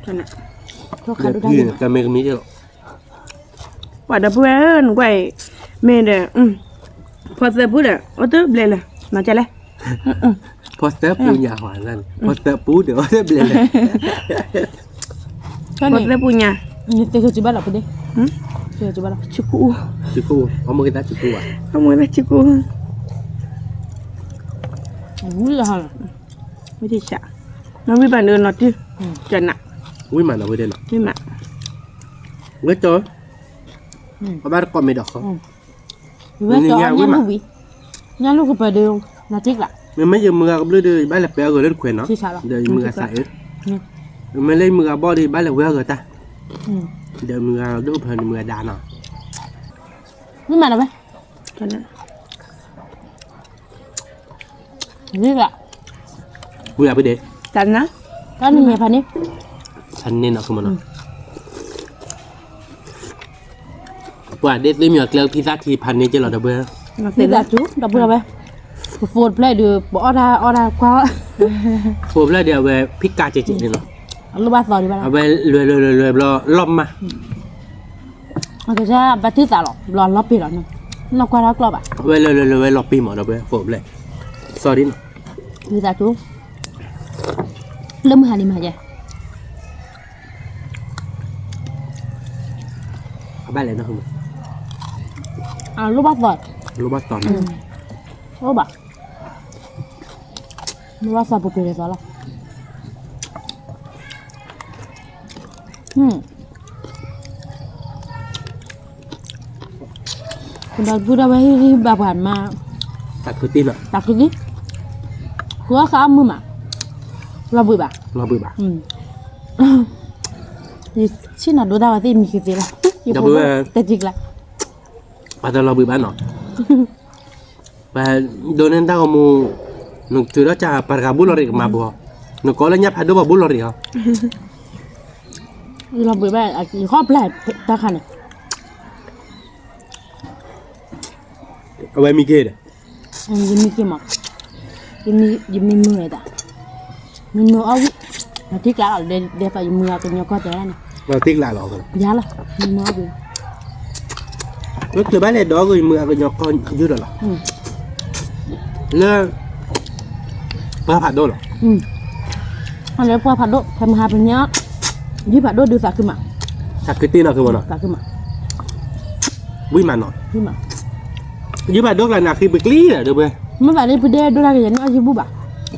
จันนะ ชอบขาดูได้ ยืน เนาะ เกมมีเจ้า ว่าเดี๋ยวเพื่อนไว้เมย์เด้อพอเสร็จพูดอ่ะว่าตัวเบลเลยมาใจเลย พอเตอร์ปูยาหวานนั่นพอเตอร์ปูเดี๋ยวเตอร์เบลเลย ก็ พอ เนี่ย เสร็จพูดเนี่ย นี่เตะคือจุบัลหรอปุ๊ดเด้เตะจุบัลหรอ ชิกู จิกูเอามือกันจิกูอ่ะ เอามือนะชิกู วุ้ยเหรอ ไม่ได้ฉะ nó mới bàn đường nó chứ trần nặng อุ้ยมันเอาไปเด่นเนาะ nhưng mà เว้ยจอยเอาบ้านก่อนไม่ดอกเขา với cho anh nhăn lúc bị nhăn lúc cái đường là chết lại มันไม่ยืมมือกับเรื่อยๆบ้านละเปียก็เล่นแขวนเนาะ ที่ชาหรอ เดี๋ยวมือใส่มันเล่นมือบ่ดีบ้านละเวก็ตาเดี๋ยวมือดูเพลินมือดาเนาะ nhưng mà là vậy trần nặng chết lại กูอยากไปเด็ด trần á cái này nhà phần đi ฉันเนี่ยเนาะคือมันเนาะว่าเด็ดเลยมีเกลือพิซซ่าที่พันนี้จะหล่อเด้อเบ้อ nó thì sẽ là là chú đọc được vậy phụt play được bỏ ra qua ผมแล้วเดี๋ยวไปพิกาเจ๋ๆเนี่ยเนาะ lúc ba giờ đi ba เอาไปเรื่อยๆรอล้อมมา mà cái ra ba thứ tạ lọ lò lóp bị lọ nó qua đó lọ à เอาไปเรื่อยๆรอปีหมอเด้อเบ้อผมเลย sorry เนาะ thì là chú lâm hà đi mà vậy เอาไปเลยเนาะคือมัน à lúc ba giờ รู้ว่าตอน lúc ba lúc ba giờ bụi bụi rồiคุณดาวพูดเอาไว้ที่บาผ่านมา ตัดคือตีนเนาะ ตักดิหัวข้ามมือมาเราบุยบ่ะ เราเบื่อบ่า นี่ชิ้นน่ะดูได้ว่าที่มีคือสิละแต่จริงละ ปาตเราเบื่อบ้านเนาะแต่โดนนั่นถ้าเขามูนึกถือแล้วจะปากกาบุลลอริกมาบัวนึกก็เลยยับหัดดูว่าบุลลอริกเขา เราบุยบ่ะข้อแปลกตาขัน เอาไว้มีเกด ยังมีกี่หมอกยังมีมือเลยแต่มีมือเอาวิที่กลางเดี๋ยวใส่มือเอาตัวนี้ก็จะได้นะ เราติ๊กหลายหลอกกัน ยาละมีมือเอาวิ ก็คือบ้านเลยดอกก็มือก็ยกก้อนยืดหรอเลิกปลาผัดโดนหรอ อันนี้พอผัดโดทำหาเป็นเนี้ยยี่ผัดโดดูสักขึ้นมา สักคือตีนเนาะคือมันเนาะ สักขึ้นมา วิ่งมาเนาะ ขึ้นมา ยืดผัดโดนอะไรนะคือเบเกอรี่อะเดี๋ยวไป ไม่phải đi bữa đêm đôi ra cái gì nó như búp à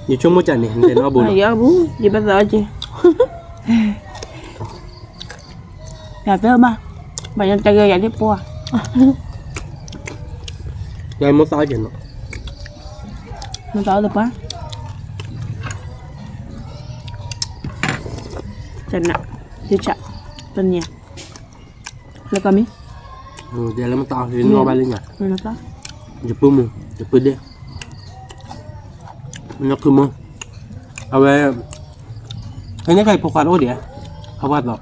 อยู่ช่วงมื้อจันนี่เดี๋ยวเอาบุญ Mày giờ bú gì bây giờ chị Nhà tớ mà Mày nhân chạy gây đi bùa ยายมดซ้ายเห็นเนาะ Nó tớ được quá Chân nặng Đi chậm Tân nhà Là cầm ý เดี๋ยวแล้วมันต่อเห็นรอไปเลยไง Rồi nó tớ อย่าปื้มมึงอย่าปื้มเด้มันก็คือมึงเอาไว้ไอ้นี่ใครพกควานโอ้เดี๋ยวเขาวาดหรอก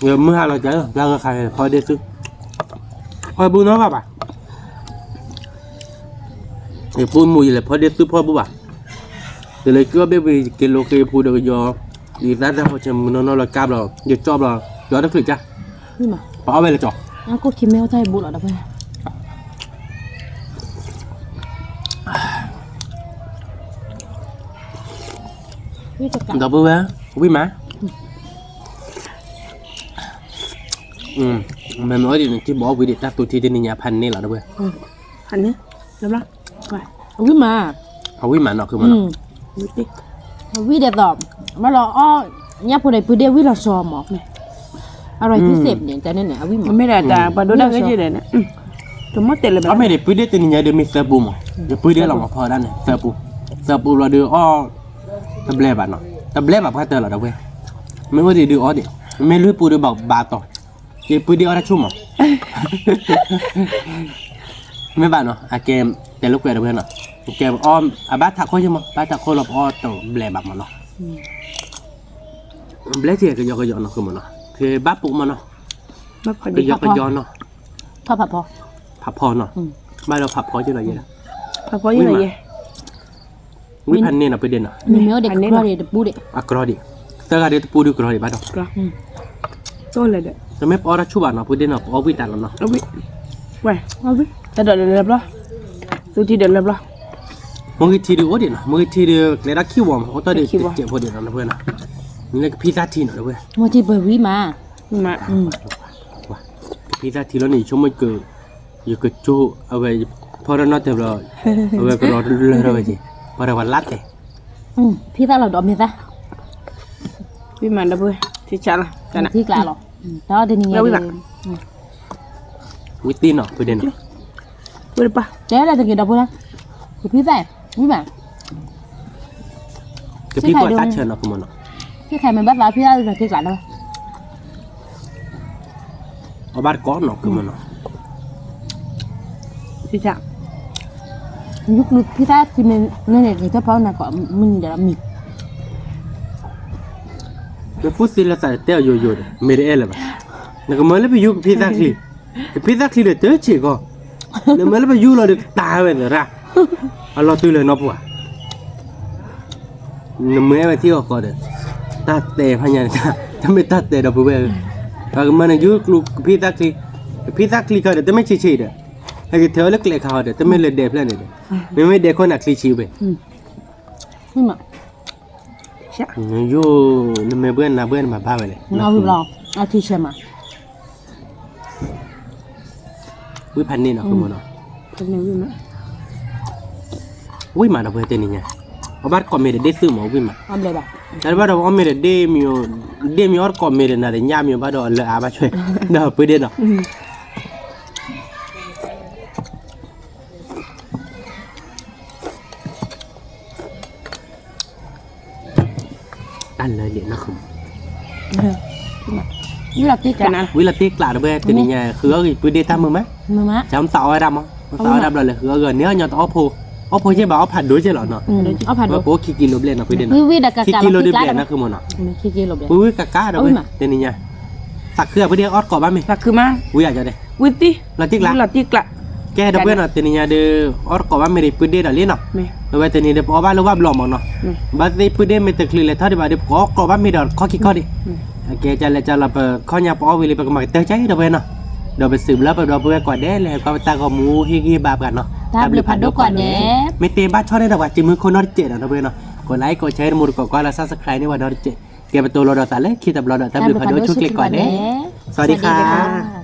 เดี๋ยวเมื่อเราจะร่างกับใครพอได้ซื้อพอบุญเนาะป่ะเดี๋ยวพูดมูอยู่เลยพอได้ซื้อพอบุญป่ะเดี๋ยวเลยก็เบบกิโลเกพูดเดี๋ยวยอดีนั่นถ้าพอจะมันนอนเรากล้าเราหยุดจอบเราย้อนได้ฝึกจ้ะ nhưng mà พอเอาไปเลยจ่อ nó có kim mèo thay bút ở đâu vậy วิธีการ đọc bữa bé quý má mẹ nói thì chỉ bỏ quý để ta tụi thi trên nhàพันนี่เหรอđâu bữa Hành nhé Làm đó Rồi วิมา เอาquý má nóคือมัน Đi đi วิเดียตอบมาเราอ้อเนี่ยผู้ใดผู้เดียววิเราซอหมอกเนี่ยอะไรพิเศษเนี่ยแต่เนี่ยเนี่ยวิมา Mà mấy đại tà Bà đố đâu cái gì đấy nè Tôi mất tiền là เอา bà ไม่ได้quý để trên nhà đưa mi sơ bù mà để quý để lòng mà phơi đó này sơ bù là đưa o tập lẹ bạn nó tập lẹ bạn phải tờ là đâu bữa mấy cái gì đưa o đi mấy lưỡi bù đưa bảo bà tỏ chỉ quý đưa ra chung mà mấy bạn nó à kemแต่ลูกเวรเพื่อนเนาะเกมอ้อมอ่ะบ้านถักโคใช่มั้ยบ้านถักโคหลบอ้อตัวแบลบักมันเนาะแบลเจียก็ยอกเนาะคือมันเนาะคือบ้าปุมันเนาะ Bác phải ก็ đi ยอกเนาะ พอพอพอ ผับพอเนาะบ้านเราผับพอจังได๋เนี่ย Bà có gì là gì วิพันนี่น่ะไปเด่นน่ะ มีเมียวเด็กกลัวเด็กปูเด็ก อะกรอดิเตอร์กาเดตปูดูกรอดิบ้านเรา Rồi Tôi là đấy แต่ไม่พอราชูบ้านเนาะไปเด่นเนาะเอาวิตันเนาะ Đâu biết Quay Đâu biết Ta đợi để làm đó Tôi chỉ đợi làm đó มึงทีดูโอเด่นเนาะมึงทีดูเลด้าคิวบ่เขาตอเด็กเจ็บพอเด่นเนาะเพื่อนเนาะนี่ก็พิซซ่าทีเนาะเพื่อน มันที่เปิดวิมา Mà พิซซ่าทีแล้วนี่ชั่วโมงเกิดอยู่กับจูเอาไว้พอเราเนาะเต็มเลยเอาไว้ก็รอเลยเราไปสิพอเราวันลัดเลย พี่ตาเราดอมเนี่ยซะ พี่มันดับเบิ้ลที่จ้าละจ้านะ ที่กลาหรอđó thì nhìn Đâu biết nhà ạ? Quý tin nó, bây giờ nó. เบิ้ลปะ chế là từ kỳ đọc ra thì phía về quý bạn Cái Chứ phía phải gọi đúng. tát chân nó không nó. cái khai mình bắt vào phía là cái cả đâu Ở bát có nó không nó. ที่จ้า lúc lúc phía ra thì mình nên là cái thấp là có mình để làm mịt Cái phút xin là sai teo yo yo đấy. Mẹ đấy là vậy. Nó có mới là bị yu phía ra khi. Cái phía ra khi là tới chỉ có. Nó mới là bị yu là được ta về rồi ra. Lo tư lời nó bùa. Nó mới về thiêu có đấy. Ta tè hay nhà ta mới ta tè đâu bùa. Và cái mà nó yu lúc phía ra khi. Phía ra khi coi đấy ta mới chỉ đấy. Hay cái thiếu lực lệ khao đấy ta mới lên đẹp lên đấy. Mình mới đẹp con nạc chỉ về. nhưng mà dạ Yo, nó mới bữa nào bữa mà ba vậy này. nó bị lò nó thì xem mà Quý pan này nó không nó. เป็นยังไงนะ Quý mà nó về tên này nha. Ở bát có mẹ để sư mà quý mà. ông đây bà Tại bắt đầu ông mẹ để miêu ở có mẹ để nhà miêu bắt đầu là ba chơi. Đó bữa đến nó. Ăn lời điện nó không. như là cáiจ้านะ Quý là tiếc lại đó bữa tên này nha khứa thì bữa đi tam mưa má. mà má Chấm sáu ai đâm không? Sáu ai đâm là khứa gần nếu nhau tao Oppo chứ bảo phản đối chứ lọ nó. ở phải Mà được bố khi kilo lên nó bữa đến nó. quý vị đã cả Khi cả kilo là đi cái lên lá nó đó không mà nó. khi kia lục đấy Quý cá đó bữa tên này nha. Sạc khứa bữa đi ót cỏ ba mình. หลักคือมา Quý à cho đây. วิตี Là tiếc หลั lá. กที่กละ Cái đó bữa nó tên này nha đưa ót cỏ ba mình đi bữa đi là liên nó. แม่ Rồi tên này được ở ba lô ba lòm nó. แม่ Bác đi bữa đi mình tự khử lại thôi đi bà đi có cỏ ba mình đó có khi có đi. Cái cho là khó nhà bỏ vì là mà tơ cháy đâu bên nó. Đâu bị sụp lấp đâu bữa quả đế là có ta có mua hi hi bà cả nó. ta bị phản đối quả đẹp Mấy tên bác cho nên đâu chỉ mới con nó chết đâu bên nó. Còn lại có chơi một quả là subscribe nếu mà nó chết. Cái bắt đầu lo đó ta lấy khi tập lo đó ta bị phản đối chút click quả đế. สวัสดีค่ะ